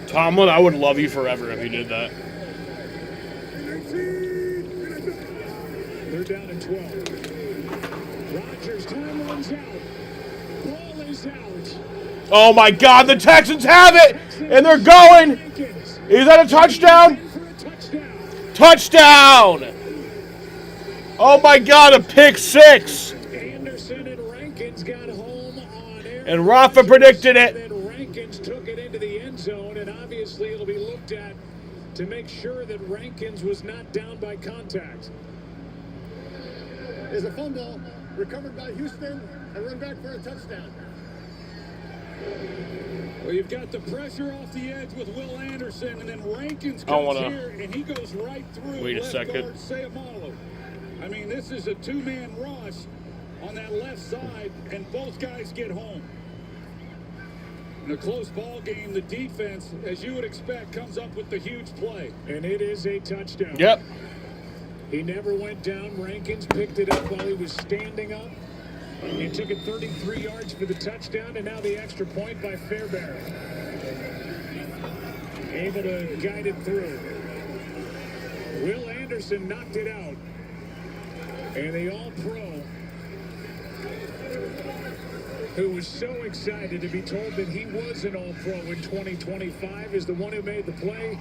Speaker 5: Tomlin, I would love you forever if you did that.
Speaker 7: They're down at 12. Rodgers, time runs out. Ball is out.
Speaker 5: Oh my God, the Texans have it, and they're going. Is that a touchdown? Touchdown! Oh my God, a pick 6.
Speaker 7: Anderson and Rankins got home on air.
Speaker 5: And Rafa predicted it.
Speaker 7: And then Rankins took it into the end zone, and obviously it'll be looked at to make sure that Rankins was not down by contact.
Speaker 8: Is a fumble recovered by Houston and run back for a touchdown.
Speaker 16: Well, you've got the pressure off the edge with Will Anderson, and then Rankins comes here, and he goes right through.
Speaker 5: Wait a second.
Speaker 16: Guard Sayamalo. I mean, this is a 2-man rush on that left side, and both guys get home. In a close ball game, the defense, as you would expect, comes up with the huge play.
Speaker 7: And it is a touchdown.
Speaker 5: Yep.
Speaker 7: He never went down. Rankins picked it up while he was standing up. He took it 33 yards for the touchdown, and now the extra point by Fairbairn. Able to guide it through. Will Anderson knocked it out. And the All-Pro, who was so excited to be told that he was an All-Pro in 2025, is the one who made the play.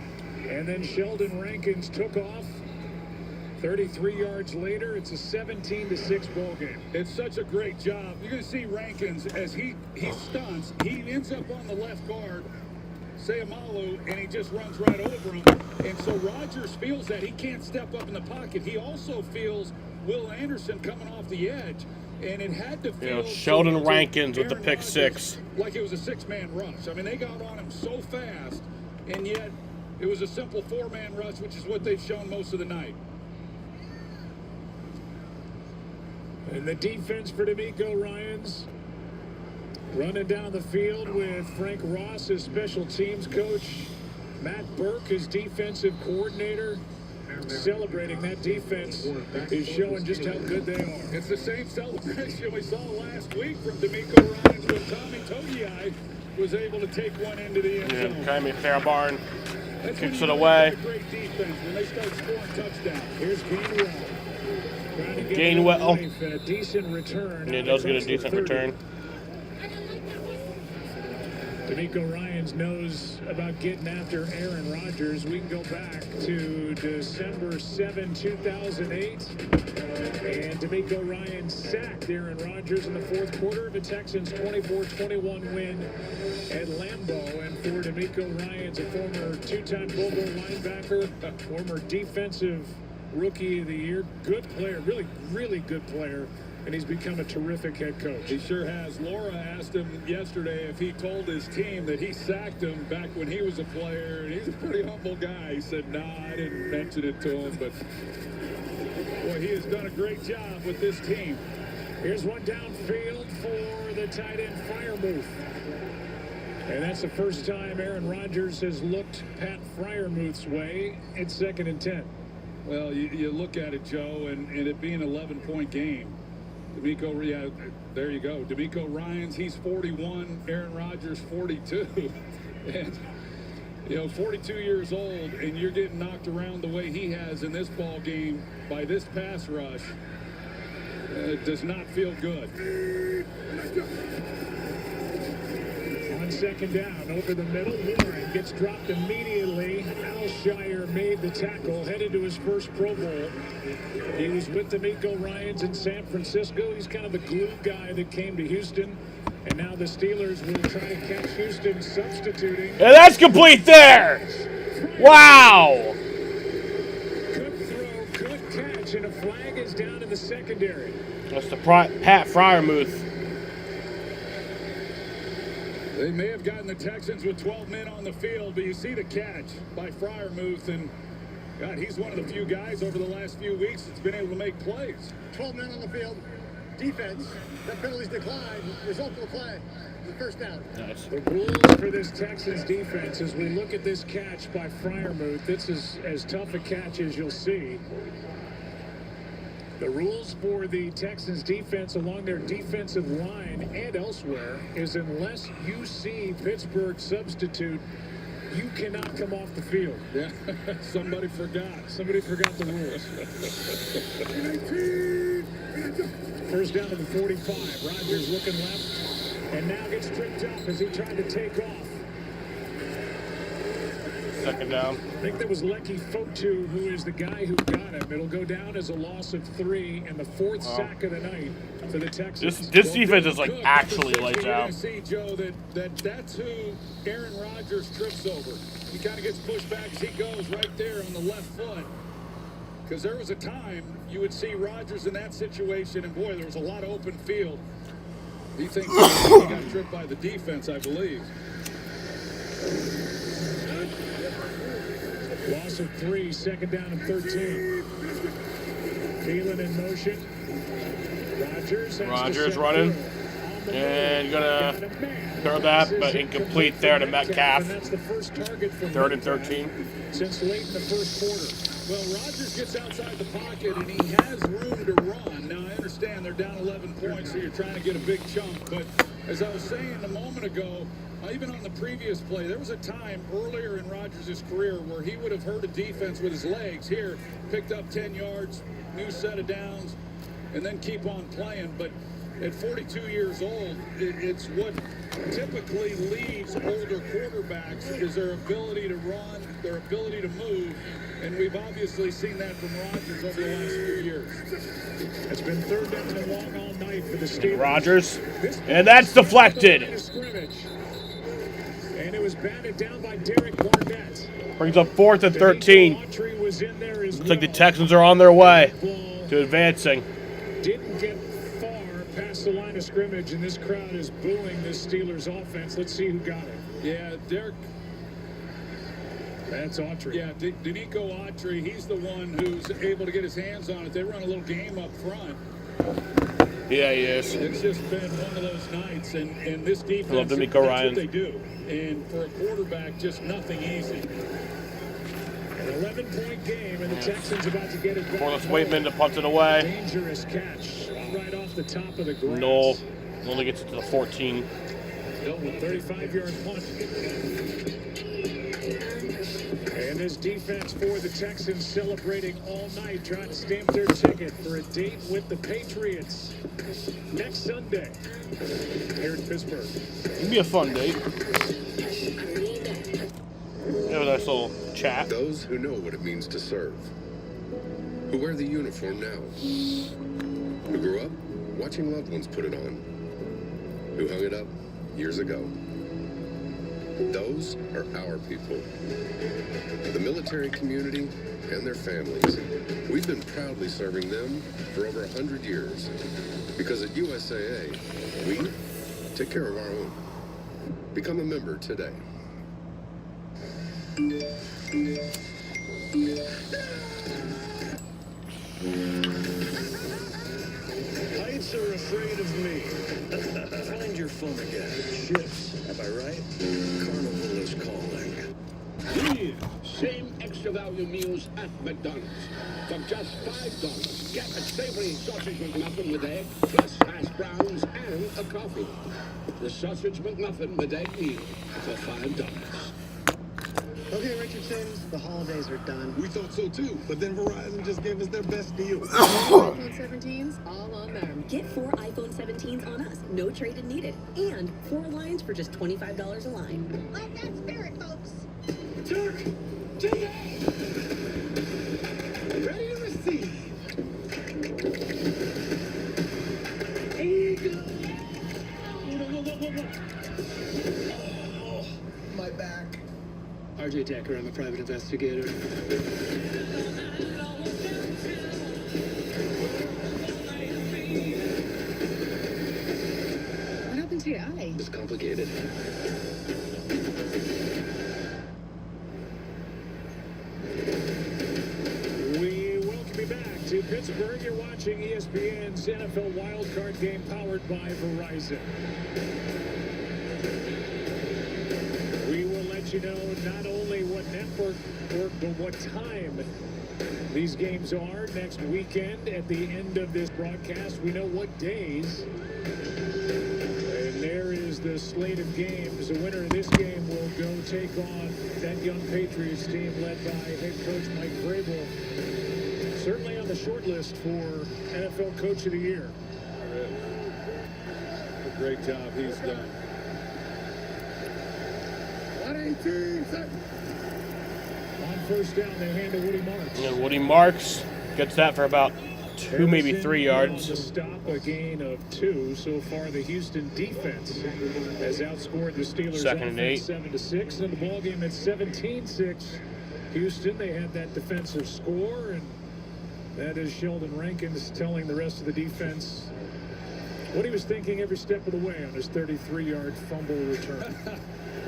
Speaker 7: And then Sheldon Rankins took off. 33 yards later, it's a 17-6 ball game.
Speaker 16: It's such a great job. You're going to see Rankins as he stunts. He ends up on the left guard, Sayamalu, and he just runs right over him. And so Rodgers feels that he can't step up in the pocket. He also feels Will Anderson coming off the edge, and it had to feel
Speaker 5: Sheldon Rankins with the pick six.
Speaker 16: Like it was a six-man rush. I mean, they got on him so fast, and yet it was a simple four-man rush, which is what they've shown most of the night.
Speaker 7: And the defense for D'Amico Ryans running down the field with Frank Ross as special teams coach, Matt Burke as defensive coordinator. Celebrating that defense is showing just how good they are.
Speaker 16: It's the same celebration we saw last week from D'Amico Ryans when Tommy Togiai was able to take one into the end zone.
Speaker 5: Jaime Fairbarn kicks it away.
Speaker 16: Great defense when they start scoring touchdowns.
Speaker 7: Here's Gainwell.
Speaker 5: Gainwell.
Speaker 7: A decent return.
Speaker 5: He does get a decent return.
Speaker 7: D'Amico Ryans knows about getting after Aaron Rodgers. We can go back to December 7, 2008. And D'Amico Ryans sacked Aaron Rodgers in the fourth quarter of the Texans' 24-21 win at Lambeau. And for D'Amico Ryans, a former two-time Pro Bowl linebacker, a former defensive rookie of the year, good player, really, really good player. And he's become a terrific head coach.
Speaker 16: He sure has. Laura asked him yesterday if he told his team that he sacked him back when he was a player. And he's a pretty humble guy. He said, "No, I didn't mention it to him." But, boy, he has done a great job with this team.
Speaker 7: Here's one downfield for the tight end, Freiermuth. And that's the first time Aaron Rodgers has looked Pat Freiermuth's way. It's 2nd and 10.
Speaker 16: Well, you look at it, Joe, and it being an 11-point game. D'Amico, yeah, there you go. D'Amico Ryans, he's 41. Aaron Rodgers, 42. And, 42 years old, and you're getting knocked around the way he has in this ball game by this pass rush. It does not feel good.
Speaker 7: On 2nd down, over the middle, Warren gets dropped immediately. Alshire made the tackle, headed to his first Pro Bowl. He was with D'Amico Ryans in San Francisco. He's kind of the glue guy that came to Houston. And now the Steelers will try to catch Houston substituting.
Speaker 5: And that's complete there! Wow!
Speaker 7: Good throw, good catch, and a flag is down in the secondary.
Speaker 5: That's the Pat Freiermuth.
Speaker 16: They may have gotten the Texans with 12 men on the field, but you see the catch by Freiermuth, and God, he's one of the few guys over the last few weeks that's been able to make plays.
Speaker 8: 12 men on the field. Defense. That penalties decline. Result of the play. The first down.
Speaker 5: Nice.
Speaker 7: The rules for this Texans defense, as we look at this catch by Freiermuth, this is as tough a catch as you'll see. The rules for the Texans defense along their defensive line and elsewhere is unless you see Pittsburgh substitute, you cannot come off the field.
Speaker 16: Yeah, somebody forgot.
Speaker 7: Somebody forgot the rules. First down to the 45. Rodgers looking left, and now gets tripped up as he tried to take off.
Speaker 5: 2nd down.
Speaker 7: I think that was Lecky Fotu, who is the guy who got him. It'll go down as a loss of 3 and the 4th sack of the night for the Texans.
Speaker 5: This defense is like actually lights
Speaker 16: You're
Speaker 5: out.
Speaker 16: going to see, Joe, that's who Aaron Rodgers trips over. He kind of gets pushed back as he goes right there on the left foot. Because there was a time you would see Rodgers in that situation, and boy, there was a lot of open field. He thinks he got tripped by the defense, I believe.
Speaker 7: Loss of 3, 2nd down and 13. Thielen in motion.
Speaker 5: Rodgers running. And gonna throw that, but incomplete there to Metcalf. 3rd and 13.
Speaker 7: Since late in the first quarter.
Speaker 16: Well, Rodgers gets outside the pocket, and he has room to run. Now, I understand they're down 11 points, so you're trying to get a big chunk. But as I was saying a moment ago, even on the previous play, there was a time earlier in Rodgers' career where he would have hurt a defense with his legs. Here, picked up 10 yards, new set of downs, and then keep on playing. But at 42 years old, it's what typically leaves older quarterbacks is their ability to run, their ability to move. And we've obviously seen that from Rodgers over the last few years.
Speaker 7: It's been 3rd down and long all night for the Steelers.
Speaker 5: Rodgers. And that's deflected.
Speaker 7: And it was batted down by Derek Barnett.
Speaker 5: Brings up 4th and 13. Looks like the Texans are on their way. to advancing.
Speaker 7: Didn't get far past the line of scrimmage, and this crowd is booing this Steelers offense. Let's see who got it.
Speaker 16: Yeah, Derek.
Speaker 7: That's Autry.
Speaker 16: Yeah, Danico Autry, he's the one who's able to get his hands on it. They run a little game up front.
Speaker 5: Yeah, he is.
Speaker 16: It's just been one of those nights, and this defense,
Speaker 5: I love Danico
Speaker 16: that's
Speaker 5: Ryan.
Speaker 16: what they do. And for a quarterback, just nothing easy.
Speaker 7: An 11-point game, and the Texans about to get it back.
Speaker 5: Corliss Waitman to punt it away.
Speaker 7: Dangerous catch right off the top of the grass.
Speaker 5: No, only gets it to the 14.
Speaker 7: 35-yard punt. And this defense for the Texans celebrating all night, trying to stamp their ticket for a date with the Patriots next Sunday here in Pittsburgh.
Speaker 5: It'd be a fun date. Have a nice little chat.
Speaker 1: Those who know what it means to serve, who wear the uniform now, who grew up watching loved ones put it on, who hung it up years ago. Those are our people. The military community and their families. We've been proudly serving them for over 100 years. Because at USAA, we take care of our own. Become a member today.
Speaker 2: Heights are afraid of me. Find your fun again. Ships, am I right? Carnival is calling.
Speaker 11: Here, same extra value meals at McDonald's. For just $5, get a savory sausage McMuffin with egg, plus hash browns and a coffee. The sausage McMuffin with egg meal for $5.
Speaker 17: Okay, Richardson's, the holidays are done.
Speaker 9: We thought so too, but then Verizon just gave us their best deal.
Speaker 4: iPhone 17s, all on them.
Speaker 14: Get 4 iPhone 17s on us, no trade-in needed. And 4 lines for just $25 a line.
Speaker 3: Let that spirit, folks.
Speaker 2: Dirk! Take it! Ready to receive. Eagle! Oh, my back.
Speaker 17: RJ Decker, I'm a private investigator.
Speaker 4: What happened to your eye?
Speaker 2: It's complicated.
Speaker 7: We welcome you back to Pittsburgh. You're watching ESPN's NFL Wildcard Game powered by Verizon. We will let you know not only what network work, but what time these games are next weekend. At the end of this broadcast, we know what days. And there is the slate of games. The winner of this game will go take on that young Patriots team led by head coach Mike Vrabel. Certainly on the short list for NFL Coach of the Year.
Speaker 16: A great job he's done.
Speaker 2: 118 seconds.
Speaker 7: On first down, they hand to Woody Marks.
Speaker 5: And Woody Marks gets that for about 2, maybe 3 yards.
Speaker 7: To stop a gain of 2. So far, the Houston defense has outscored the Steelers
Speaker 5: Second and 8.
Speaker 7: 7-6. In the ball game at 17-6. Houston, they had that defensive score, and that is Sheldon Rankins telling the rest of the defense what he was thinking every step of the way on his 33-yard fumble return.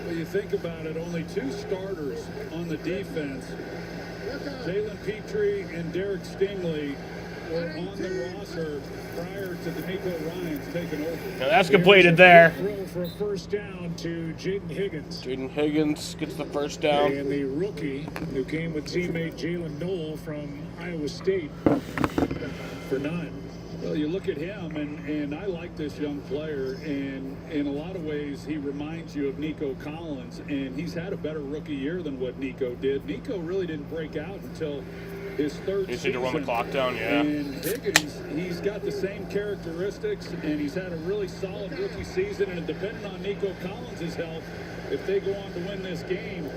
Speaker 16: Well, you think about it, only 2 starters on the defense. Jalen Petrie and Derek Stingley were on the roster prior to D'Amico Ryans taking over.
Speaker 5: Now that's completed there.
Speaker 7: Throw for a first down to Jaden Higgins.
Speaker 5: Jaden Higgins gets the first down.
Speaker 7: And the rookie who came with teammate Jalen Knoll from Iowa State for 9.
Speaker 16: Well, you look at him, and I like this young player, and in a lot of ways, he reminds you of Nico Collins, and he's had a better rookie year than what Nico did. Nico really didn't break out until his third
Speaker 5: You
Speaker 16: season.
Speaker 5: need to run the clock down, yeah.
Speaker 16: And Higgins, he's got the same characteristics, and he's had a really solid rookie season, and depending on Nico Collins' health, if they go on to win this game,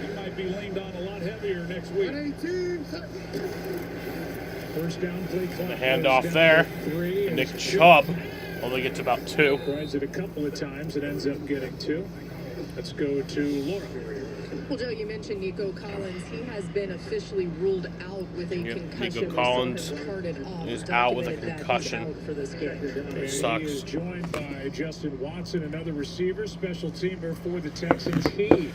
Speaker 16: he might be leaned on a lot heavier next week.
Speaker 2: 118 seconds.
Speaker 7: First down play clock.
Speaker 5: The handoff there. Nick Chubb only gets about 2.
Speaker 7: Tries it a couple of times. It ends up getting 2. Let's go to Laura.
Speaker 4: Well, Joe, you mentioned Nico Collins. He has been officially ruled out with a concussion.
Speaker 5: Nico Collins is out with a concussion.
Speaker 4: For this game.
Speaker 5: It sucks.
Speaker 7: He is joined by Justin Watson, another receiver, special teamer for the Texans. He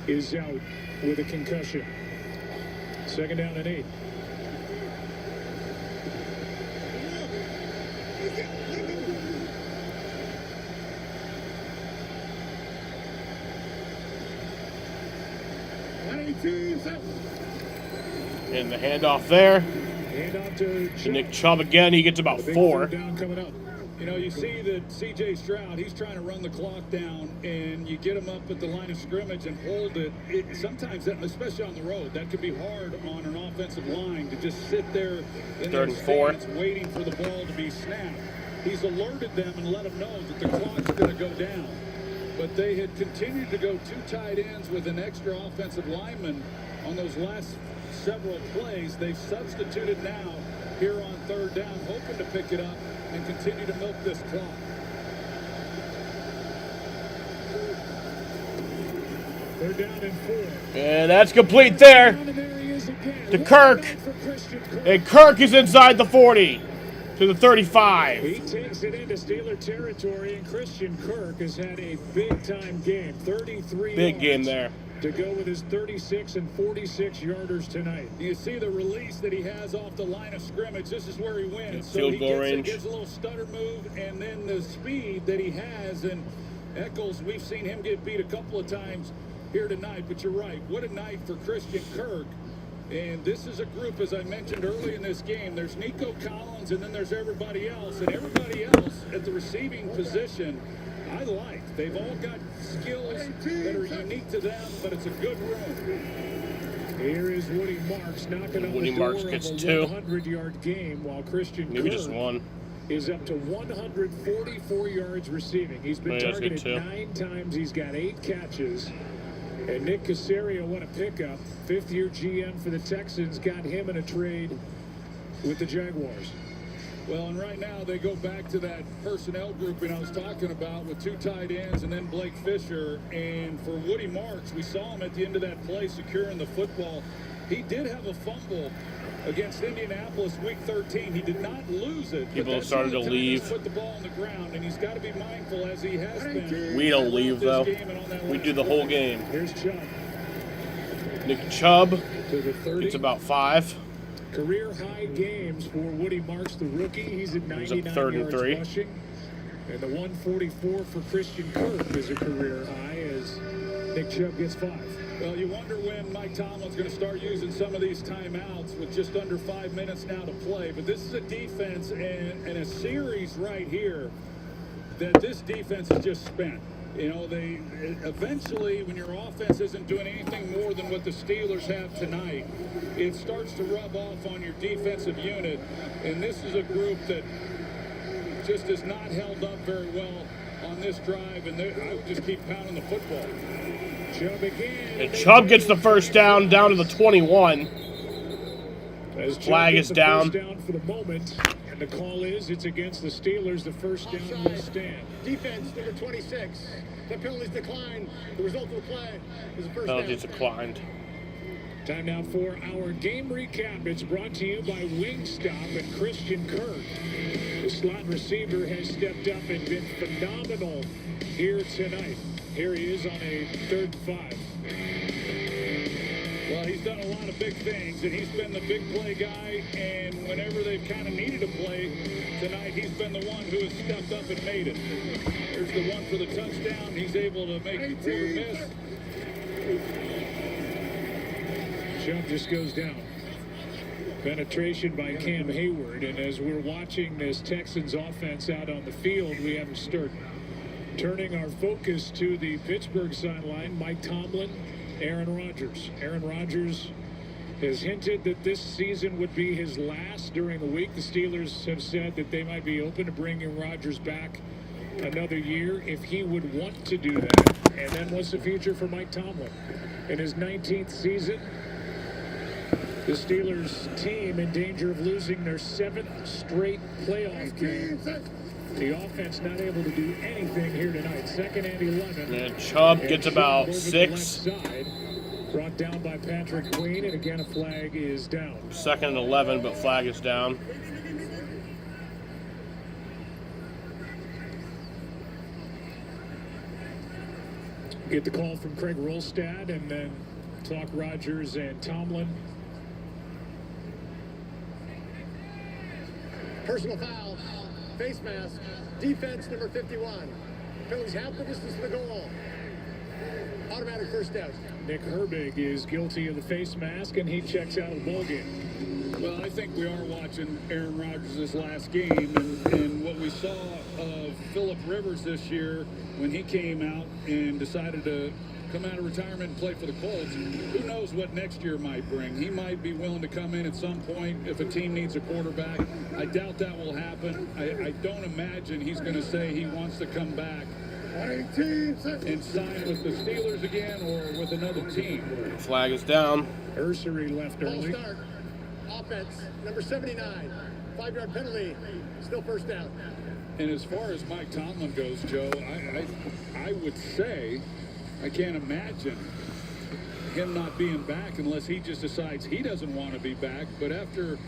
Speaker 7: is out with a concussion. 2nd down and 8.
Speaker 5: And the handoff there.
Speaker 7: Handoff to
Speaker 5: Nick Chubb again. He gets about 4.
Speaker 7: Down coming up. You know, you see that C.J. Stroud, he's trying to run the clock down, and you get him up at the line of scrimmage and hold it. Sometimes, that, especially on the road, that could be hard on an offensive line to just sit there in their stance waiting for the ball to be snapped. He's alerted them and let them know that the clock's going to go down. But they had continued to go 2 tight ends with an extra offensive lineman on those last several plays. They've substituted now here on 3rd down, hoping to pick it up and continue to milk this clock. They're down in 4.
Speaker 5: And that's complete there to Kirk. And Kirk is inside the 40 to the 35.
Speaker 7: He takes it into Steeler territory, and Christian Kirk has had a big-time game. 33
Speaker 5: Big game there.
Speaker 7: To go with his 36 and 46 yarders tonight. You see the release that he has off the line of scrimmage. This is where he wins.
Speaker 5: Field goal range.
Speaker 7: He gets a little stutter move, and then the speed that he has. And Eccles, we've seen him get beat a couple of times here tonight. But you're right. What a night for Christian Kirk. And this is a group, as I mentioned early in this game, there's Nico Collins, and then there's everybody else. And everybody else at the receiving position, I like. They've all got skills that are unique to them, but it's a good room. Here is Woody Marks knocking on
Speaker 5: Woody
Speaker 7: the door
Speaker 5: Marks gets
Speaker 7: of a
Speaker 5: 2.
Speaker 7: 100-yard game, while Christian
Speaker 5: Maybe
Speaker 7: Kirk
Speaker 5: just 1.
Speaker 7: is up to 144 yards receiving. He's been targeted 9 times. He's got 8 catches. And Nick Caserio, what a pickup. 5th-year GM for the Texans, got him in a trade with the Jaguars. Well, and right now they go back to that personnel grouping I was talking about with 2 tight ends and then Blake Fisher. And for Woody Marks, we saw him at the end of that play securing the football. He did have a fumble against Indianapolis week 13. He did not lose it.
Speaker 5: People have started to leave.
Speaker 7: Put the ball on the ground, and he's got to be mindful as he has been.
Speaker 5: We don't leave, though. We do the whole game.
Speaker 7: Here's Chubb.
Speaker 5: Nick Chubb gets about 5.
Speaker 7: Career high games for Woody Marks, the rookie. He's at 99 yards rushing. And the 144 for Christian Kirk is a career high as Nick Chubb gets 5. Well, you wonder when Mike Tomlin's going to start using some of these timeouts with just under 5 minutes now to play. But this is a defense and a series right here that this defense has just spent. You know, they eventually, when your offense isn't doing anything more than what the Steelers have tonight, it starts to rub off on your defensive unit. And this is a group that just has not held up very well on this drive. And I would just keep pounding the football. Chubb again.
Speaker 5: And Chubb gets the first down to the 21.
Speaker 7: As
Speaker 5: flag is down.
Speaker 7: First down for the moment. And the call is it's against the Steelers. The first down will stand.
Speaker 17: Defense, number 26. The penalties declined. The result of the play is a first
Speaker 5: Penalties
Speaker 17: down.
Speaker 5: declined.
Speaker 7: Time now for our game recap. It's brought to you by Wingstop and Christian Kirk. The slot receiver has stepped up and been phenomenal here tonight. Here he is on a 3rd and 5. Well, he's done a lot of big things, and he's been the big play guy, and whenever they've kind of needed a play tonight, he's been the one who has stepped up and made it. There's the one for the touchdown. He's able to make it for a miss. Jump just goes down. Penetration by Cam Hayward, and as we're watching this Texans offense out on the field, we have to start turning our focus to the Pittsburgh sideline. Mike Tomlin, Aaron Rodgers. Aaron Rodgers has hinted that this season would be his last during the week. The Steelers have said that they might be open to bringing Rodgers back another year if he would want to do that. And then what's the future for Mike Tomlin? In his 19th season, the Steelers team in danger of losing their 7th straight playoff game. The offense not able to do anything here tonight. 2nd and 11.
Speaker 5: And Chubb gets about 6.
Speaker 7: Brought down by Patrick Queen, and again a flag is down.
Speaker 5: 2nd and 11, but flag is down.
Speaker 7: Get the call from Craig Rolstad, and then talk Rodgers and Tomlin.
Speaker 17: Personal foul, face mask, defense number 51. Penalties half the distance to the goal. Automatic first down.
Speaker 7: Nick Herbig is guilty of the face mask, and he checks out of the ballgame.
Speaker 16: Well, I think we are watching Aaron Rodgers this last game, and what we saw of Phillip Rivers this year when he came out and decided to come out of retirement and play for the Colts, who knows what next year might bring. He might be willing to come in at some point if a team needs a quarterback. I doubt that will happen. I don't imagine he's going to say he wants to come back and sign with the Steelers again or with another team.
Speaker 5: Flag is down.
Speaker 7: Ursery left early.
Speaker 17: Start. Offense, number 79. 5-yard penalty. Still first down.
Speaker 16: And as far as Mike Tomlin goes, Joe, I would say I can't imagine him not being back unless he just decides he doesn't want to be back. But after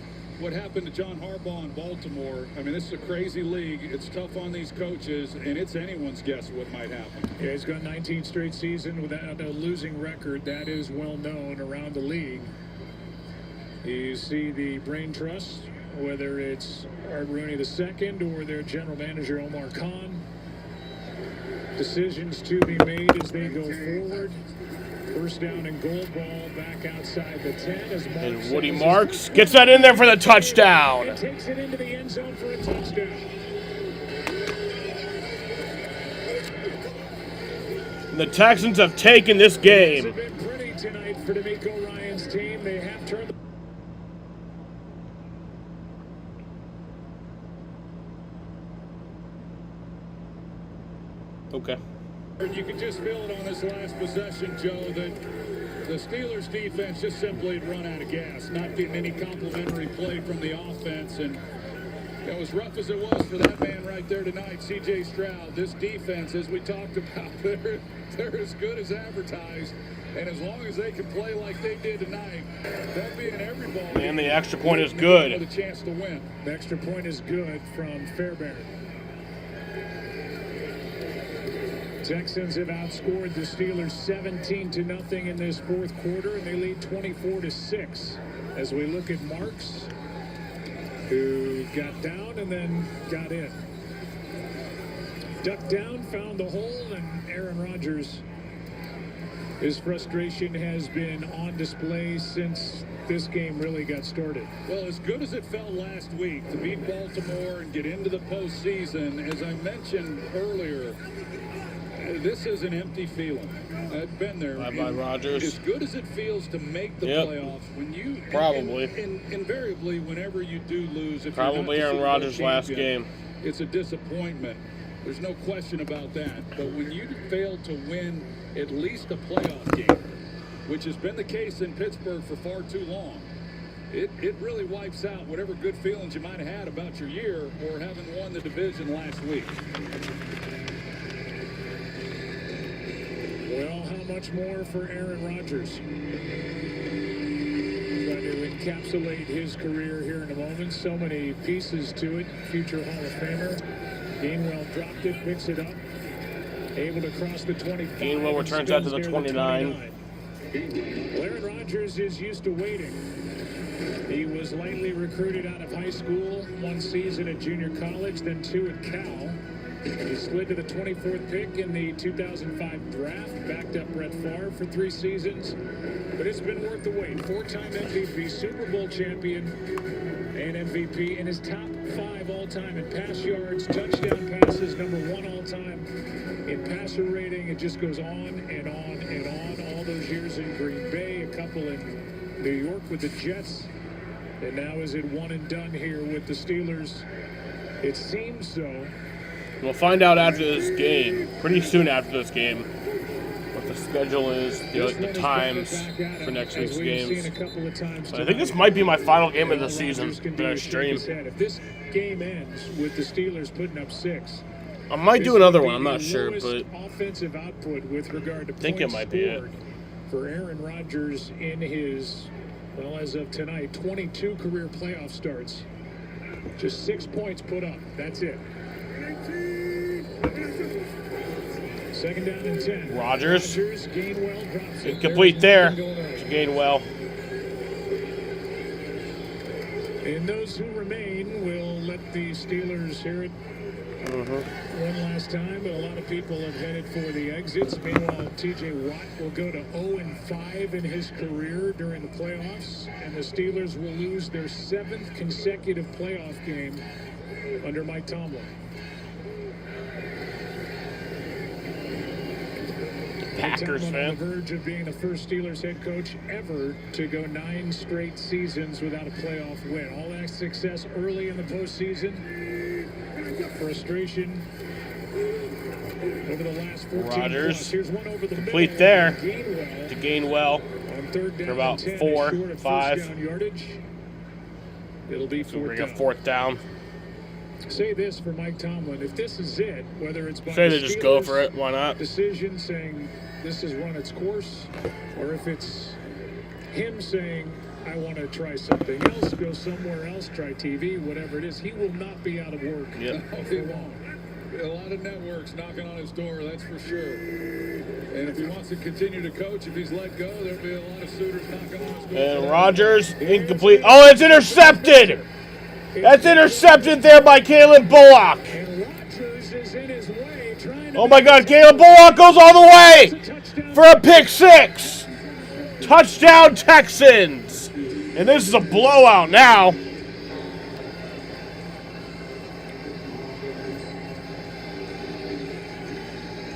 Speaker 16: what happened to John Harbaugh in Baltimore, I mean, this is a crazy league. It's tough on these coaches, and it's anyone's guess what might happen.
Speaker 7: Yeah, he's got 19 straight seasons without a losing record. That is well known around the league. You see the brain trust, whether it's Art Rooney II or their general manager Omar Khan. Decisions to be made as they go forward. First down and goal, ball back outside the 10 as Marks
Speaker 5: And Woody Marks gets that in there for the touchdown.
Speaker 7: and takes it into the end zone for a touchdown.
Speaker 5: The Texans have taken this game.
Speaker 7: It's been pretty tonight for D'Amico Ryan's team. They have turned.
Speaker 5: Okay.
Speaker 16: You can just feel it on this last possession, Joe, that the Steelers defense just simply had run out of gas, not getting any complimentary play from the offense. And you know, as rough as it was for that man right there tonight, C.J. Stroud, this defense, as we talked about, they're as good as advertised. And as long as they can play like they did tonight, they'll be in every ball.
Speaker 5: And the extra point is good.
Speaker 16: With a chance to win.
Speaker 7: The extra point is good from Fairbairn. Texans have outscored the Steelers 17-0 in this fourth quarter, and they lead 24-6. As we look at Marks, who got down and then got in. Ducked down, found the hole, and Aaron Rodgers, his frustration has been on display since this game really got started.
Speaker 16: Well, as good as it felt last week to beat Baltimore and get into the postseason, as I mentioned earlier, this is an empty feeling. I've been there.
Speaker 5: Bye-bye, Rodgers.
Speaker 16: As good as it feels to make the playoffs, when you
Speaker 5: probably
Speaker 16: and invariably, whenever you do lose, if
Speaker 5: probably
Speaker 16: you're not
Speaker 5: Aaron Rodgers' last game,
Speaker 16: it's a disappointment. There's no question about that. But when you fail to win at least a playoff game, which has been the case in Pittsburgh for far too long, it really wipes out whatever good feelings you might have had about your year or having won the division last week.
Speaker 7: Well, how much more for Aaron Rodgers? Trying to encapsulate his career here in a moment. So many pieces to it. Future Hall of Famer. Gainwell dropped it, picks it up. Able to cross the 25.
Speaker 5: Gainwell returns out to the 29.
Speaker 7: Well, Aaron Rodgers is used to waiting. He was lightly recruited out of high school, 1 season at junior college, then 2 at Cal. He slid to the 24th pick in the 2005 draft, backed up Brett Favre for 3 seasons. But it's been worth the wait. 4-time MVP, Super Bowl champion, and MVP in his top 5 all-time in pass yards, touchdown passes, number 1 all-time in passer rating. It just goes on and on and on. All those years in Green Bay, a couple in New York with the Jets, and now is it one and done here with the Steelers? It seems so.
Speaker 5: We'll find out after this game, pretty soon after this game, what the schedule is, the times for next week's games. But I think this might be my final game of the season that I stream.
Speaker 7: If this game ends with the Steelers putting up 6,
Speaker 5: I might do another one, I'm not sure, but
Speaker 7: offensive output with regard to
Speaker 5: I think it might be it.
Speaker 7: for Aaron Rodgers in his, well, as of tonight, 22 career playoff starts. Just 6 points put up. That's it. Second down and 10.
Speaker 5: Rodgers.
Speaker 7: Gainwell drops it.
Speaker 5: Incomplete there. Gainwell.
Speaker 7: And those who remain will let the Steelers hear it one last time, but a lot of people have headed for the exits. Meanwhile, T.J. Watt will go to 0-5 in his career during the playoffs, and the Steelers will lose their 7th consecutive playoff game under Mike Tomlin.
Speaker 5: Packers
Speaker 7: on
Speaker 5: fan.
Speaker 7: the verge of being the first Steelers head coach ever to go 9 straight seasons without a playoff win. All that success early in the postseason. Frustration over the last 14
Speaker 5: Rodgers.
Speaker 7: plus. Here's one over the
Speaker 5: Complete
Speaker 7: middle.
Speaker 5: there
Speaker 7: Gainwell
Speaker 5: to Gainwell
Speaker 7: on third down
Speaker 5: for about
Speaker 7: and 10,
Speaker 5: 4,
Speaker 7: short of
Speaker 5: 5.
Speaker 7: first down yardage. It'll be
Speaker 5: So
Speaker 7: fourth
Speaker 5: bring
Speaker 7: down.
Speaker 5: a 4th down.
Speaker 7: Say this for Mike Tomlin: if this is it, whether it's by
Speaker 5: Say
Speaker 7: the
Speaker 5: they just go
Speaker 7: Steelers'
Speaker 5: for it. Why not?
Speaker 7: decision saying this has run its course, or if it's him saying I want to try something else, go somewhere else, try TV, whatever it is, he will not be out of work for long.
Speaker 16: A lot of networks knocking on his door, that's for sure. And if he wants to continue to coach, if he's let go, there'll be a lot of suitors knocking on his door.
Speaker 5: And Rodgers, incomplete. Oh, it's intercepted! That's intercepted there by Caleb Bullock. Oh my God, Caleb Bullock goes all the way for a pick 6. Touchdown Texans. And this is a blowout now.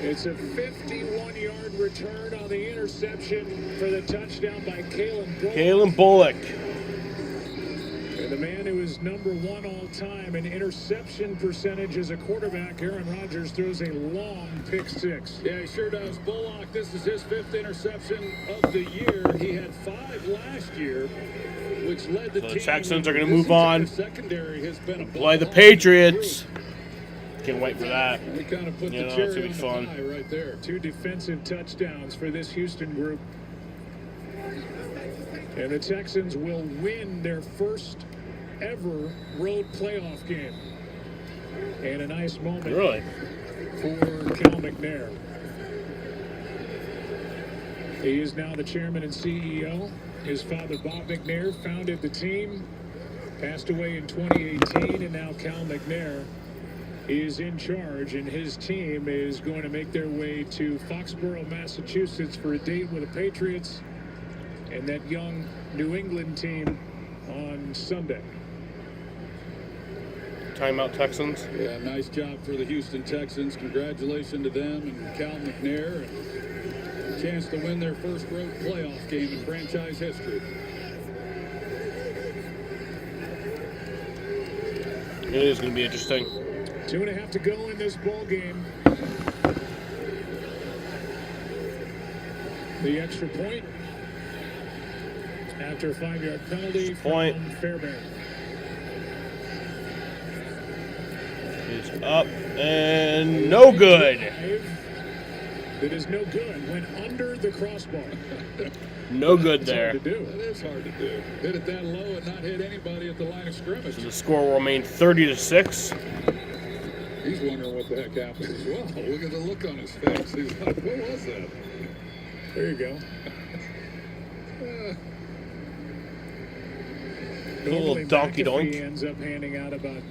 Speaker 7: It's a 51-yard return on the interception for the touchdown by
Speaker 5: Caleb Bullock.
Speaker 7: And the man who is number 1 all-time in interception percentage as a quarterback, Aaron Rodgers, throws a long pick 6.
Speaker 16: Yeah, he sure does. Bullock, this is his 5th interception of the year. He had 5 last year, which led the
Speaker 5: So
Speaker 16: team.
Speaker 5: the Texans are going to move on.
Speaker 16: Secondary has been a
Speaker 5: Play the Patriots. Can't wait for that.
Speaker 16: We kind of put
Speaker 5: You
Speaker 16: the
Speaker 5: know,
Speaker 16: cherry
Speaker 5: it's gonna be
Speaker 16: on the
Speaker 5: fun.
Speaker 16: pie right there.
Speaker 7: 2 defensive touchdowns for this Houston group. And the Texans will win their first ever road playoff game. And a nice moment for Cal McNair. He is now the chairman and CEO. His father, Bob McNair, founded the team, passed away in 2018, and now Cal McNair is in charge, and his team is going to make their way to Foxborough, Massachusetts for a date with the Patriots and that young New England team on Sunday.
Speaker 5: Timeout Texans.
Speaker 16: Yeah, nice job for the Houston Texans. Congratulations to them and Cal McNair. And a chance to win their first road playoff game in franchise history.
Speaker 5: It is going to be interesting.
Speaker 7: 2.5 to go in this ball game. The extra point after a 5-yard penalty from Fairbairn.
Speaker 5: It's up and no good.
Speaker 7: It is no good. Went under the crossbar.
Speaker 5: No good
Speaker 7: That's
Speaker 5: there.
Speaker 7: hard to do.
Speaker 16: That is hard to do. Hit it that low and not hit anybody at the line of scrimmage.
Speaker 5: So the score will remain 30-6.
Speaker 16: He's wondering what the heck happened as well. Look at the look on his face. He's like, what was that?
Speaker 7: There you go.
Speaker 5: Little donkey doink.
Speaker 7: He ends up handing out about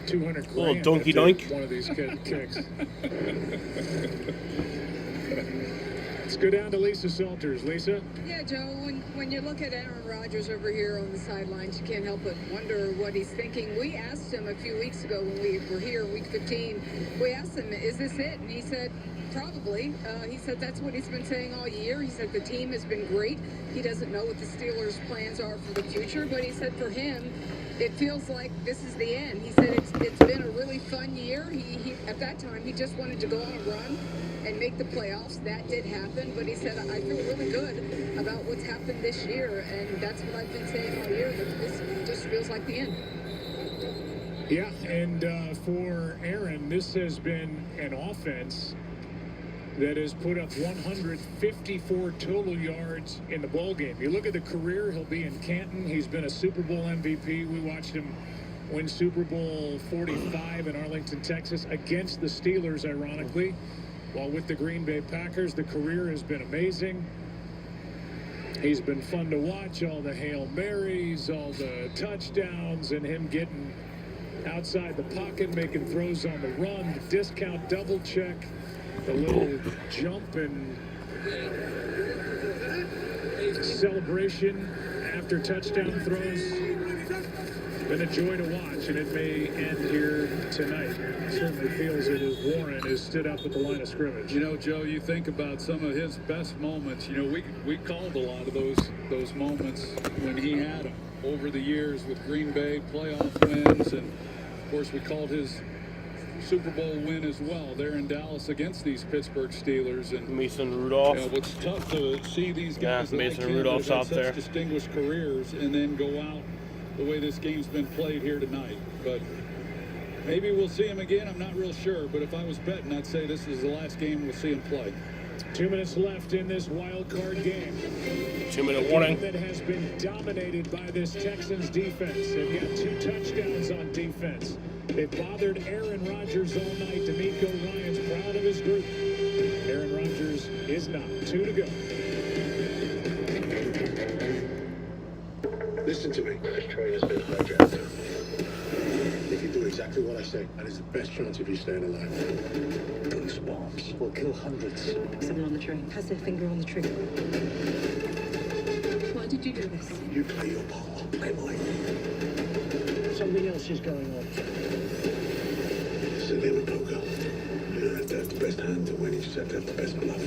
Speaker 7: 200 grand.
Speaker 5: Little donkey
Speaker 7: after
Speaker 5: doink.
Speaker 7: One of these kicks. Let's go down to Lisa Salters. Lisa?
Speaker 12: Yeah, Joe, when you look at Aaron Rodgers over here on the sidelines, you can't help but wonder what he's thinking. We asked him a few weeks ago when we were here, week 15, we asked him, is this it? And he said, probably. He said that's what he's been saying all year. He said the team has been great. He doesn't know what the Steelers' plans are for the future, but he said for him, it feels like this is the end. He said it's been a really fun year. He at that time, he just wanted to go on a run and make the playoffs. That did happen, but he said, I feel really good about what's happened this year, and that's what I've been saying all year, that this just feels like the end.
Speaker 7: Yeah, and for Aaron, this has been an offense that has put up 154 total yards in the ball game. You look at the career, he'll be in Canton. He's been a Super Bowl MVP. We watched him win Super Bowl 45 in Arlington, Texas, against the Steelers, ironically. While with the Green Bay Packers, the career has been amazing. He's been fun to watch, all the Hail Marys, all the touchdowns, and him getting outside the pocket, making throws on the run, the discount double check, the little jump and celebration after touchdown throws. Been a joy to watch, and it may end here tonight. It certainly feels it as Warren has stood up at the line of scrimmage.
Speaker 16: You know, Joe, you think about some of his best moments. You know, we called a lot of those moments when he had them over the years with Green Bay playoff wins, and of course we called his Super Bowl win as well there in Dallas against these Pittsburgh Steelers. And
Speaker 5: Mason Rudolph.
Speaker 16: You know, it's tough to see these guys
Speaker 5: Mason
Speaker 16: like
Speaker 5: Rudolph's
Speaker 16: him
Speaker 5: out
Speaker 16: that have
Speaker 5: there.
Speaker 16: such distinguished careers and then go out the way this game's been played here tonight. But maybe we'll see him again. I'm not real sure, but if I was betting, I'd say this is the last game we'll see him play.
Speaker 7: 2 minutes left in this wild card game.
Speaker 5: 2-minute warning.
Speaker 7: That has been dominated by this Texans defense. They've got 2 touchdowns on defense. They've bothered Aaron Rodgers all night. D'Amico Ryan's proud of his group. Aaron Rodgers is not. 2 to go.
Speaker 8: Listen to me.
Speaker 2: This train has been hijacked.
Speaker 8: If you do exactly what I say, that is the best chance of you staying alive.
Speaker 21: Those bombs will kill hundreds.
Speaker 15: Someone on the train has their finger on the trigger. Why did you do this?
Speaker 8: You play your part, Emily.
Speaker 17: Something else is going on.
Speaker 8: It's a game of poker. You don't have to have the best hand to win, you just have to have the best bluff.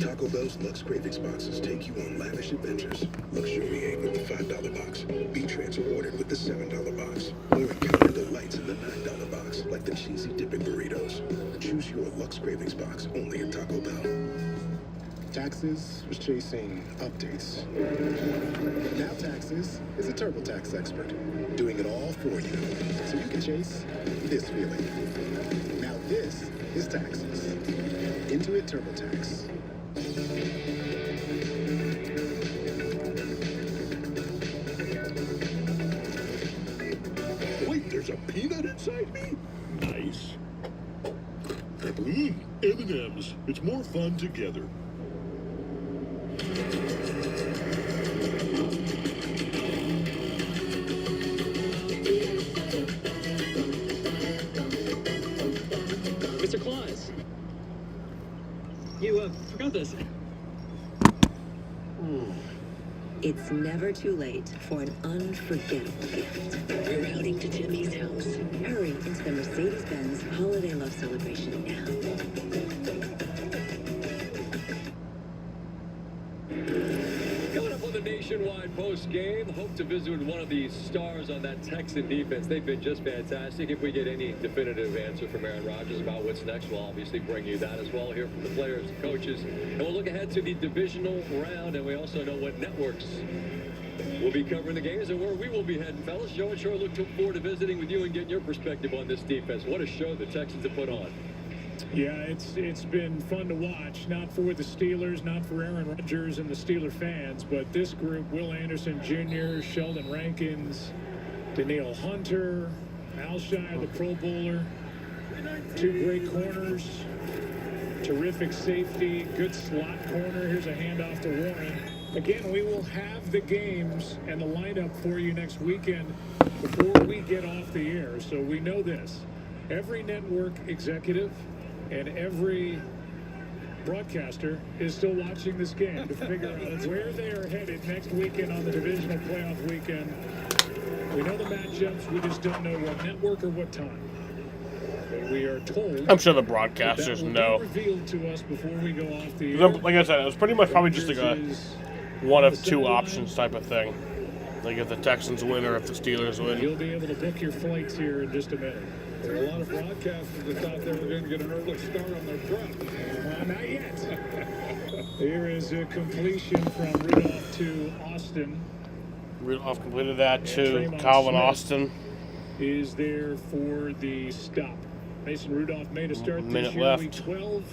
Speaker 6: Taco Bell's Lux Cravings boxes take you on lavish adventures. Luxuriate with the $5 box. Be trans rewarded with the $7 box. Or encounter delights in the $9 box, like the cheesy dipping burritos. Choose your Lux Cravings box only at Taco Bell.
Speaker 9: Taxes was chasing updates. Now Taxes is a TurboTax expert, doing it all for you, so you can chase this feeling. Now this is Taxes. Intuit TurboTax.
Speaker 8: Wait, there's a peanut inside me? Nice. M&M's. It's more fun together.
Speaker 13: Mr. Claus, you forgot this.
Speaker 15: It's never too late for an unforgettable gift. We're heading to Timmy's house. Hurry into the Mercedes-Benz Holiday Love Celebration now.
Speaker 18: Coming up on the Nationwide Post game, hope to visit with one of the stars on that Texan defense. They've been just fantastic. If we get any definitive answer from Aaron Rodgers about what's next, we'll obviously bring you that as well, hear from the players and coaches. And we'll look ahead to the divisional round, and we also know what networks will be covering the games and where we will be heading, fellas. Joe and Shore, look forward to visiting with you and getting your perspective on this defense. What a show the Texans have put on.
Speaker 7: Yeah, it's been fun to watch, not for the Steelers, not for Aaron Rodgers and the Steeler fans, but this group, Will Anderson Jr., Sheldon Rankins, Danielle Hunter, Alshire, the Pro Bowler, 2 great corners, terrific safety, good slot corner. Here's a handoff to Warren. Again, we will have the games and the lineup for you next weekend before we get off the air, so we know this. Every network executive and every broadcaster is still watching this game to figure out where they are headed next weekend on the divisional playoff weekend. We know the matchups, we just don't know what network or what time. But we are told.
Speaker 5: I'm sure the broadcasters know.
Speaker 7: Revealed to us before we go off the air.
Speaker 5: Like I said, it was pretty much probably just like a one of 2 options type of thing. Like if the Texans win or if the Steelers win.
Speaker 7: You'll be able to book your flights here in just a minute.
Speaker 16: There are a lot of broadcasters that thought they were going to get an early start on their prep.
Speaker 7: Not yet. Here is a completion from Rudolph to Austin.
Speaker 5: Rudolph completed that to Calvin Austin.
Speaker 7: is there for the stop. Mason Rudolph made a start
Speaker 5: Minute
Speaker 7: this year,
Speaker 5: left.
Speaker 7: week 12.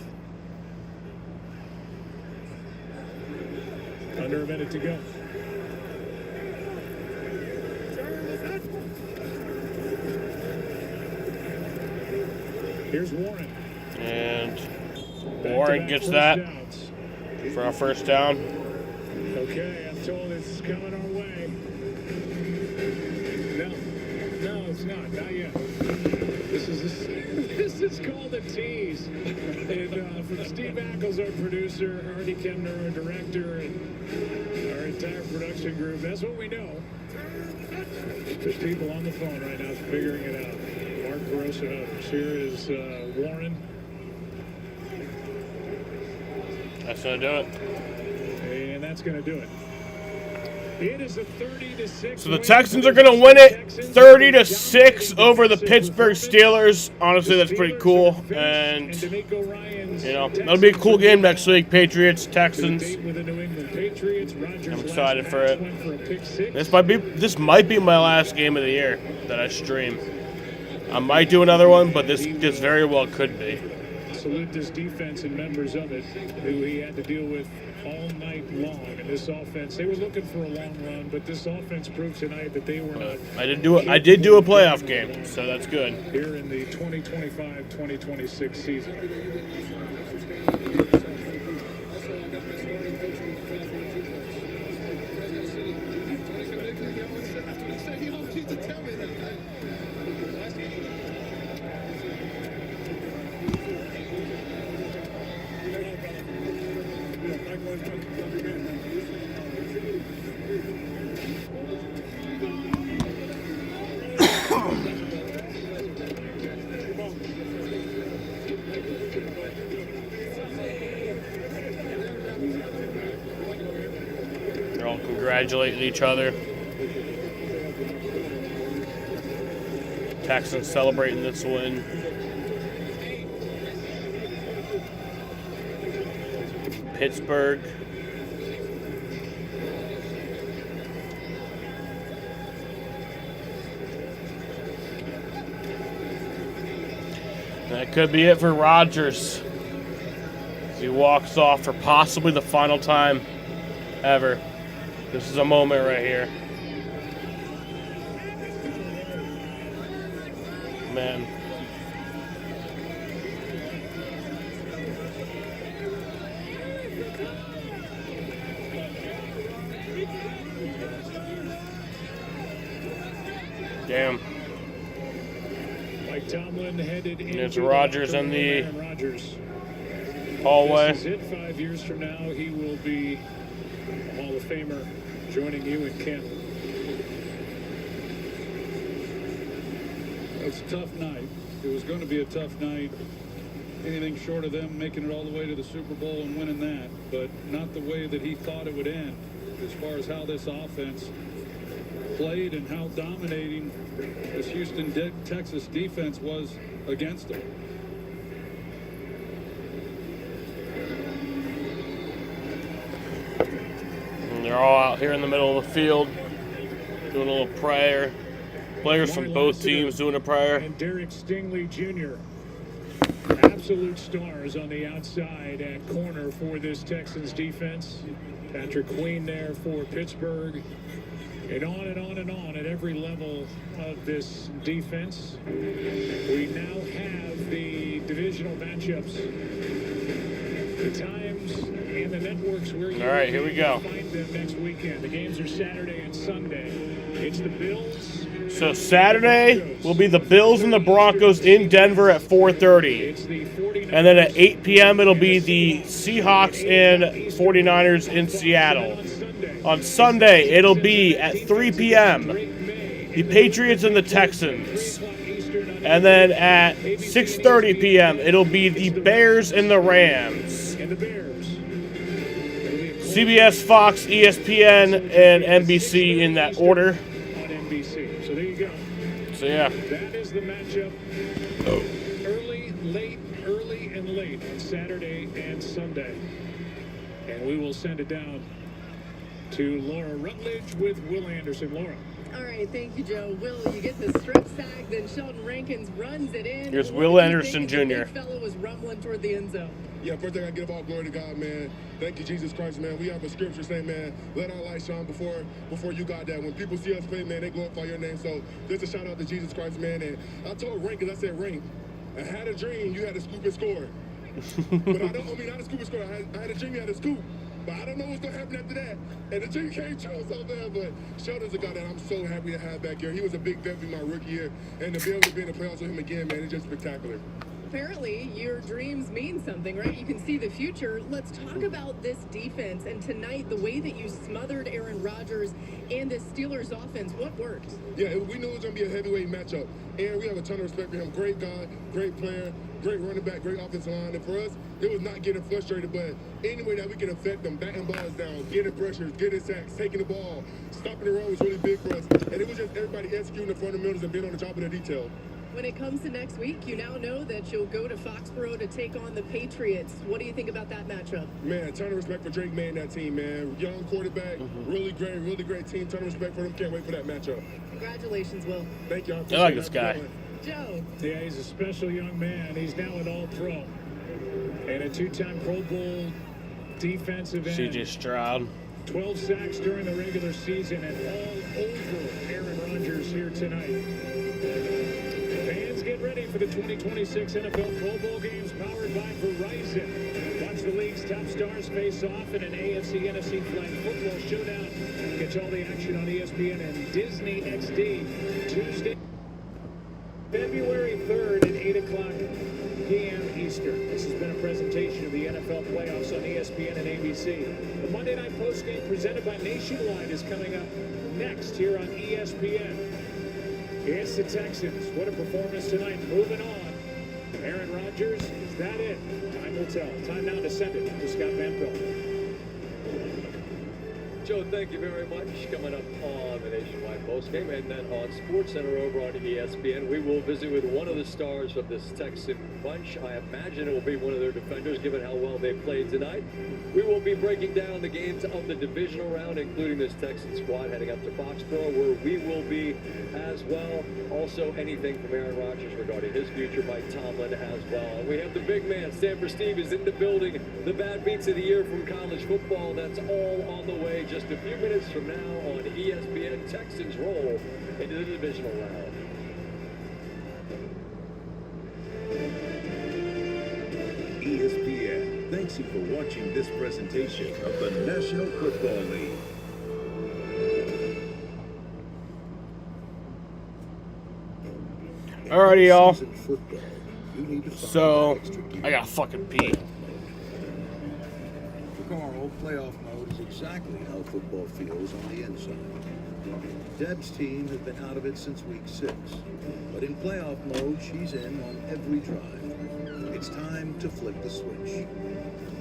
Speaker 7: Under a minute to go. Here's Warren.
Speaker 5: And Warren gets that for a first down.
Speaker 7: Okay, I'm told it's coming our way. No, it's not yet. This is called a tease. And from Steve Ackles, our producer, Hardy Kemner, our director, and our entire production group, that's what we know. There's people on the phone right now figuring it out. Mark Gross and others. Here is Warren.
Speaker 5: That's going to do it.
Speaker 7: And that's going to do it. It is a 30-6.
Speaker 5: So the Texans are going to win it 30-6 over the Pittsburgh Steelers. Honestly, that's pretty cool. And, you know, that'll be a cool game next week. Patriots, Texans. I'm excited for it. This might be my last game of the year that I stream. I might do another one, but this very well could be.
Speaker 7: Salute this defense and members of it who he had to deal with all night long. And this offense, they were looking for a long run, but this offense proved tonight that they were not.
Speaker 5: I did do a playoff game, so that's good.
Speaker 7: Here in the 2025-2026 season.
Speaker 5: They're all congratulating each other. Texans celebrating this win. Pittsburgh. That could be it for Rodgers. He walks off for possibly the final time ever. This is a moment right here. Man. Damn.
Speaker 7: Mike Tomlin headed into
Speaker 5: There's Rodgers in the
Speaker 7: Rodgers.
Speaker 5: hallway.
Speaker 7: This is it. 5 years from now, he will be a Hall of Famer joining you and Ken.
Speaker 16: It's a tough night. It was going to be a tough night. Anything short of them making it all the way to the Super Bowl and winning that, but not the way that he thought it would end as far as how this offense played and how dominating this Houston Texas defense was against them.
Speaker 5: And they're all out here in the middle of the field doing a little prayer. Players from both teams doing a prayer.
Speaker 7: And Derek Stingley Jr. Absolute stars on the outside at corner for this Texans defense. Patrick Queen there for Pittsburgh. And on and on and on at every level of this defense. We now have the divisional matchups. The times and the networks where you
Speaker 5: All right, here we go.
Speaker 7: find them next weekend. The games are Saturday and Sunday. It's the Bills.
Speaker 5: So Saturday will be the Bills and the Broncos in Denver at 4:30. And then at 8 p.m. it'll be the Seahawks and 49ers in Seattle. On Sunday, it'll be at 3 p.m. the Patriots and the Texans. And then at 6:30 p.m. it'll be the Bears and the Rams. CBS, Fox, ESPN, and NBC in that order.
Speaker 7: So there you go.
Speaker 5: So yeah.
Speaker 7: That is the matchup. Early, and late on Saturday and Sunday. And we will send it down to Laura Rutledge with Will Anderson. Laura.
Speaker 4: All right, thank you, Joe. Will, you get the strip sack, then Sheldon Rankins runs it in.
Speaker 5: Here's
Speaker 4: What
Speaker 5: Will
Speaker 4: did you
Speaker 5: Anderson
Speaker 4: think as the
Speaker 5: Jr.
Speaker 4: big fellow was rumbling toward the end zone.
Speaker 8: Yeah, first thing I give all glory to God, man. Thank you, Jesus Christ, man. We have a scripture saying, man, let our light shine before you got that. When people see us play, man, they glorify your name. So just a shout out to Jesus Christ, man. And I told Rankins, I said, Rank, I had a dream you had to scoop and score. But not a scoop and score. I had a dream you had to scoop. But I don't know what's going to happen after that. And the dream came true so bad. But Sheldon's a guy that I'm so happy to have back here. He was a big vet in my rookie year. And to be able to be in the playoffs with him again, man, it's just spectacular.
Speaker 4: Apparently, your dreams mean something, right? You can see the future. Let's talk about this defense. And tonight, the way that you smothered Aaron Rodgers and this Steelers offense, what worked?
Speaker 8: Yeah, we knew it was going to be a heavyweight matchup. And we have a ton of respect for him. Great guy, great player, great running back, great offensive line. And for us, it was not getting frustrated, but any way that we can affect them, batting balls down, getting pressures, getting sacks, taking the ball, stopping the run was really big for us. And it was just everybody executing the fundamentals and being on the top of the detail.
Speaker 4: When it comes to next week, you now know that you'll go to Foxborough to take on the Patriots. What do you think about that matchup?
Speaker 8: Man, a ton of respect for Drake May and that team, man. Young quarterback, really great team. Ton of respect for them. Can't wait for that matchup.
Speaker 4: Congratulations, Will.
Speaker 8: Thank you.
Speaker 5: I like this guy.
Speaker 4: Joe.
Speaker 7: Yeah, he's a special young man. He's now an all-pro. And a two-time Pro Bowl defensive end.
Speaker 5: CJ Stroud.
Speaker 7: 12 sacks during the regular season and all over Aaron Rodgers here tonight. Fans, get ready for the 2026 NFL Pro Bowl games powered by Verizon. Watch the league's top stars face off in an AFC-NFC flag football showdown. Catch all the action on ESPN and Disney XD Tuesday, February 3rd at 8 o'clock p.m. Eastern. This has been a presentation of the NFL playoffs on ESPN and ABC. The Monday Night Postgame presented by Nationwide is coming up next here on ESPN. It's the Texans. What a performance tonight. Moving on. Aaron Rodgers, is that it? Time will tell. Time now to send it to Scott Van Pelt.
Speaker 18: Joe, thank you very much. Coming up on the Nationwide Postgame and then on SportsCenter over on ESPN, we will visit with one of the stars of this Texan bunch. I imagine it will be one of their defenders, given how well they played tonight. We will be breaking down the games of the divisional round, including this Texan squad heading up to Foxborough, where we will be as well. Also, anything from Aaron Rodgers regarding his future, Mike Tomlin as well. We have the big man, Stanford Steve, is in the building. The bad beats of the year from college football. That's all on the way just a few minutes from now on ESPN. Texans roll into the divisional round.
Speaker 6: ESPN thanks you for watching this presentation of the National Football League.
Speaker 5: Alrighty, y'all. So, I got fucking pee.
Speaker 10: Carl, playoff mode is exactly how football feels on the inside. Deb's team has been out of it since week 6, but in playoff mode, she's in on every drive. It's time to flip the switch.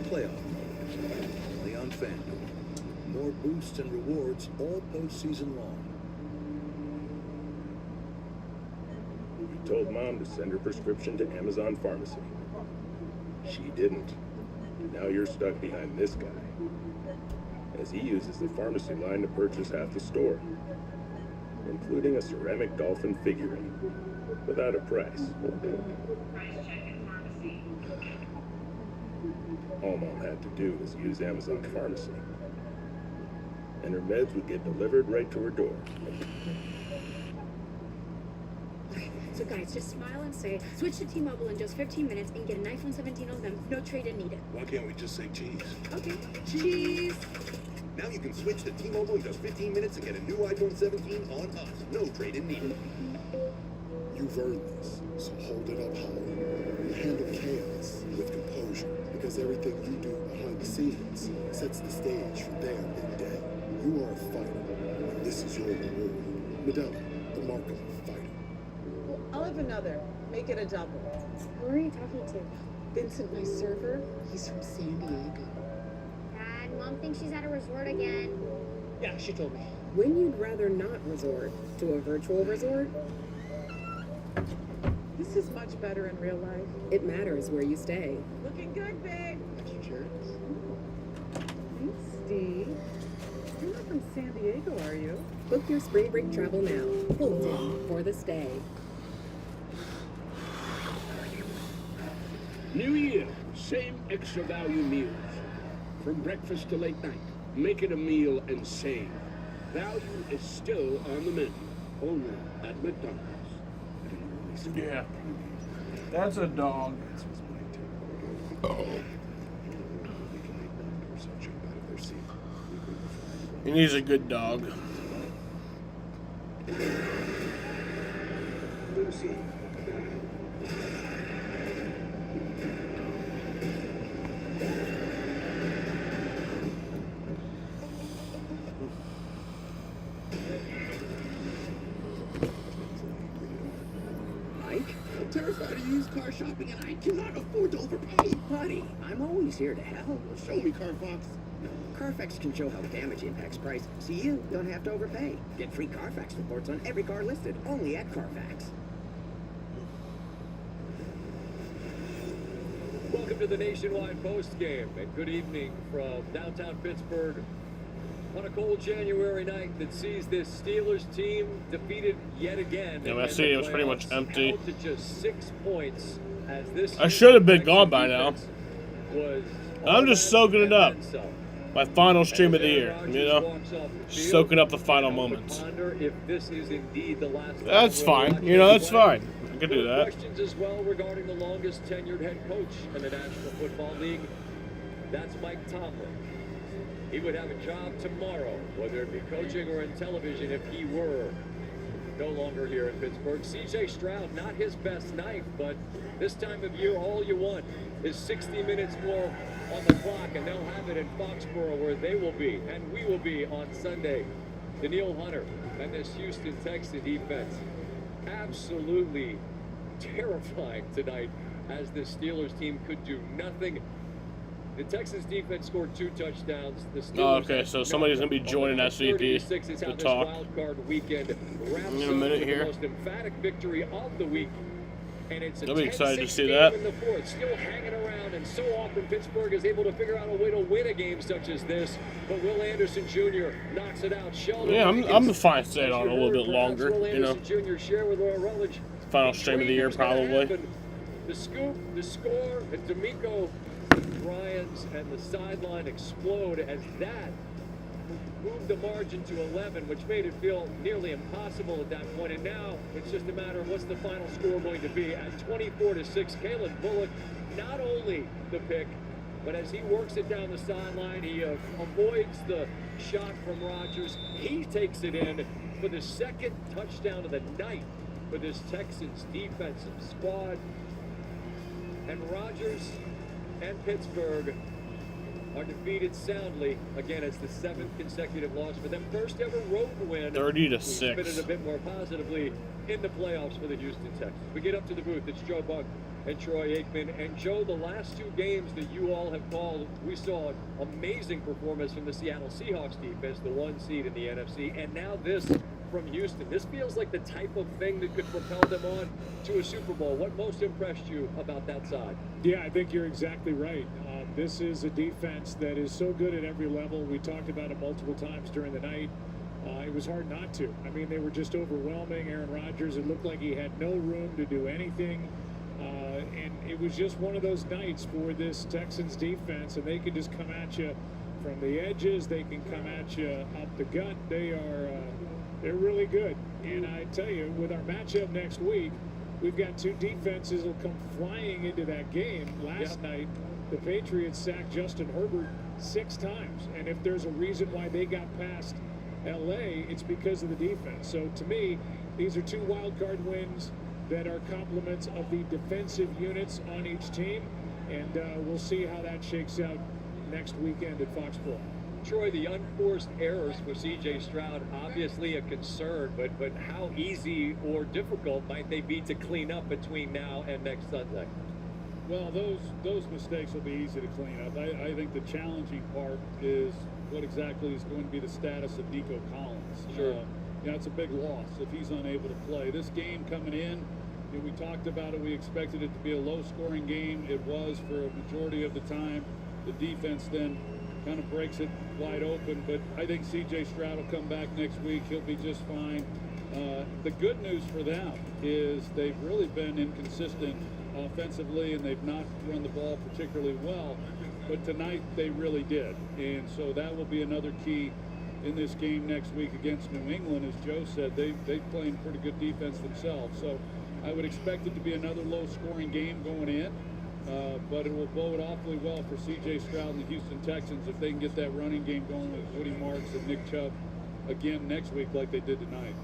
Speaker 10: Playoff mode, only on FanDuel. More boosts and rewards all postseason long.
Speaker 19: We told Mom to send her prescription to Amazon Pharmacy. She didn't. Now you're stuck behind this guy, as he uses the pharmacy line to purchase half the store, including a ceramic dolphin figurine, without a price. All Mom had to do was use Amazon Pharmacy, and her meds would get delivered right to her door.
Speaker 3: So guys, just smile and say, switch to T-Mobile in just 15 minutes and get an iPhone 17 on them. No trade-in needed.
Speaker 6: Why can't we just say cheese?
Speaker 3: Okay. Cheese.
Speaker 6: Now you can switch to T-Mobile in just 15 minutes and get a new iPhone 17 on us. No trade-in needed.
Speaker 9: You've earned this, so hold it up high. Handle chaos with composure, because everything you do behind the scenes sets the stage for their big day. You are a fighter, and this is your reward. Medalla, the mark of a fighter.
Speaker 23: I'll have another. Make it a double.
Speaker 3: Who are you talking to?
Speaker 23: Vincent, my server. He's from San Diego.
Speaker 3: Dad, Mom thinks she's at a resort again.
Speaker 23: Yeah, she told me.
Speaker 4: When you'd rather not resort to a virtual resort?
Speaker 23: This is much better in real life.
Speaker 4: It matters where you stay.
Speaker 23: Looking good, babe.
Speaker 9: Extra cherries?
Speaker 23: Thanks, Steve. You're not from
Speaker 4: San Diego, are you?
Speaker 14: Book your spring break travel now. Hilton for the stay.
Speaker 11: New Year, same extra value meals. From breakfast to late night, make it a meal and save. Value is still on the menu, only at McDonald's.
Speaker 5: Yeah. That's a dog. And he's a good dog.
Speaker 1: Mike, I'm terrified of used car shopping and I cannot afford to overpay. Buddy, I'm always here to help. Show me, Carfax. Carfax can show how damage impacts price, so you don't have to overpay. Get free Carfax reports on every car listed, only at Carfax.
Speaker 18: Welcome to the Nationwide Post Game, and good evening from downtown Pittsburgh on a cold January night that sees this Steelers team defeated yet again.
Speaker 5: Yeah, that stadium was pretty much empty.
Speaker 18: Out to just 6 points as this
Speaker 5: I should have been gone by now. I'm just soaking it up. My final stream of the year, you know? Soaking up the final moments.
Speaker 18: If this is indeed the last.
Speaker 5: That's fine. You know, that's fine. I can do that.
Speaker 18: Questions as well regarding the longest tenured head coach in the National Football League. That's Mike Tomlin. He would have a job tomorrow, whether it be coaching or in television, if he were no longer here in Pittsburgh. C.J. Stroud, not his best night, but this time of year, all you want is 60 minutes more on the clock, and they'll have it in Foxborough, where they will be, and we will be on Sunday. Danielle Hunter and this Houston Texans defense, absolutely terrifying tonight, as the Steelers team could do nothing. The Texans defense scored 2 touchdowns. The Steelers
Speaker 5: okay, so somebody's going to be joining SVP to talk in a minute here.
Speaker 18: The most emphatic victory of the week. And it's
Speaker 5: I'll be excited to see that.
Speaker 18: In the fourth, still hanging around, and so often Pittsburgh is able to figure out a way to win a game such as this. But Will Anderson Jr. knocks it out. Sheldon
Speaker 5: Yeah, I'm fine staying on a little bit longer, you know.
Speaker 18: Jr. share with Roy Rutledge.
Speaker 5: Final stream of the year, probably.
Speaker 18: The scoop, the score, and D'Amico Ryans and the sideline explode as that moved the margin to 11, which made it feel nearly impossible at that point. And now it's just a matter of what's the final score going to be. At 24-6, Kalen Bullock, not only the pick, but as he works it down the sideline, he avoids the shot from Rodgers. He takes it in for the second touchdown of the night for this Texans defensive squad. And Rodgers and Pittsburgh are defeated soundly. Again, it's the 7th consecutive loss for them. First ever road win.
Speaker 5: 30-6.
Speaker 18: Spin it a bit more positively in the playoffs for the Houston Texans. We get up to the booth. It's Joe Buck and Troy Aikman. And Joe, the last 2 games that you all have called, we saw an amazing performance from the Seattle Seahawks defense, the 1 seed in the NFC. And now this from Houston. This feels like the type of thing that could propel them on to a Super Bowl. What most impressed you about that side?
Speaker 7: Yeah, I think you're exactly right. This is a defense that is so good at every level. We talked about it multiple times during the night. It was hard not to. I mean, they were just overwhelming. Aaron Rodgers, it looked like he had no room to do anything. And it was just one of those nights for this Texans defense, and they can just come at you from the edges. They can come at you up the gut. They're really good. And I tell you, with our matchup next week, we've got 2 defenses will come flying into that game. Last night, the Patriots sacked Justin Herbert 6 times. And if there's a reason why they got past L.A., it's because of the defense. So to me, these are 2 wild card wins that are complements of the defensive units on each team. And we'll see how that shakes out next weekend at Foxborough.
Speaker 18: Troy, the unforced errors for C.J. Stroud, obviously a concern, but how easy or difficult might they be to clean up between now and next Sunday?
Speaker 16: Well, those mistakes will be easy to clean up. I think the challenging part is what exactly is going to be the status of Nico Collins.
Speaker 18: Sure.
Speaker 16: It's a big loss if he's unable to play. This game coming in, we talked about it. We expected it to be a low-scoring game. It was for a majority of the time. The defense then kind of breaks it wide open. But I think C.J. Stroud will come back next week. He'll be just fine. The good news for them is they've really been inconsistent offensively, and they've not run the ball particularly well. But tonight they really did. And so that will be another key in this game next week against New England. As Joe said, they've played pretty good defense themselves. So I would expect it to be another low-scoring game going in. But it will bode awfully well for C.J. Stroud and the Houston Texans if they can get that running game going with Woody Marks and Nick Chubb again next week like they did tonight.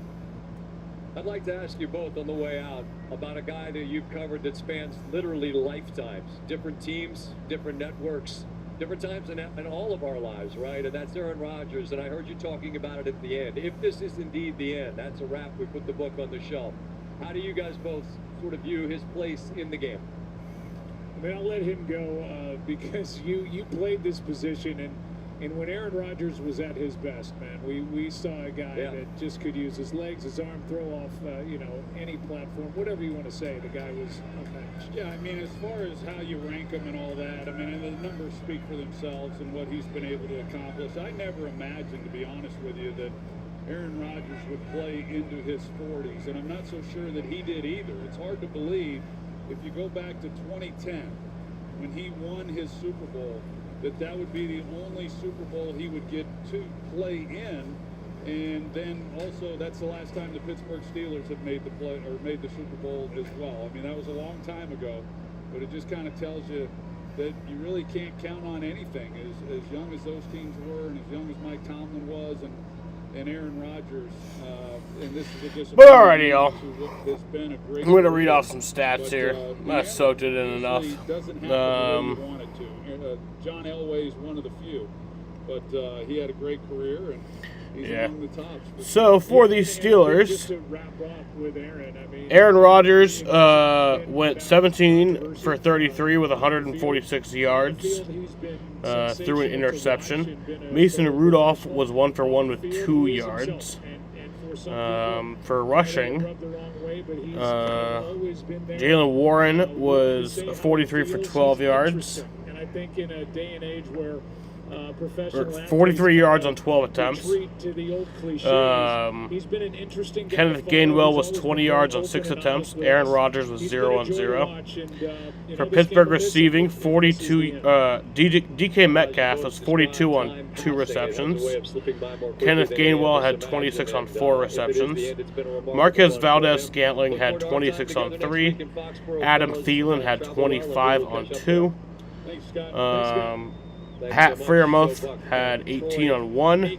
Speaker 18: I'd like to ask you both on the way out about a guy that you've covered that spans literally lifetimes, different teams, different networks, different times in all of our lives, right? And that's Aaron Rodgers, and I heard you talking about it at the end. If this is indeed the end, that's a wrap. We put the book on the shelf. How do you guys both sort of view his place in the game?
Speaker 7: I mean, I'll let him go because you played this position, and when Aaron Rodgers was at his best, man, we saw a guy that just could use his legs, his arm, throw off, any platform, whatever you want to say. The guy was unmatched.
Speaker 16: Yeah, I mean, as far as how you rank him and all that, I mean, the numbers speak for themselves and what he's been able to accomplish. I never imagined, to be honest with you, that Aaron Rodgers would play into his 40s, and I'm not so sure that he did either. It's hard to believe, if you go back to 2010, when he won his Super Bowl, that would be the only Super Bowl he would get to play in. And then also, that's the last time the Pittsburgh Steelers have made the Super Bowl as well. I mean, that was a long time ago, but it just kind of tells you that you really can't count on anything. As young as those teams were, and as young as Mike Tomlin was, and Aaron Rodgers, and this is a disappointment.
Speaker 5: But alrighty, y'all.
Speaker 16: It's been a great
Speaker 5: I'm going to read off some stats here. I soaked it in enough.
Speaker 16: Doesn't happen the way you want it to. John Elway is one of the few, but he had a great career, and he's among the tops.
Speaker 5: So for these Steelers,
Speaker 7: Just to wrap up with Aaron, I mean,
Speaker 5: Aaron Rodgers went 17 for 33 with 146 yards through an interception. Mason Rudolph was 1 for 1 with 2 yards. For rushing, Jalen Warren was 43 for 12 yards.
Speaker 7: And I think in a day and age where professional
Speaker 5: 43 yards on 12 attempts.
Speaker 7: to the old cliches, he's been an interesting guy.
Speaker 5: Kenneth Gainwell was 20 yards on 6 attempts. Aaron Rodgers was 0 on 0. For Pittsburgh receiving, 42. DK Metcalf was 42 on 2 receptions. Kenneth Gainwell had 26 on 4 receptions. Marquez Valdez-Scantling had 26 on 3. Adam Thielen had 25 on 2. Pat Freiermuth had 18 on 1.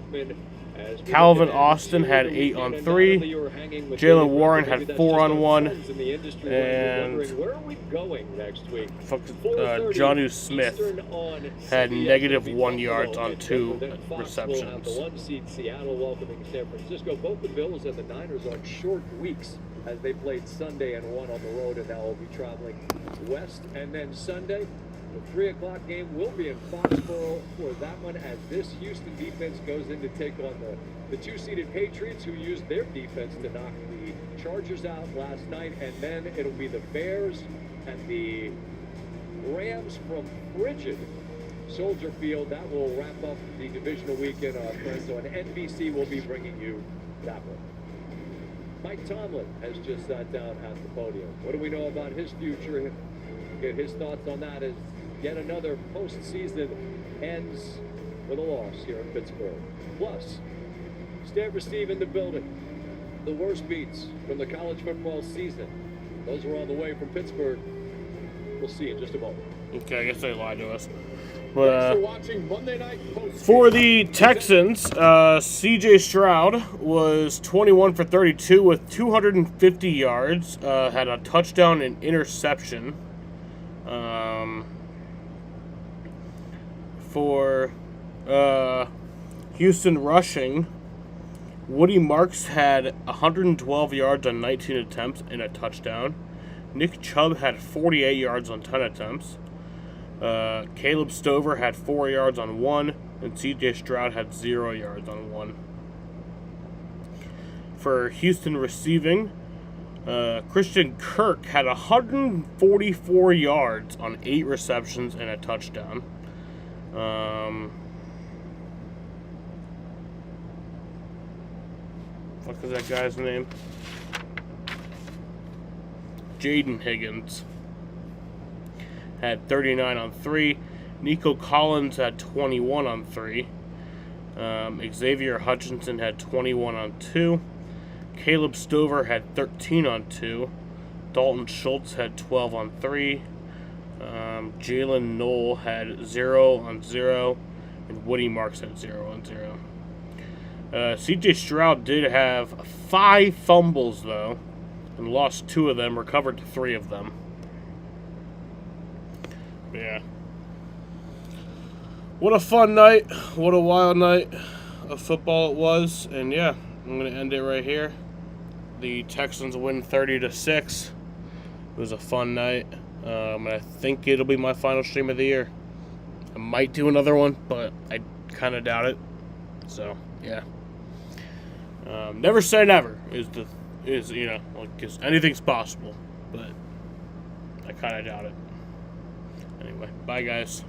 Speaker 5: Calvin Austin had 8 on 3. Jalen Warren had 4 on 1. And Jonnu Smith had -1 yards on 2 receptions.
Speaker 18: The 1 seed Seattle welcoming San Francisco. Both the Bills and the Niners on short weeks as they played Sunday and won on the road, and now will be traveling west. And then Sunday, the 3 o'clock game will be in Foxborough for that one, as this Houston defense goes in to take on the 2-seeded Patriots, who used their defense to knock the Chargers out last night. And then it'll be the Bears and the Rams from frigid Soldier Field. That will wrap up the divisional weekend, friends. So, and NBC will be bringing you that one. Mike Tomlin has just sat down at the podium. What do we know about his future? Get his thoughts on that as yet another postseason ends with a loss here in Pittsburgh. Plus, Stanford Steve in the building. The worst beats from the college football season. Those are on the way from Pittsburgh. We'll see in just a moment.
Speaker 5: Okay, I guess they lied to us.
Speaker 8: Thanks for watching Monday Night Post.
Speaker 5: For the Texans, C.J. Stroud was 21 for 32 with 250 yards, had a touchdown and interception. For Houston rushing, Woody Marks had 112 yards on 19 attempts and a touchdown. Nick Chubb had 48 yards on 10 attempts. Caleb Stover had 4 yards on 1, and C.J. Stroud had 0 yards on 1. For Houston receiving, Christian Kirk had 144 yards on 8 receptions and a touchdown. What is that guy's name? Jaden Higgins had 39 on 3. Nico Collins had 21 on 3. Xavier Hutchinson had 21 on 2. Caleb Stover had 13 on 2. Dalton Schultz had 12 on 3. Jalen Knoll had 0 on 0. And Woody Marks had 0 on 0. CJ Stroud did have 5 fumbles, though, and lost 2 of them, recovered 3 of them. Yeah. What a fun night. What a wild night of football it was. And yeah, I'm going to end it right here. The Texans win 30-6. It was a fun night. I think it'll be my final stream of the year. I might do another one, but I kind of doubt it. So, yeah. Never say never is you know, like, 'cause anything's possible, but I kind of doubt it. Anyway, bye guys.